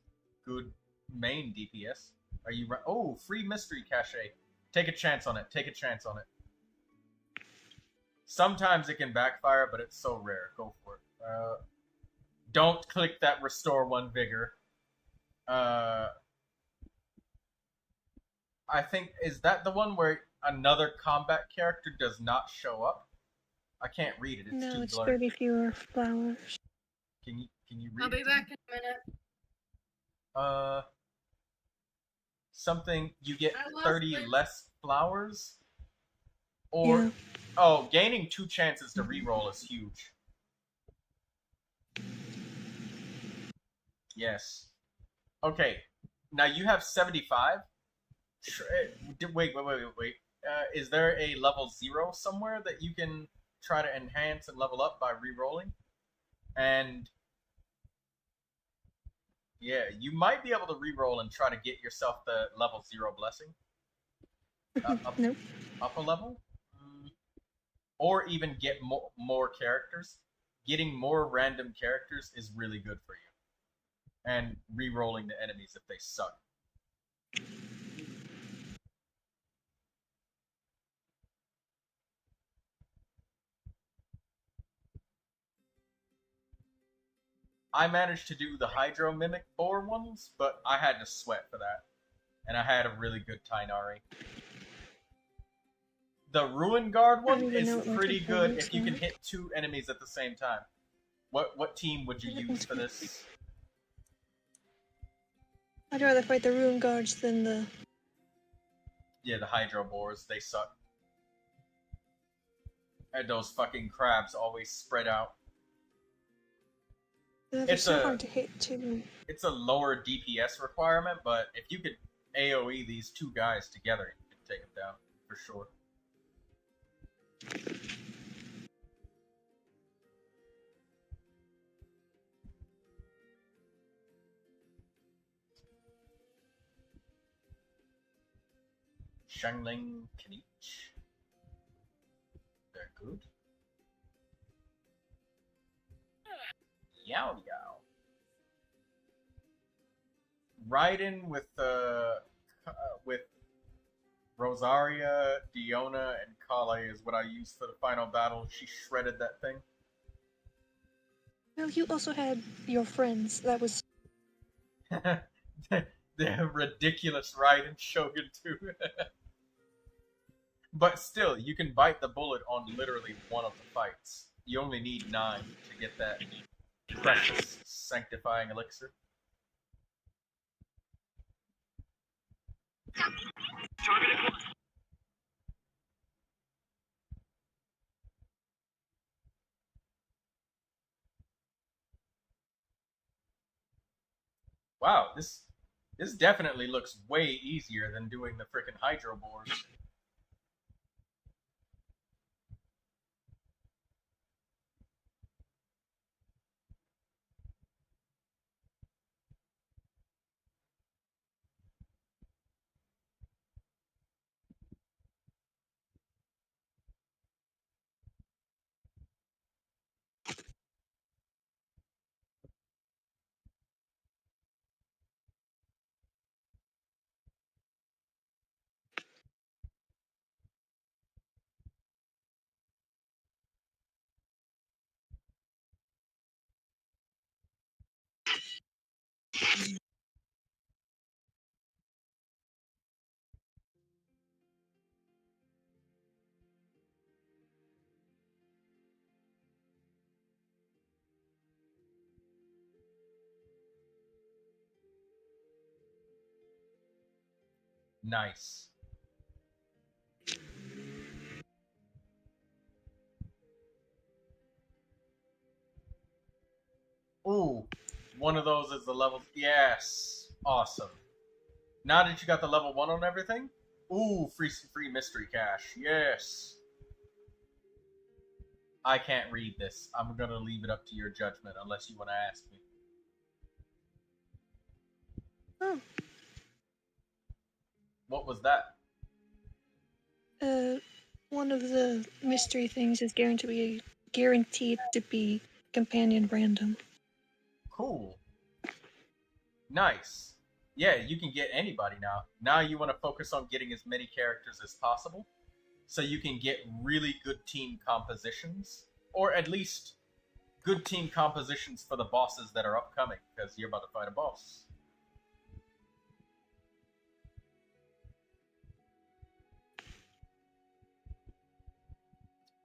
[SPEAKER 1] good main DPS. Are you right? Oh, free mystery cache. Take a chance on it. Take a chance on it. Sometimes it can backfire, but it's so rare. Go for it. Don't click that restore 1 vigor. I think, is that the one where another combat character does not show up? I can't read it. It's
[SPEAKER 8] no,
[SPEAKER 1] too
[SPEAKER 8] it's
[SPEAKER 1] blurry.
[SPEAKER 8] 30 fewer flowers.
[SPEAKER 1] Can you read
[SPEAKER 4] I'll be
[SPEAKER 1] it?
[SPEAKER 4] back in a minute.
[SPEAKER 1] Something you get
[SPEAKER 4] I lost
[SPEAKER 1] 30
[SPEAKER 4] it.
[SPEAKER 1] less flowers? Or
[SPEAKER 8] Yeah.
[SPEAKER 1] oh, gaining 2 chances to reroll is huge. Yes. Okay. Now you have 75. Wait. Is there a level 0 somewhere that you can try to enhance and level up by rerolling? And yeah, you might be able to reroll and try to get yourself the level 0 blessing.
[SPEAKER 8] Nope.
[SPEAKER 1] Up a level? Or even get more characters. Getting more random characters is really good for you. And rerolling the enemies if they suck. I managed to do the Hydro Mimic Boar ones, but I had to sweat for that. And I had a really good Tainari. The Ruin Guard one
[SPEAKER 8] even know
[SPEAKER 1] is
[SPEAKER 8] what
[SPEAKER 1] pretty
[SPEAKER 8] my
[SPEAKER 1] good
[SPEAKER 8] performance
[SPEAKER 1] if you can
[SPEAKER 8] was.
[SPEAKER 1] hit 2 enemies at the same time. What team would you use for this?
[SPEAKER 8] I'd rather fight the Rune Guards than the...
[SPEAKER 1] Yeah, the Hydro Boars, they suck. And those fucking crabs always spread out.
[SPEAKER 8] They're so hard to hit, too.
[SPEAKER 1] It's a lower DPS requirement, but if you could AoE these two guys together, you could take them down, for sure. Shangling Knich. They're good. Yow yow. Raiden with Rosaria, Diona, and Kale is what I used for the final battle. She shredded that thing.
[SPEAKER 8] Well, you also had your friends. That was...
[SPEAKER 1] The ridiculous Raiden Shogun too. But still, you can bite the bullet on literally one of the fights. You only need 9 to get that precious sanctifying elixir. Wow, this definitely looks way easier than doing the frickin' Hydro Boars. Nice. Ooh, one of those is the level. Yes, awesome. Now that you got the level 1 on everything, ooh, free mystery cache. Yes. I can't read this. I'm gonna leave it up to your judgment unless you want to ask me.
[SPEAKER 8] Oh.
[SPEAKER 1] What was that?
[SPEAKER 8] One of the mystery things is guaranteed to be companion random.
[SPEAKER 1] Cool. Nice. Yeah, you can get anybody now. Now you want to focus on getting as many characters as possible, so you can get really good team compositions, or at least good team compositions for the bosses that are upcoming, because you're about to fight a boss.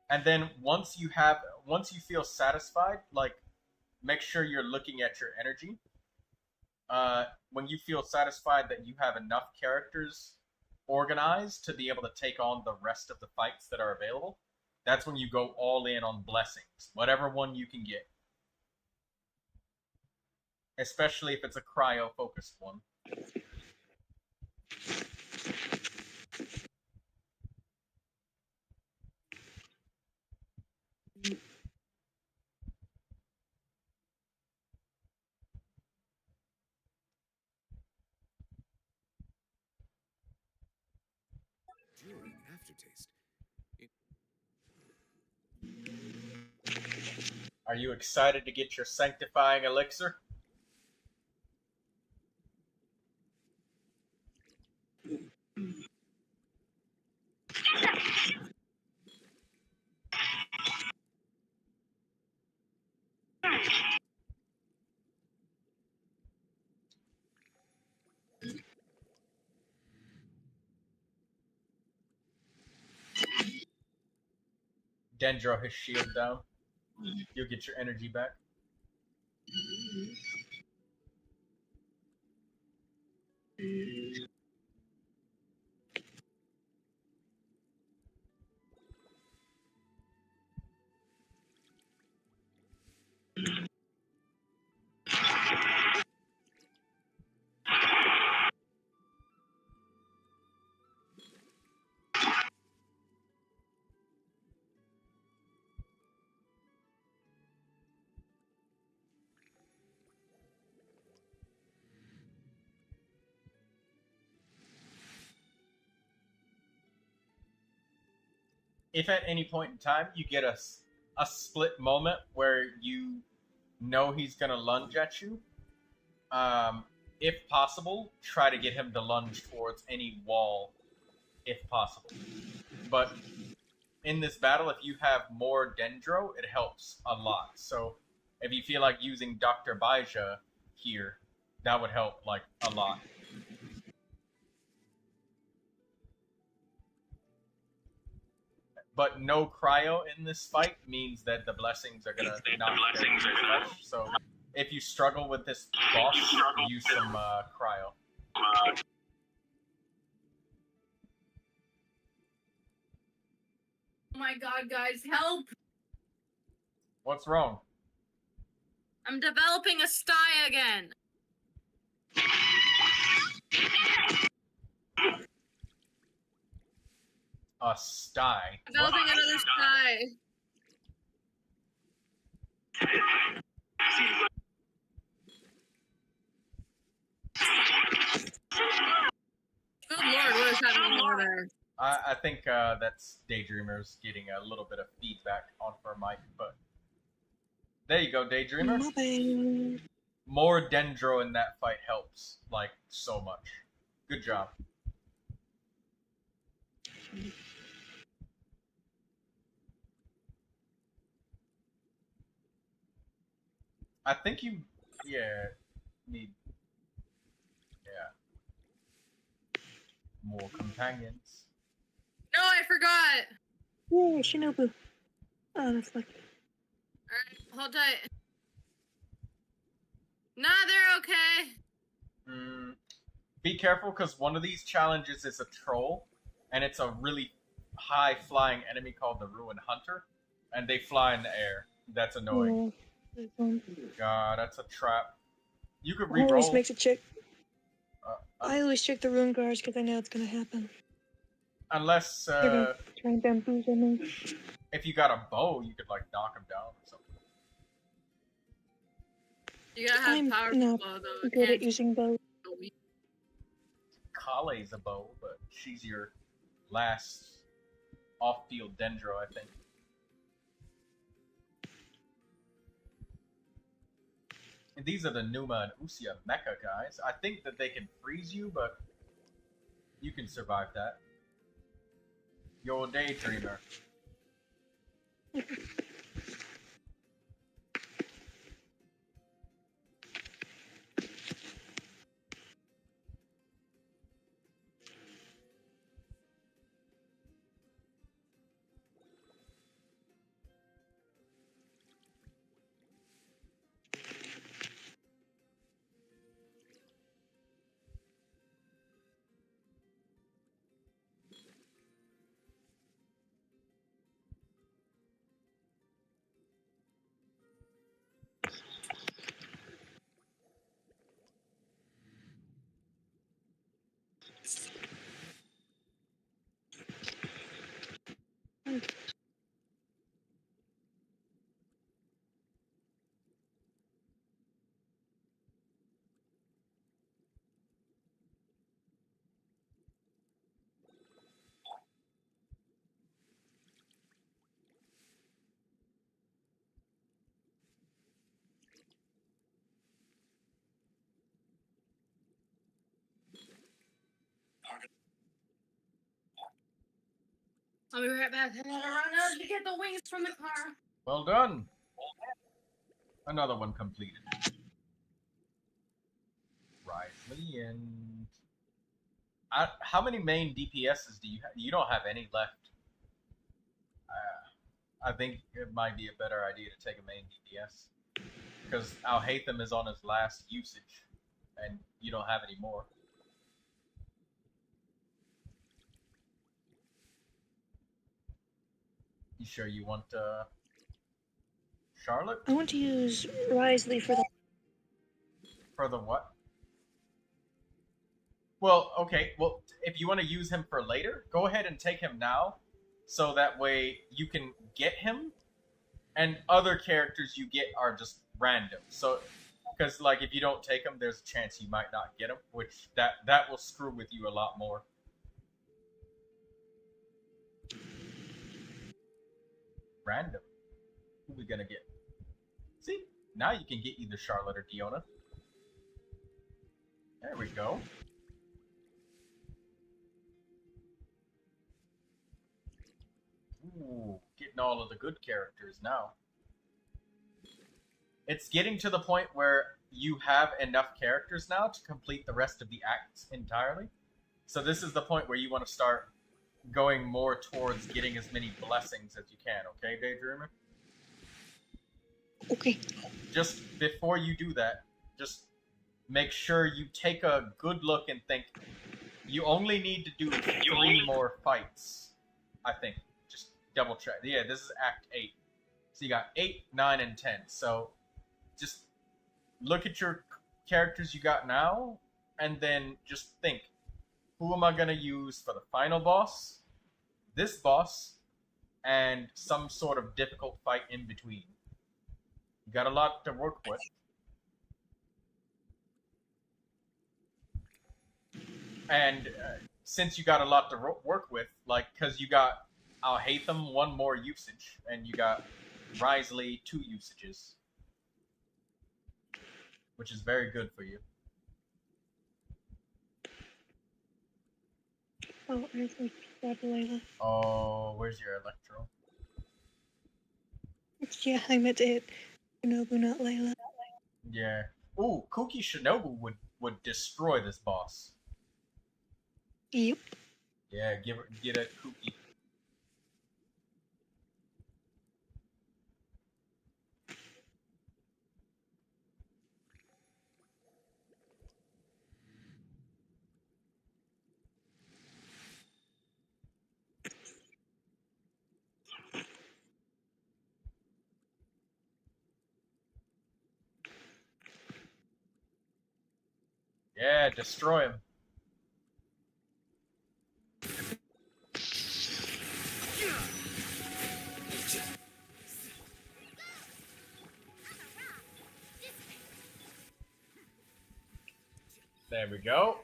[SPEAKER 1] And then once you feel satisfied, like, make sure you're looking at your energy. When you feel satisfied that you have enough characters organized to be able to take on the rest of the fights that are available, that's when you go all in on blessings, whatever one you can get. Especially if it's a cryo-focused one.
[SPEAKER 6] Enduring aftertaste.
[SPEAKER 1] Are you excited to get your sanctifying elixir? Dendro his shield down. You'll get your energy back. If at any point in time you get a split moment where you know he's gonna lunge at you, if possible, try to get him to lunge towards any wall, if possible. But in this battle, if you have more Dendro, it helps a lot. So if you feel like using Dr. Baija here, that would help like a lot. But no cryo in this fight means that the blessings are gonna not get as much. So if you struggle with this boss, use some cryo.
[SPEAKER 4] Oh my god, guys, help!
[SPEAKER 1] What's wrong?
[SPEAKER 4] I'm developing a sty again.
[SPEAKER 1] A sty.
[SPEAKER 4] Developing another sty. Good lord, what is happening over there?
[SPEAKER 1] I think that's Daydreamer's getting a little bit of feedback on her mic, but there you go, Daydreamer.
[SPEAKER 8] Nothing.
[SPEAKER 1] More Dendro in that fight helps, like, so much. Good job. I think you, need, more companions.
[SPEAKER 4] No, I forgot!
[SPEAKER 8] Yay, Shinobu. Oh, that's lucky.
[SPEAKER 4] Alright, hold tight. Nah, they're okay.
[SPEAKER 1] Be careful, because one of these challenges is a troll, and it's a really high-flying enemy called the Ruin Hunter, and they fly in the air. That's annoying. God, that's a trap. You could
[SPEAKER 8] I always
[SPEAKER 1] re-roll.
[SPEAKER 8] make a check. I always check the rune guards because I know it's gonna happen.
[SPEAKER 1] Unless,
[SPEAKER 8] They're gonna try and bamboozle me.
[SPEAKER 1] if you got a bow, you could, like, knock him down or something.
[SPEAKER 4] You gotta have
[SPEAKER 8] I'm
[SPEAKER 4] power
[SPEAKER 8] not
[SPEAKER 4] flow, though.
[SPEAKER 8] good at using bows.
[SPEAKER 1] Kale's a bow, but she's your last off-field Dendro, I think. And these are the Numa and Usia mecha guys. I think that they can freeze you, but you can survive that. You're a Daydreamer.
[SPEAKER 4] I'll be right back. I gotta run out to get the wings from the car.
[SPEAKER 1] Well done. Another one completed. Risley and... how many main DPSs do you have? You don't have any left. I think it might be a better idea to take a main DPS. Because Al-Haytham is on his last usage, and you don't have any more. You sure you want Charlotte?
[SPEAKER 8] I want to use Risley for that.
[SPEAKER 1] For the what? Well, okay. Well, if you want to use him for later, go ahead and take him now. So that way you can get him. And other characters you get are just random. So, because like if you don't take him, there's a chance you might not get him. Which that will screw with you a lot more. Random. Who we gonna get? See? Now you can get either Charlotte or Diona. There we go. Ooh, getting all of the good characters now. It's getting to the point where you have enough characters now to complete the rest of the acts entirely. So this is the point where you want to start going more towards getting as many blessings as you can, okay, Daydreamer?
[SPEAKER 8] Okay.
[SPEAKER 1] Just before you do that, just make sure you take a good look and think, you only need to do 3 more fights, I think. Just double check. Yeah, this is Act 8. So you got 8, 9, and 10. So just look at your characters you got now, and then just think, who am I going to use for the final boss, this boss, and some sort of difficult fight in between. You got a lot to work with. And since you got a lot to work with, like, because you got Al-Haytham 1 more usage, and you got Risley 2 usages, which is very good for you.
[SPEAKER 8] Oh, Risley got Layla.
[SPEAKER 1] Oh, where's your Electro?
[SPEAKER 8] Yeah, I meant it. Shinobu, not Layla.
[SPEAKER 1] Yeah. Ooh, Kuki Shinobu would destroy this boss.
[SPEAKER 8] Yep.
[SPEAKER 1] Yeah, get it, Kuki. Yeah, destroy him. There we go.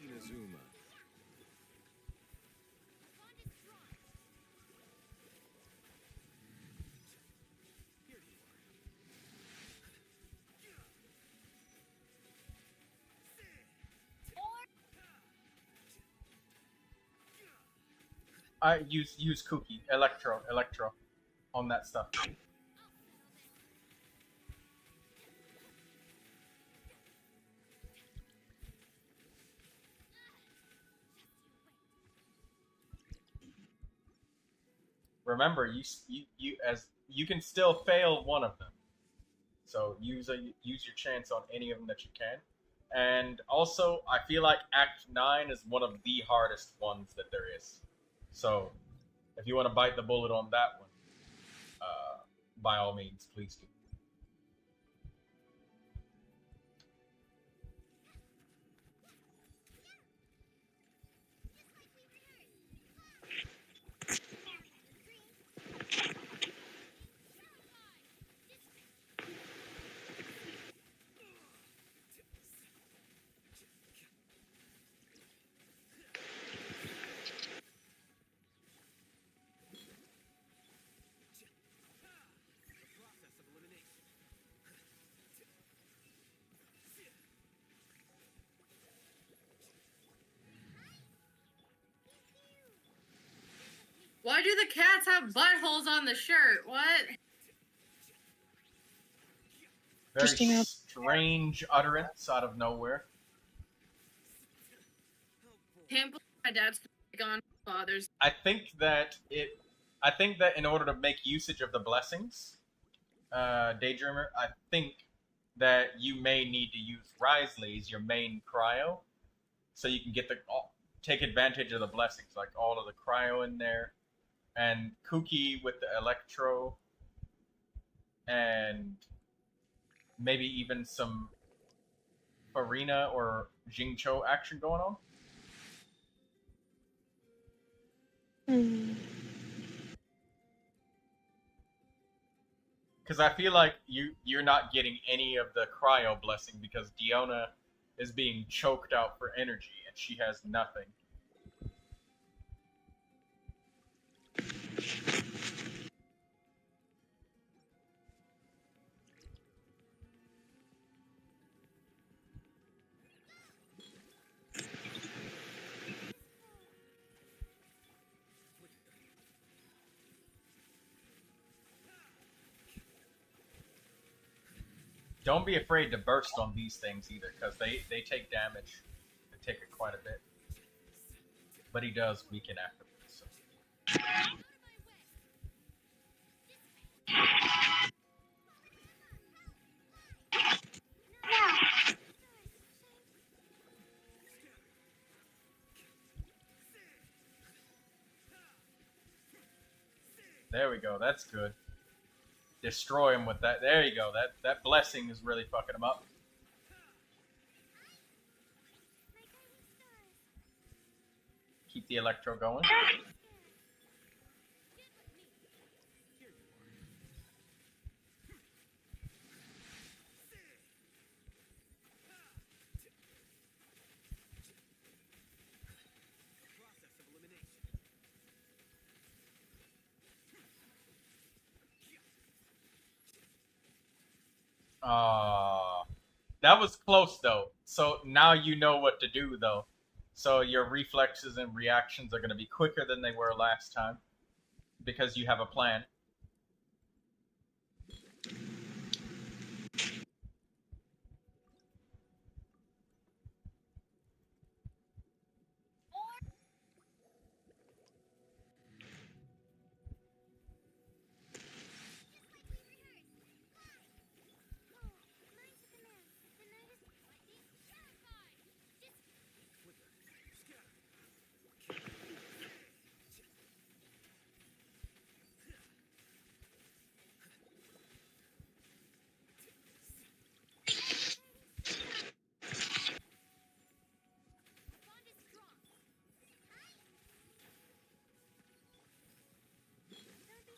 [SPEAKER 6] Inazuma.
[SPEAKER 1] I use Kuki, Electro on that stuff. Remember, you can still fail one of them, so use your chance on any of them that you can. And also, I feel like Act 9 is one of the hardest ones that there is. So, if you want to bite the bullet on that one, by all means, please do.
[SPEAKER 4] Why do the cats have buttholes on the shirt? What?
[SPEAKER 1] Very strange utterance out of nowhere.
[SPEAKER 4] can't believe my dad's gone father's.
[SPEAKER 1] I think that in order to make usage of the blessings, Daydreamer, I think that you may need to use Risley as your main cryo, so you can get take advantage of the blessings, like all of the cryo in there, and Kuki with the electro, and maybe even some Farina or Jingcho action going on. Because I feel like you're not getting any of the cryo blessing because Diona is being choked out for energy and she has nothing. Don't be afraid to burst on these things either, because they take damage. They take it quite a bit. But he does weaken afterwards. So. There we go. That's good. Destroy him with that. There you go. That blessing is really fucking him up. Keep the electro going. That was close though. So now you know what to do though. So your reflexes and reactions are going to be quicker than they were last time because you have a plan.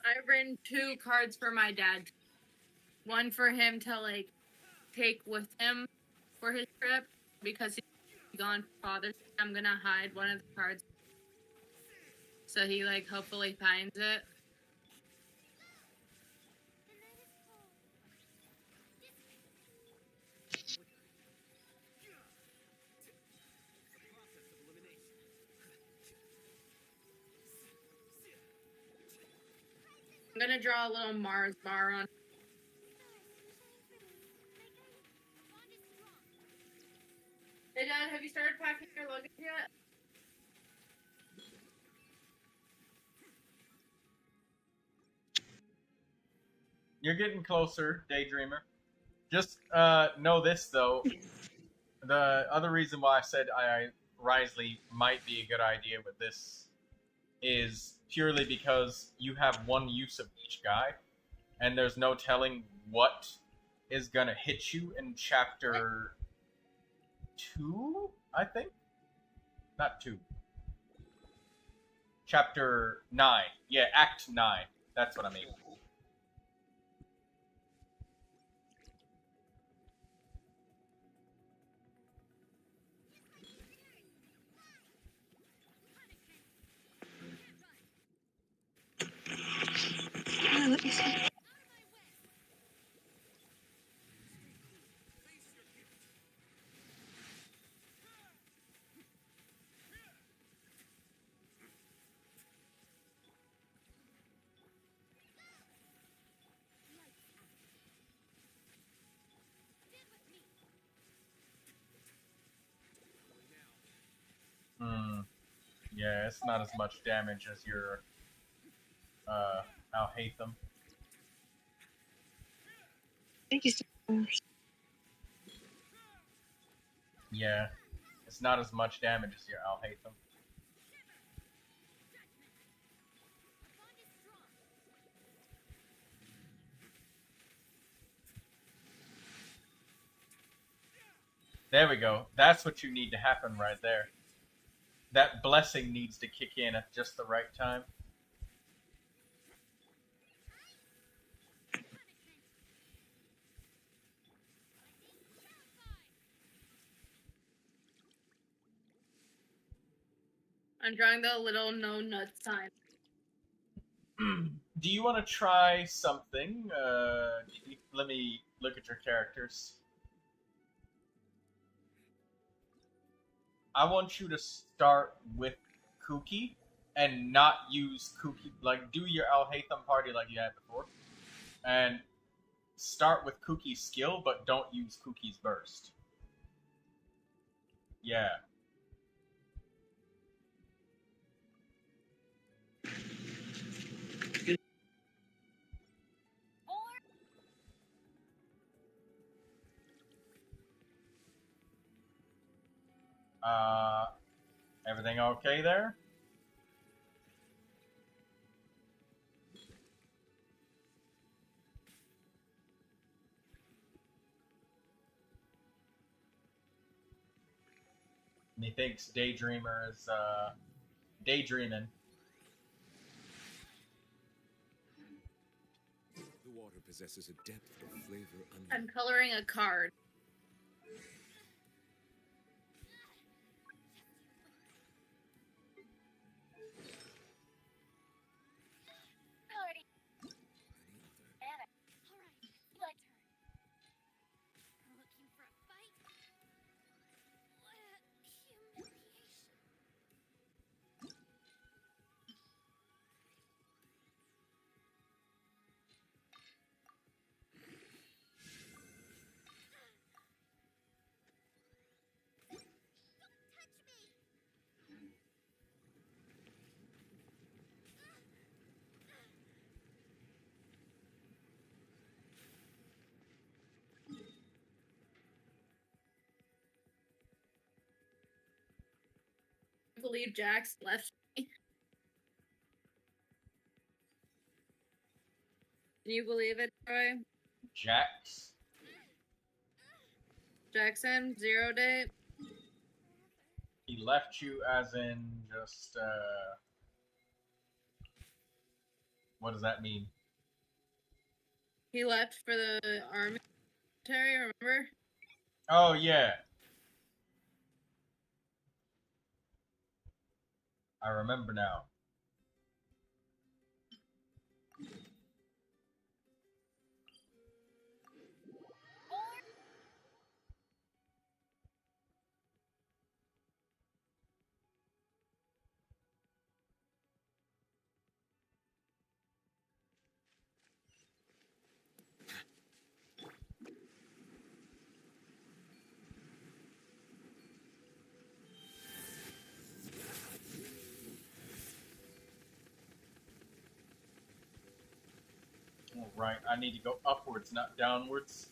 [SPEAKER 4] I've written 2 cards for my dad. One for him to like take with him for his trip because he's gone for Father's Day. I'm gonna hide one of the cards so he like hopefully finds it. I'm gonna draw a little Mars bar on. Hey Dad, have you started packing your luggage yet?
[SPEAKER 1] You're getting closer, Daydreamer. Just know this though. The other reason why I said Risley might be a good idea with this is purely because you have one use of each guy, and there's no telling what is gonna hit you in chapter 2, I think? Not 2. Chapter 9. Yeah, Act 9. That's what I mean.
[SPEAKER 8] Let me see.
[SPEAKER 1] Hmm. Yeah, it's not as much damage as your Al-Haytham.
[SPEAKER 8] Thank you so much.
[SPEAKER 1] Yeah, it's not as much damage as your Al-Haytham. There we go. That's what you need to happen right there. That blessing needs to kick in at just the right time.
[SPEAKER 4] I'm drawing the little no nut sign.
[SPEAKER 1] Do you want to try something? Let me look at your characters. I want you to start with Kuki and not use Kuki. Like, do your Al-Haytham party like you had before. And start with Kuki's skill, but don't use Kuki's burst. Yeah. Everything okay there? Methinks Daydreamer is daydreaming.
[SPEAKER 6] The water possesses a depth of flavor
[SPEAKER 4] I'm
[SPEAKER 6] unlike.
[SPEAKER 4] coloring a card. I believe Jax left me. Can you believe it, Troy?
[SPEAKER 1] Jax?
[SPEAKER 4] Jackson, 0 date.
[SPEAKER 1] He left you as in just, what does that mean?
[SPEAKER 4] He left for the army, remember?
[SPEAKER 1] Oh, yeah. I remember now. Alright, I need to go upwards, not downwards.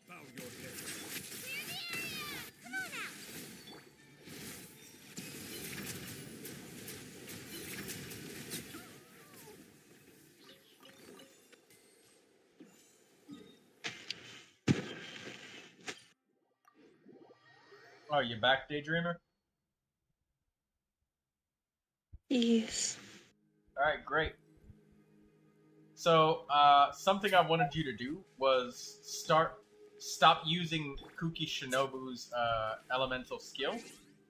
[SPEAKER 6] Bow your head.
[SPEAKER 7] Come on out!
[SPEAKER 1] Oh, you back, Daydreamer?
[SPEAKER 8] Yes.
[SPEAKER 1] Alright, great. So, something I wanted you to do was start stop using Kuki Shinobu's elemental skill.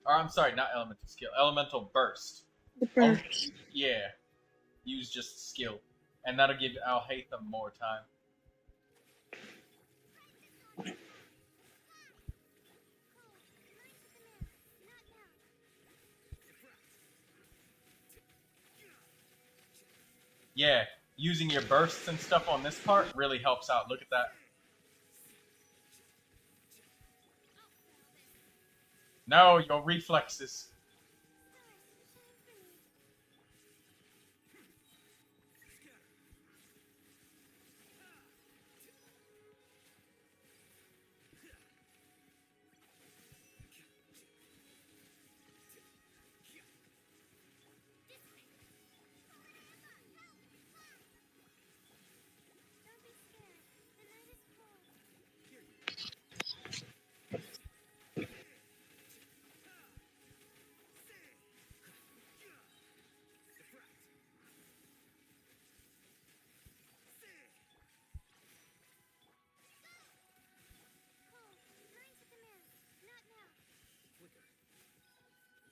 [SPEAKER 1] Or I'm sorry, not elemental skill, elemental burst.
[SPEAKER 8] The burst.
[SPEAKER 1] Yeah. Use just skill. And that'll give Alhaitham more time. Yeah, using your bursts and stuff on this part really helps out. Look at that. No, your reflexes.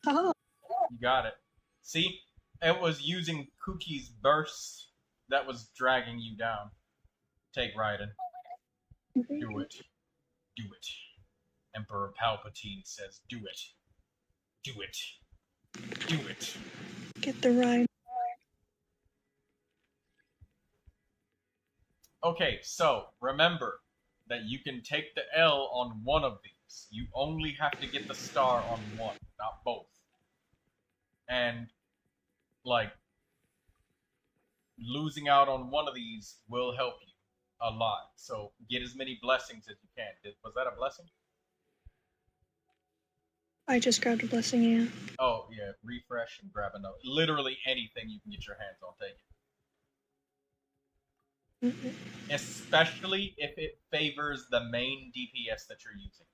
[SPEAKER 8] Oh.
[SPEAKER 1] You got it. See? It was using Kuki's burst that was dragging you down. Take Raiden. Do it. Do it. Emperor Palpatine says, do it. Do it. Do it.
[SPEAKER 8] Get the ride.
[SPEAKER 1] Okay, so remember that you can take the L on one of these. You only have to get the star on one, not both. And, like, losing out on one of these will help you a lot. So get as many blessings as you can. Was that a blessing?
[SPEAKER 8] I just grabbed a blessing, yeah.
[SPEAKER 1] Oh, yeah. Refresh and grab another. Literally anything you can get your hands on, take it.
[SPEAKER 8] Mm-hmm.
[SPEAKER 1] Especially if it favors the main DPS that you're using.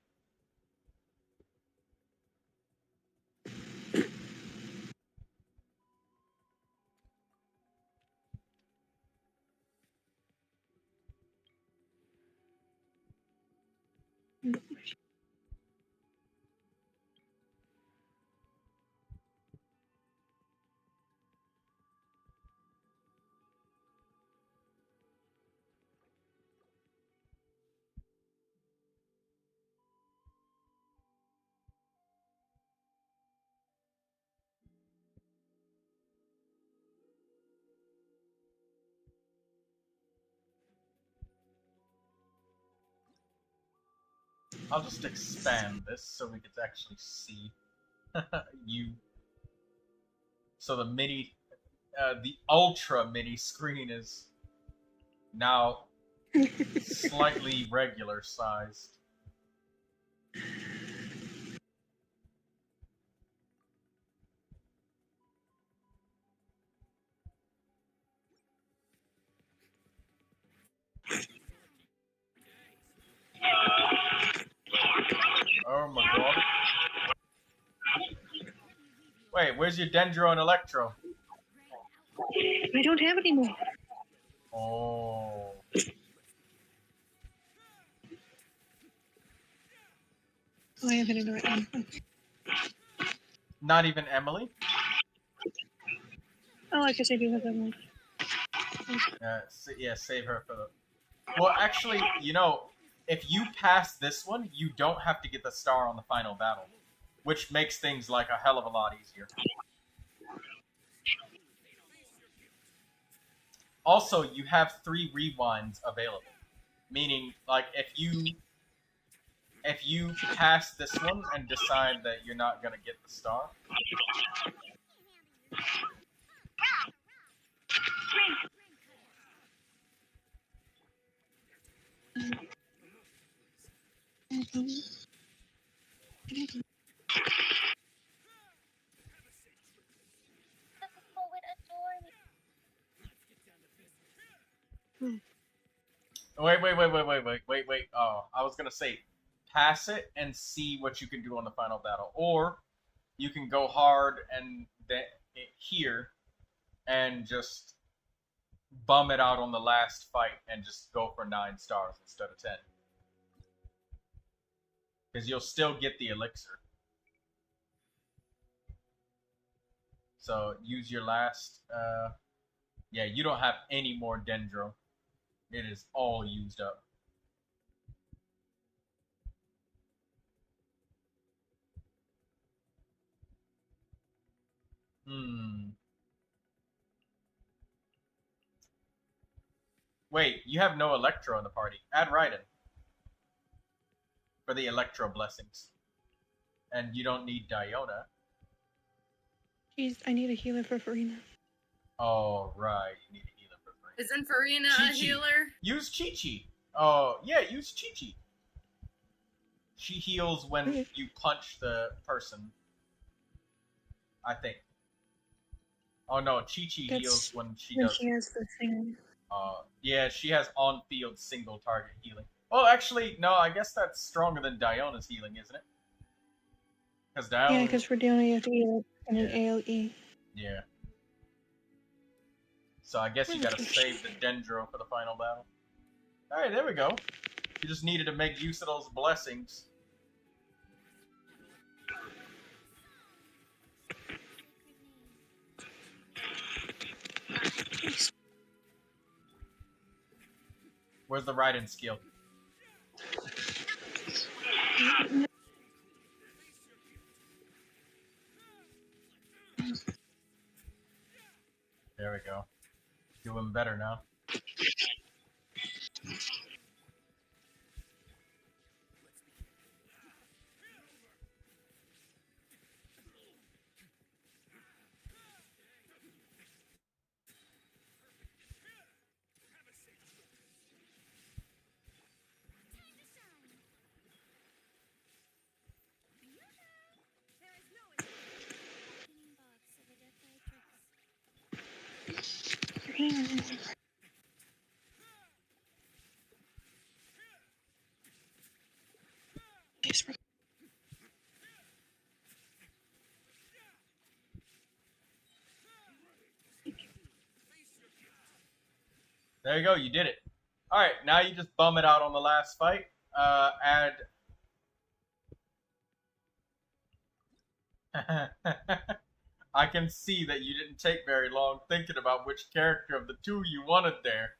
[SPEAKER 1] I'll just expand this so we can actually see you. So the mini, the ultra mini screen is now slightly regular sized. Oh my god. Wait, where's your Dendro and Electro?
[SPEAKER 8] I don't have any more.
[SPEAKER 1] Oh.
[SPEAKER 8] Oh, I am hitting the right one.
[SPEAKER 1] Not even Emily?
[SPEAKER 8] Oh, I guess I do have that one.
[SPEAKER 1] Yeah, save her for the... Well, actually, you know, if you pass this one, you don't have to get the star on the final battle, which makes things like a hell of a lot easier. Also, you have 3 rewinds available, meaning, like, if you pass this one and decide that you're not gonna get the star, Wait. Oh, I was gonna say, pass it and see what you can do on the final battle, or you can go hard and here and just bum it out on the last fight and just go for 9 stars instead of 10. Because you'll still get the elixir. So use your last. Yeah, you don't have any more dendro. It is all used up. Wait, you have no Electro in the party. Add Raiden. For the Electro blessings. And you don't need Diona.
[SPEAKER 8] Jeez, I need a healer for Farina.
[SPEAKER 1] Oh, right. You need a healer for Farina.
[SPEAKER 4] Isn't Farina a
[SPEAKER 1] Chi-Chi.
[SPEAKER 4] healer?
[SPEAKER 1] Use Chi-Chi. Oh, yeah, use Chi-Chi. She heals when you punch the person. I think. Oh no, Chi-Chi heals when she does.
[SPEAKER 8] She has the thing.
[SPEAKER 1] Yeah, she has on-field single target healing. Oh, actually, no, I guess that's stronger than Diona's healing, isn't it? Because Diona...
[SPEAKER 8] Yeah, because for Diona you have to heal it in an AoE.
[SPEAKER 1] Yeah. So I guess you gotta save the Dendro for the final battle. Alright, there we go. You just needed to make use of those blessings. Where's the Raiden skill? There we go. Doing better now. There you go, you did it. Alright, now you just bum it out on the last fight. Add... I can see that you didn't take very long thinking about which character of the two you wanted there.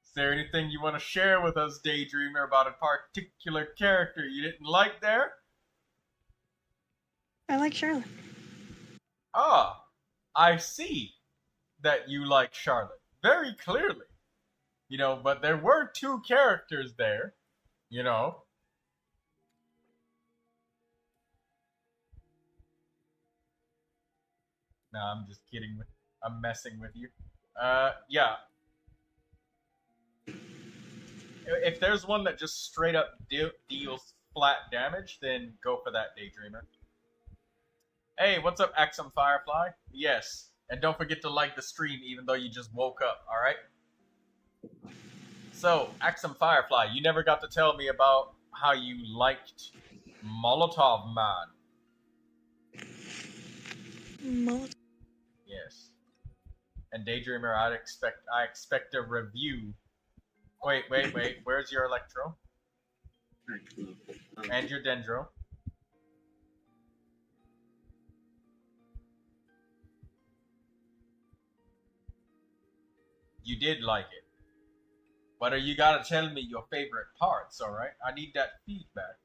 [SPEAKER 1] Is there anything you want to share with us, Daydreamer, about a particular character you didn't like there?
[SPEAKER 8] I like Charlotte.
[SPEAKER 1] Ah, I see that you like Charlotte. Very clearly. You know, but there were two characters there, you know. No, I'm just kidding. I'm messing with you. Yeah. If there's one that just straight up deals flat damage, then go for that, Daydreamer. Hey, what's up, Axum Firefly? Yes. And don't forget to like the stream even though you just woke up, alright? So, Axum Firefly, you never got to tell me about how you liked Molotov Man.
[SPEAKER 8] Molotov.
[SPEAKER 1] Yes. And Daydreamer, I expect a review. Wait. Where's your Electro? And your Dendro? You did like it. But you gotta tell me your favorite parts, alright? I need that feedback.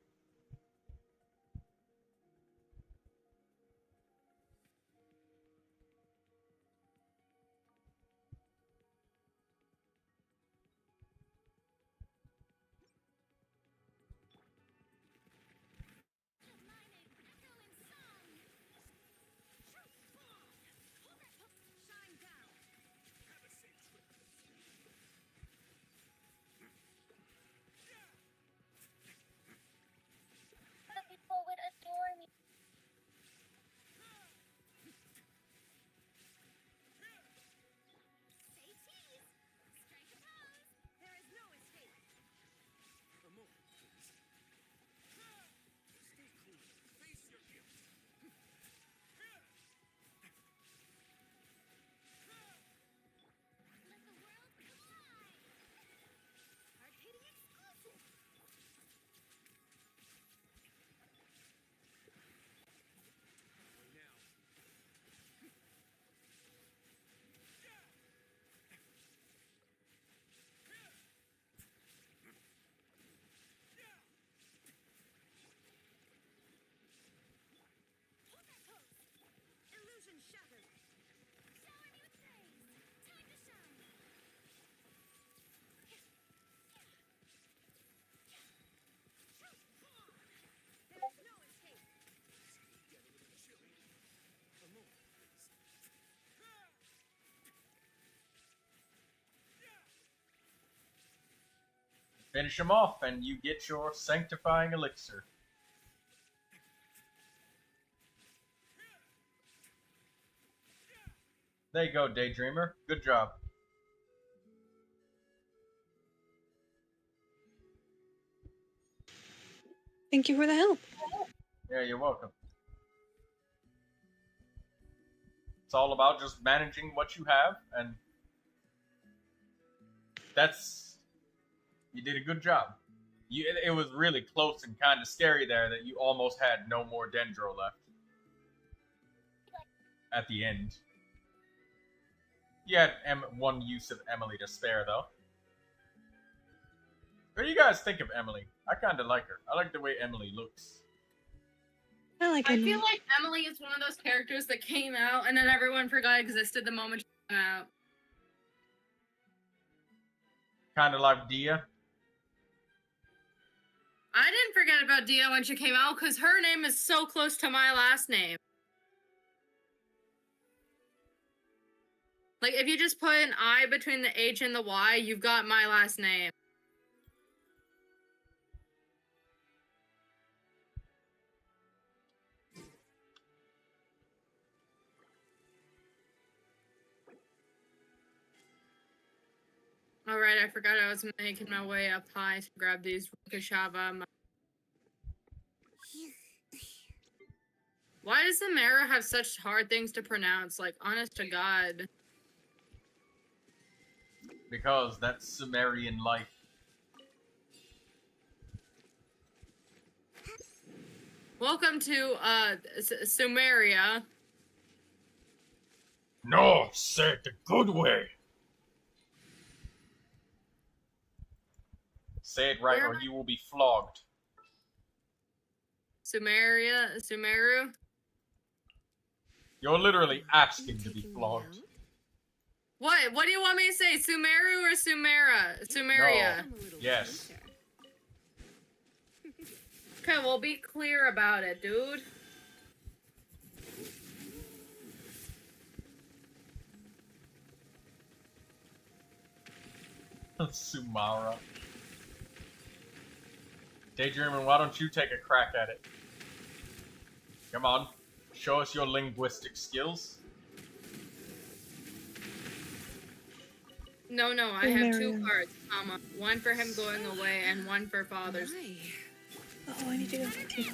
[SPEAKER 1] Finish him off, and you get your sanctifying elixir. There you go, Daydreamer. Good job.
[SPEAKER 8] Thank you for the help.
[SPEAKER 1] Yeah, you're welcome. It's all about just managing what you have, and you did a good job. It was really close and kind of scary there that you almost had no more Dendro left at the end. You had one use of Emily to spare, though. What do you guys think of Emily? I kind of like her. I like the way Emily looks.
[SPEAKER 4] I feel like Emily is one of those characters that came out and then everyone forgot existed the moment she came out.
[SPEAKER 1] Kind of like Dia.
[SPEAKER 4] I didn't forget about Dia when she came out because her name is so close to my last name. Like, if you just put an I between the H and the Y, you've got my last name. Alright, I forgot I was making my way up high to grab these Rukashava. Why does Samara have such hard things to pronounce? Like, honest to God.
[SPEAKER 1] Because that's Sumerian life.
[SPEAKER 4] Welcome to, Sumeria.
[SPEAKER 1] No, say it the good way. Say it right, or you will be flogged.
[SPEAKER 4] Sumeru?
[SPEAKER 1] You're literally asking to be flogged.
[SPEAKER 4] What? What do you want me to say? Sumeru or Sumeria?
[SPEAKER 1] No. Yes.
[SPEAKER 4] Okay, well, be clear about it, dude.
[SPEAKER 1] Sumara. Daydreamer, why don't you take a crack at it? Come on. Show us your linguistic skills.
[SPEAKER 4] No, I have two cards, comma. One for him going away and one for father's.
[SPEAKER 8] Oh, I need to go too.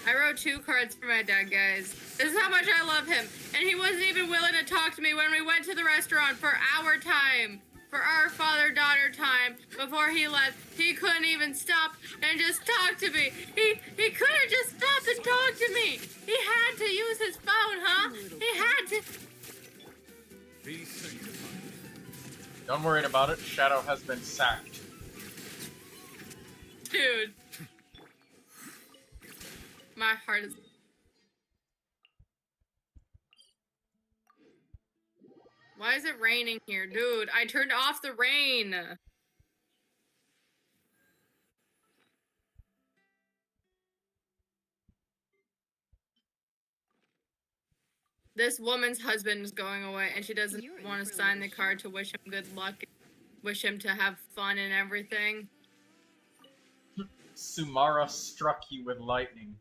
[SPEAKER 4] I wrote 2 cards for my dad, guys. This is how much I love him. And he wasn't even willing to talk to me when we went to the restaurant for our time. For our father-daughter time before he left. He couldn't even stop and just talk to me. He couldn't just stop and talk to me. He had to use his phone, huh? He had to.
[SPEAKER 6] Be sanctified.
[SPEAKER 1] Don't worry about it. Shadow has been sacked.
[SPEAKER 4] Dude. My heart is... Why is it raining here? Dude, I turned off the rain. This woman's husband is going away and she doesn't want to sign the card to wish him good luck. Wish him to have fun and everything.
[SPEAKER 1] Sumara struck you with lightning.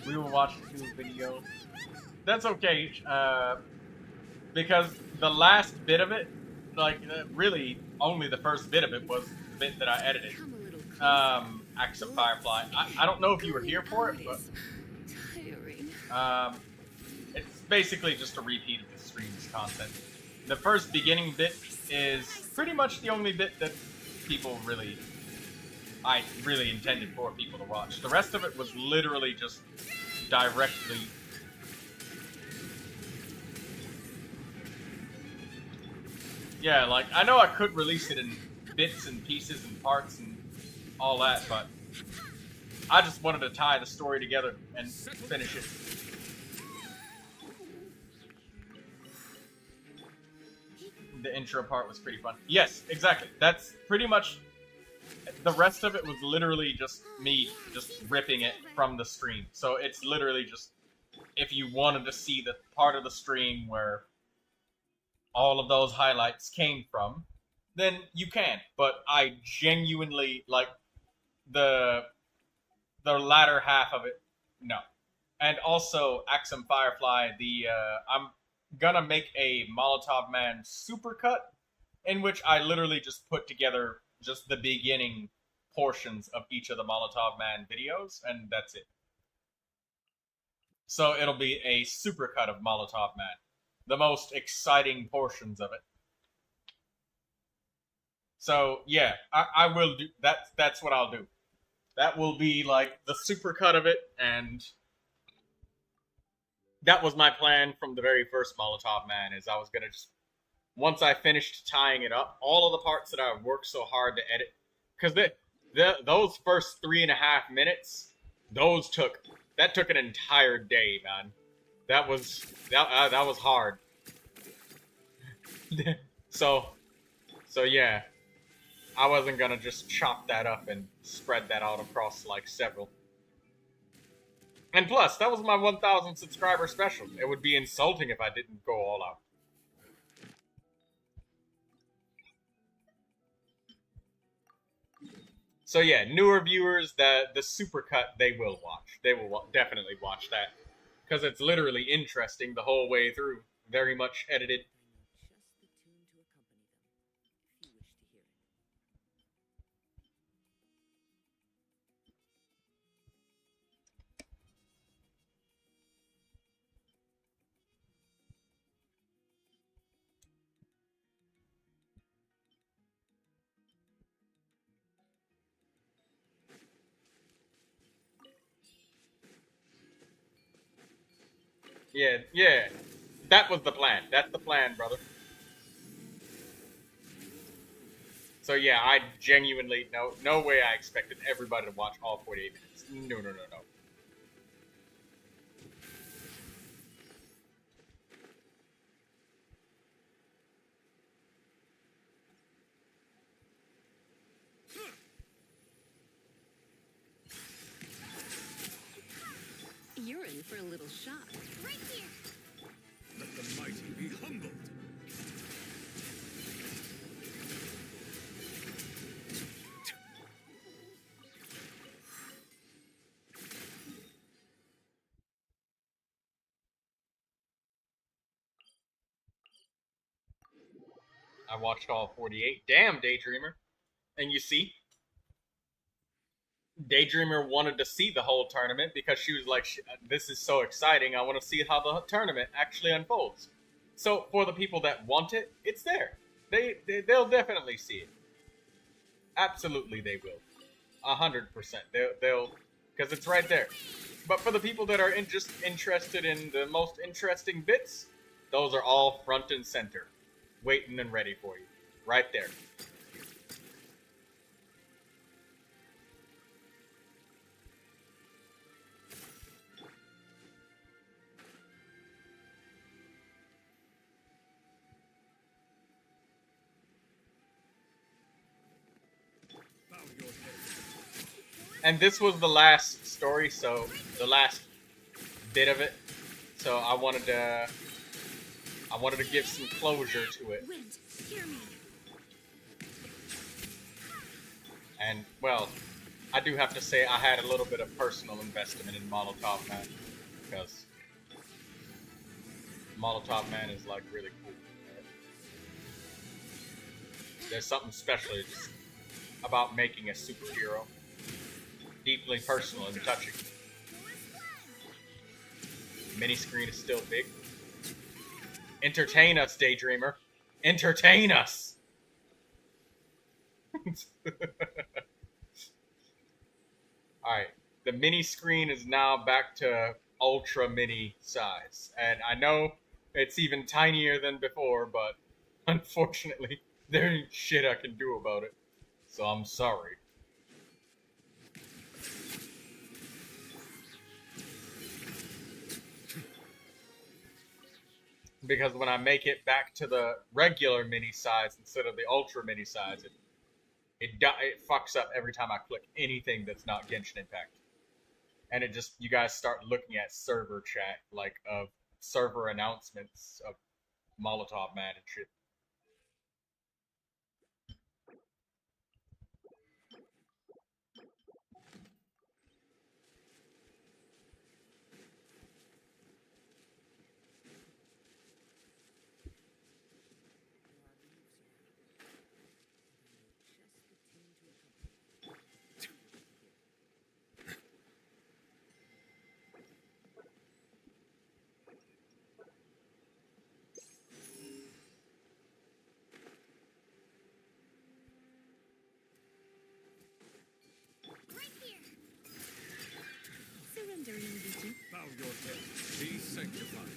[SPEAKER 1] We will watch the video. That's okay, because the last bit of it, like, really, only the first bit of it was the bit that I edited. Acts of Firefly. I don't know if you were here for it, but it's basically just a repeat of the stream's content. The first beginning bit is pretty much the only bit that I really intended for people to watch. The rest of it was literally just directly... Yeah, like, I know I could release it in bits and pieces and parts and all that, but I just wanted to tie the story together and finish it. The intro part was pretty fun. Yes, exactly. That's pretty much... The rest of it was literally just me just ripping it from the stream. So it's literally just... If you wanted to see the part of the stream where all of those highlights came from, then you can. But I genuinely, like, the latter half of it, no. And also, Axum Firefly, I'm gonna make a Molotov Man supercut, in which I literally just put together just the beginning portions of each of the Molotov Man videos, and that's it. So it'll be a supercut of Molotov Man. The most exciting portions of it. So, yeah, I will do, that's what I'll do. That will be, like, the supercut of it, and that was my plan from the very first Molotov Man, is I was gonna just, once I finished tying it up, all of the parts that I worked so hard to edit, because those first 3.5 minutes, that took an entire day, man. That was hard. So yeah, I wasn't gonna just chop that up and spread that out across like several. And plus, that was my 1,000 subscriber special. It would be insulting if I didn't go all out. So yeah, newer viewers, the supercut, they will watch. They will definitely watch that. Because it's literally interesting the whole way through. Very much edited. Yeah. That was the plan. That's the plan, brother. So yeah, I genuinely, no way I expected everybody to watch all 48 minutes. No.
[SPEAKER 2] You're in for a little shock.
[SPEAKER 7] Right here.
[SPEAKER 6] Let the mighty be humbled.
[SPEAKER 1] I watched all 48. Damn, Daydreamer. And you see, Daydreamer wanted to see the whole tournament because she was like, this is so exciting, I want to see how the tournament actually unfolds. So, for the people that want it, it's there. They'll definitely see it. Absolutely they will. 100%. They'll, because it's right there. But for the people that are just interested in the most interesting bits, those are all front and center. Waiting and ready for you. Right there. And this was the last story, so the last bit of it. So I wanted to give some closure to it.
[SPEAKER 7] Wind, hear me.
[SPEAKER 1] And well, I do have to say I had a little bit of personal investment in Molotov Man, because Molotov Man is like really cool. There's something special just about making a superhero. Deeply personal and touching. Mini screen is still big. Entertain us, Daydreamer. Entertain us! Alright, the mini screen is now back to ultra mini size. And I know it's even tinier than before, but unfortunately, there ain't shit I can do about it. So I'm sorry. because when I make it back to the regular mini size instead of the ultra mini size, it fucks up every time I click anything that's not Genshin Impact, and it just you guys start looking at server chat like of server announcements of Molotov Man and shit.
[SPEAKER 7] Right here.
[SPEAKER 2] Surrendering, Vijay.
[SPEAKER 6] Bow your head. Be sanctified.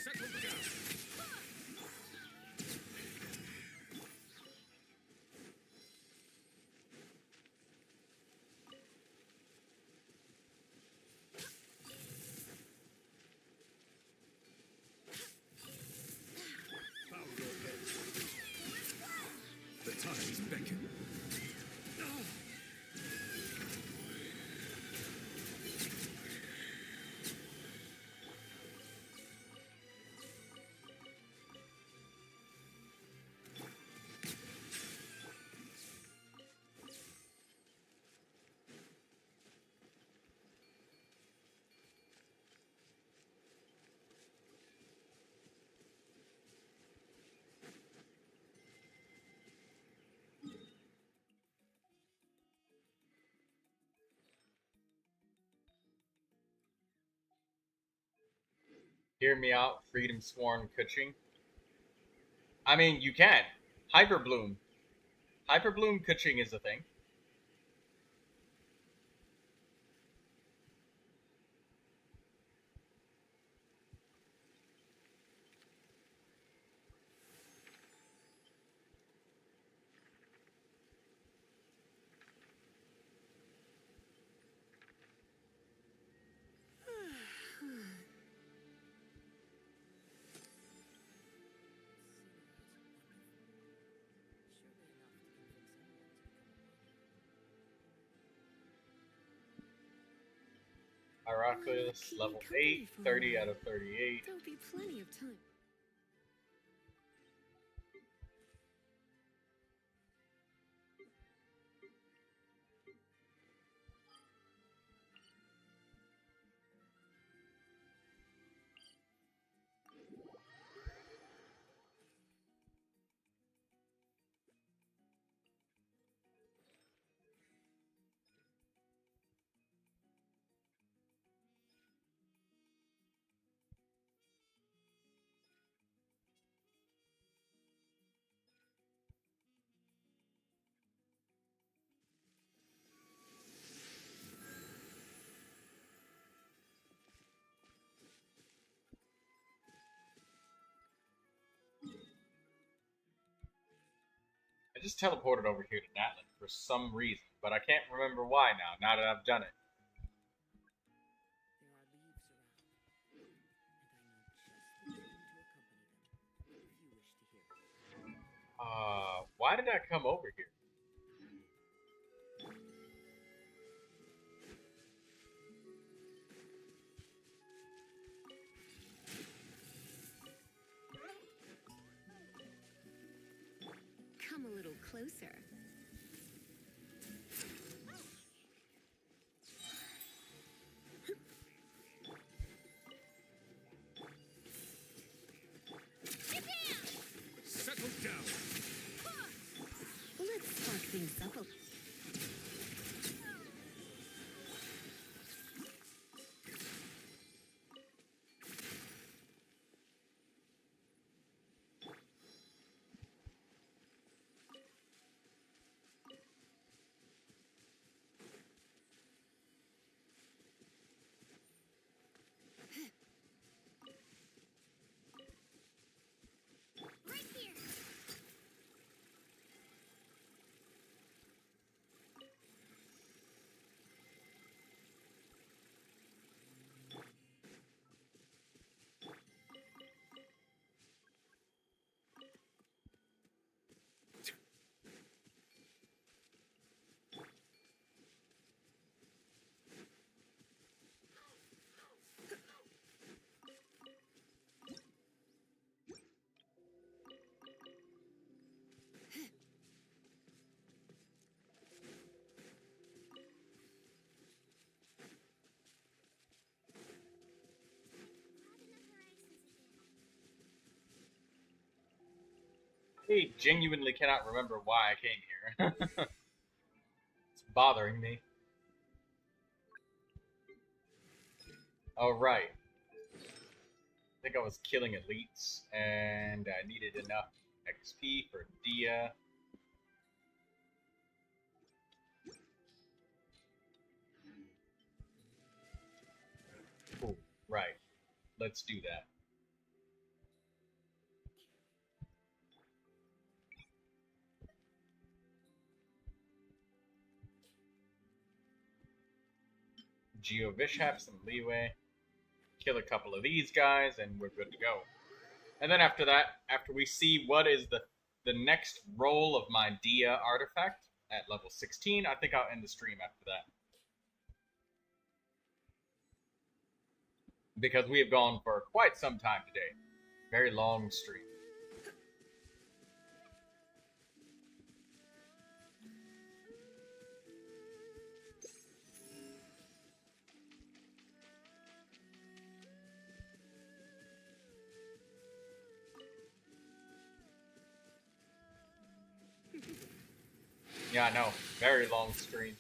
[SPEAKER 6] Settle down. Bow your head. The tides beckon.
[SPEAKER 1] Hear me out, Freedom Sworn Kuching. I mean, you can. Hyperbloom. Hyperbloom Kuching is a thing. Heracles, level 8, 30 out of 38.
[SPEAKER 2] There'll be plenty of time.
[SPEAKER 1] I just teleported over here to Natlan for some reason, but I can't remember why now that I've done it. Why did I come over here?
[SPEAKER 2] Come a little closer.
[SPEAKER 6] Settle down.
[SPEAKER 2] Let's spark things up a
[SPEAKER 1] I genuinely cannot remember why I came here. It's bothering me. Alright. I think I was killing elites, and I needed enough XP for Dia. Cool. Right. Let's do that. Geovish have some leeway. Kill a couple of these guys, and we're good to go. And then after that, after we see what is the next role of my Dia artifact at level 16, I think I'll end the stream after that. Because we have gone for quite some time today. Very long stream. Yeah, I know. Very long stream.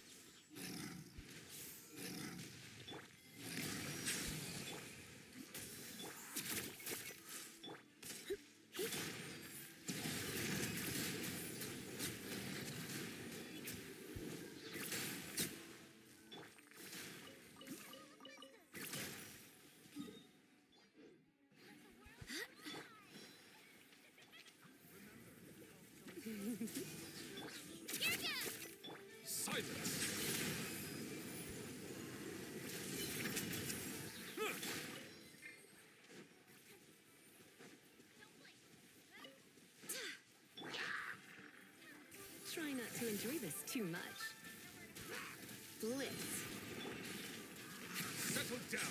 [SPEAKER 6] Silence!
[SPEAKER 2] Try not to enjoy this too much. Blitz.
[SPEAKER 6] Settle down!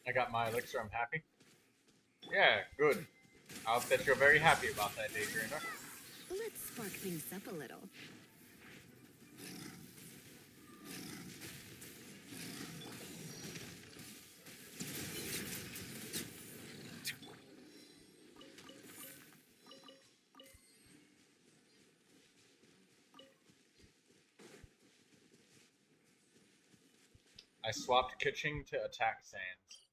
[SPEAKER 1] I got my elixir, I'm happy. Yeah, good. I hope that you're very happy about that, Daydreamer.
[SPEAKER 2] Let's spark things up a little.
[SPEAKER 1] I swapped Kitching to attack Sands.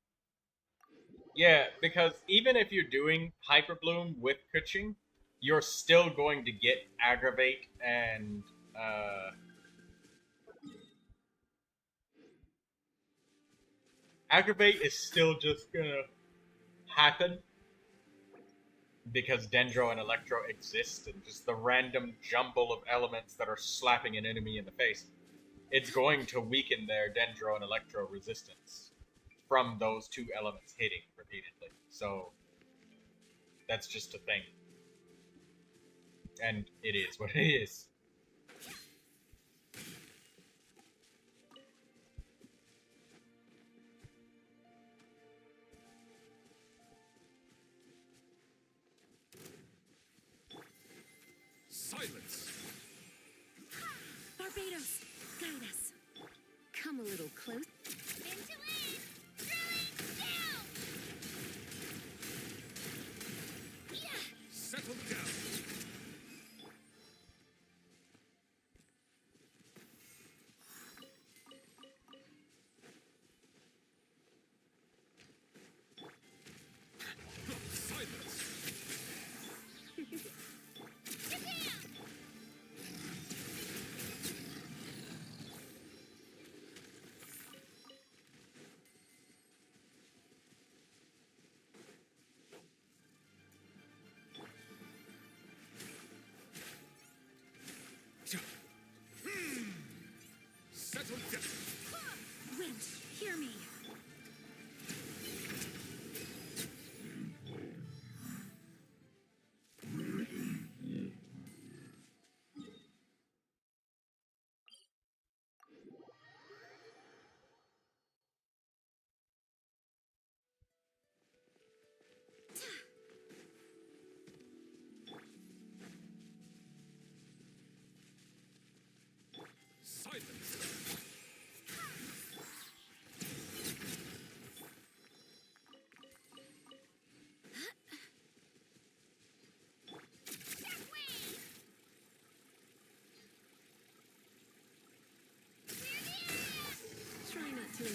[SPEAKER 1] Yeah, because even if you're doing Hyper Bloom with Kitching, you're still going to get Aggravate and Aggravate is still just gonna happen because Dendro and Electro exist and just the random jumble of elements that are slapping an enemy in the face. It's going to weaken their Dendro and Electro resistance from those two elements hitting repeatedly. So that's just a thing. And it is what it is.
[SPEAKER 6] Silence!
[SPEAKER 2] Barbados, guide us. Come a little close.
[SPEAKER 7] Into it! Throwing down!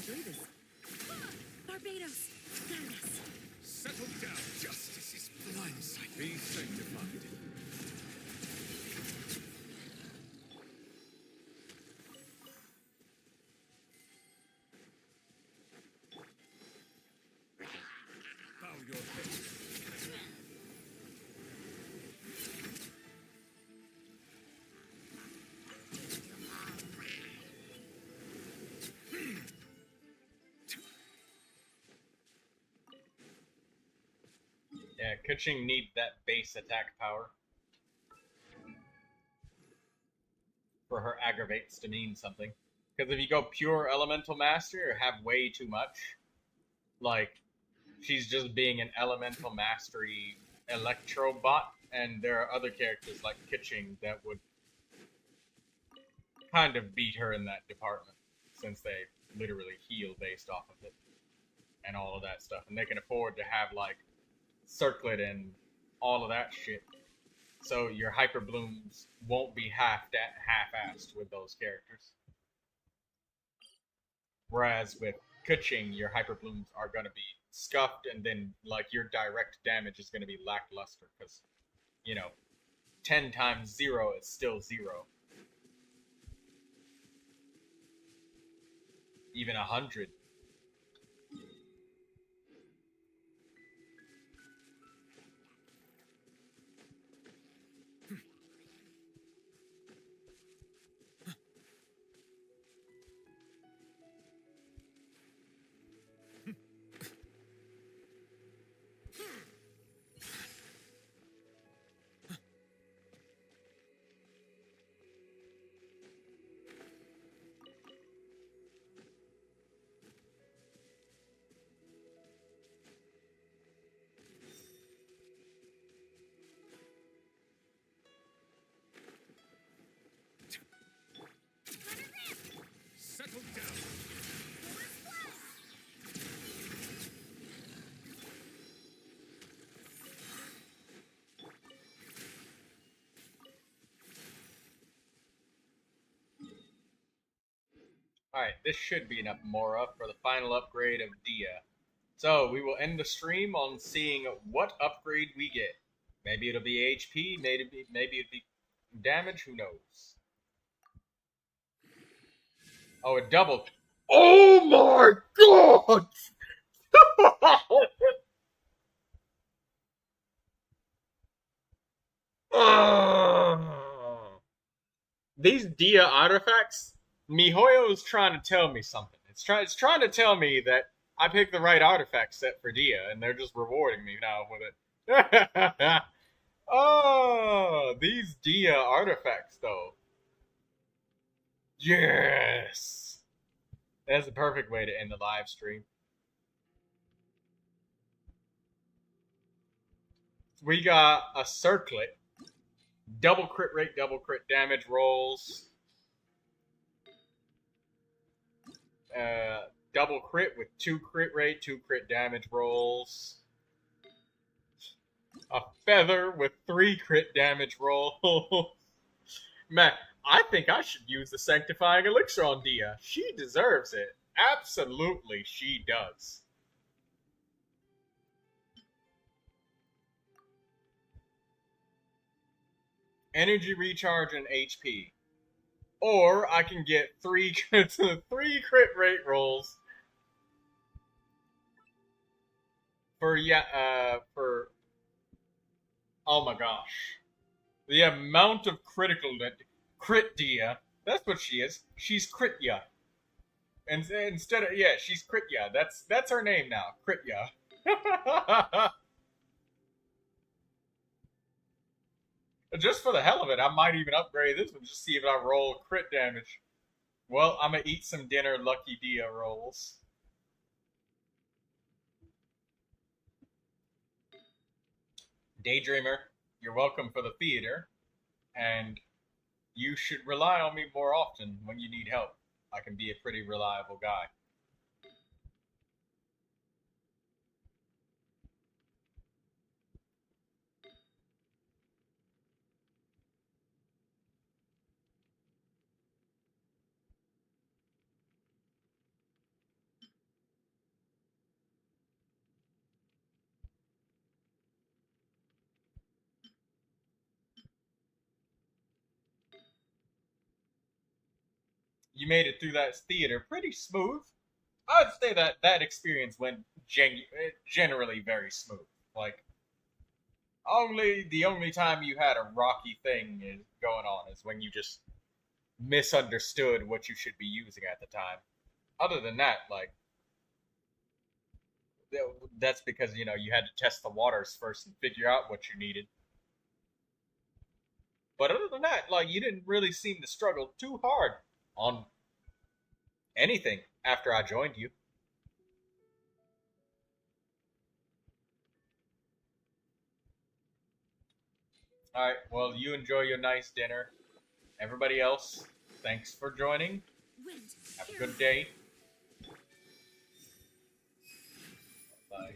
[SPEAKER 2] through this. Barbados, guide us.
[SPEAKER 6] Settle down. Justice is blindsight. Be sanctified. Bow your head.
[SPEAKER 1] Yeah, Kuching need that base attack power for her aggravates to mean something. Because if you go pure elemental master or have way too much, like she's just being an elemental mastery electro bot, and there are other characters like Kuching that would kind of beat her in that department, since they literally heal based off of it and all of that stuff, and they can afford to have like circlet and all of that shit. So your hyper blooms won't be half-assed with those characters. Whereas with Kuching, your hyper blooms are gonna be scuffed, and then like your direct damage is gonna be lackluster because, you know, 10 times 0 is still 0. Even 100.
[SPEAKER 6] Settle down.
[SPEAKER 1] Alright, this should be enough Mora for the final upgrade of Dia. So, we will end the stream on seeing what upgrade we get. Maybe it'll be HP, maybe it'll be damage, who knows. Oh, a double. Oh my god! These Dia artifacts, MiHoYo is trying to tell me something. It's trying to tell me that I picked the right artifact set for Dia, and they're just rewarding me now with it. Oh, these Dia artifacts, though. Yes! That's the perfect way to end the live stream. We got a circlet, double crit rate, double crit damage rolls, double crit with 2 crit rate, 2 crit damage rolls, a feather with 3 crit damage rolls. Man, I think I should use the Sanctifying Elixir on Dia. She deserves it. Absolutely, she does. Energy recharge and HP. Or I can get 3 crit rate rolls for oh my gosh. The amount of crit Dia. That's what she is. She's Critya. And instead of she's Critya. That's her name now. Critya. Just for the hell of it, I might even upgrade this one just to see if I roll crit damage. Well, I'm gonna eat some dinner Lucky Dia rolls. Daydreamer, you're welcome for the theater, and you should rely on me more often when you need help. I can be a pretty reliable guy. you made it through that theater pretty smooth. I'd say that that experience went generally very smooth. Like, the only time you had a rocky thing is going on is when you just misunderstood what you should be using at the time. Other than that, like, that's because you know you had to test the waters first and figure out what you needed. But other than that, like, you didn't really seem to struggle too hard on anything after I joined you. All right, well, you enjoy your nice dinner. Everybody else, thanks for joining.
[SPEAKER 2] Wait,
[SPEAKER 1] Have a
[SPEAKER 2] here.
[SPEAKER 1] good day.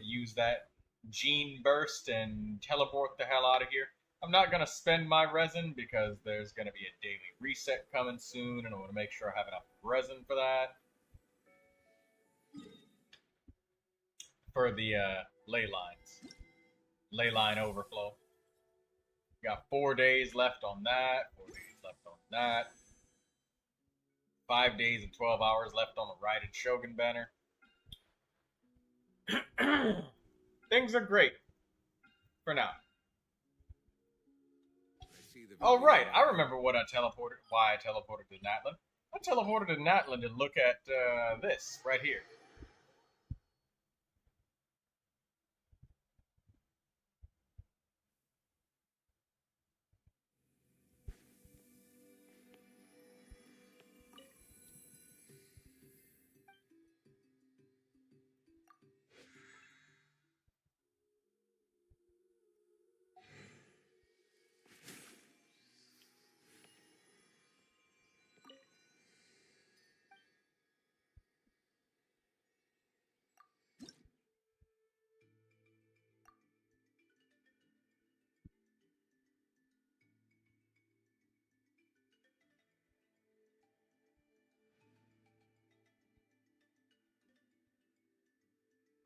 [SPEAKER 1] Use that gene burst and teleport the hell out of here. I'm not going to spend my resin because there's going to be a daily reset coming soon, and I want to make sure I have enough resin for that. For the ley lines. Ley line overflow. Got 4 days left on that. 4 days left on that. 5 days and 12 hours left on the Raiden Shogun banner. Things are great. For now. Oh, right. I remember why I teleported to Natlan. I teleported to Natlan to look at this right here.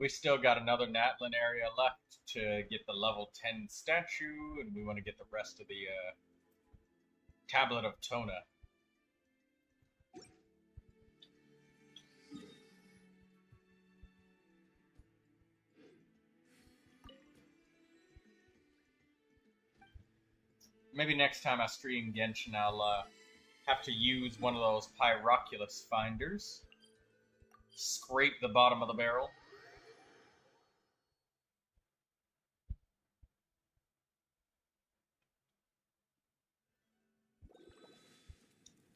[SPEAKER 1] We still got another Natlan area left to get the level 10 statue, and we want to get the rest of the Tablet of Tona. Maybe next time I stream Genshin, I'll have to use one of those Pyroculus finders. Scrape the bottom of the barrel.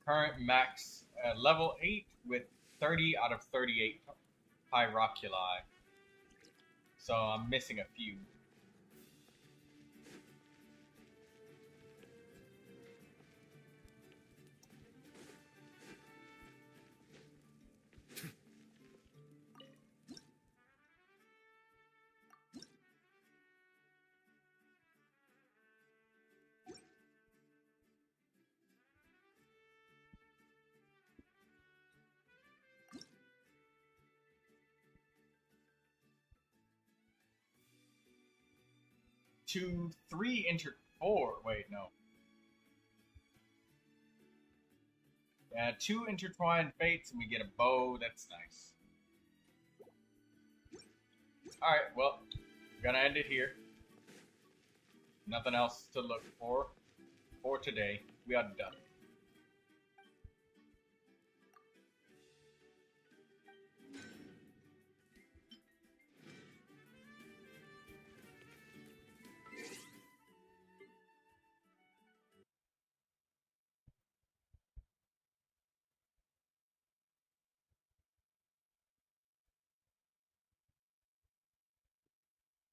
[SPEAKER 1] Current max level 8 with 30 out of 38 Pyroculi. So I'm missing a few. Wait, no. Yeah, 2 intertwined fates and we get a bow. That's nice. Alright, well, I'm gonna end it here. Nothing else to look for today. We are done.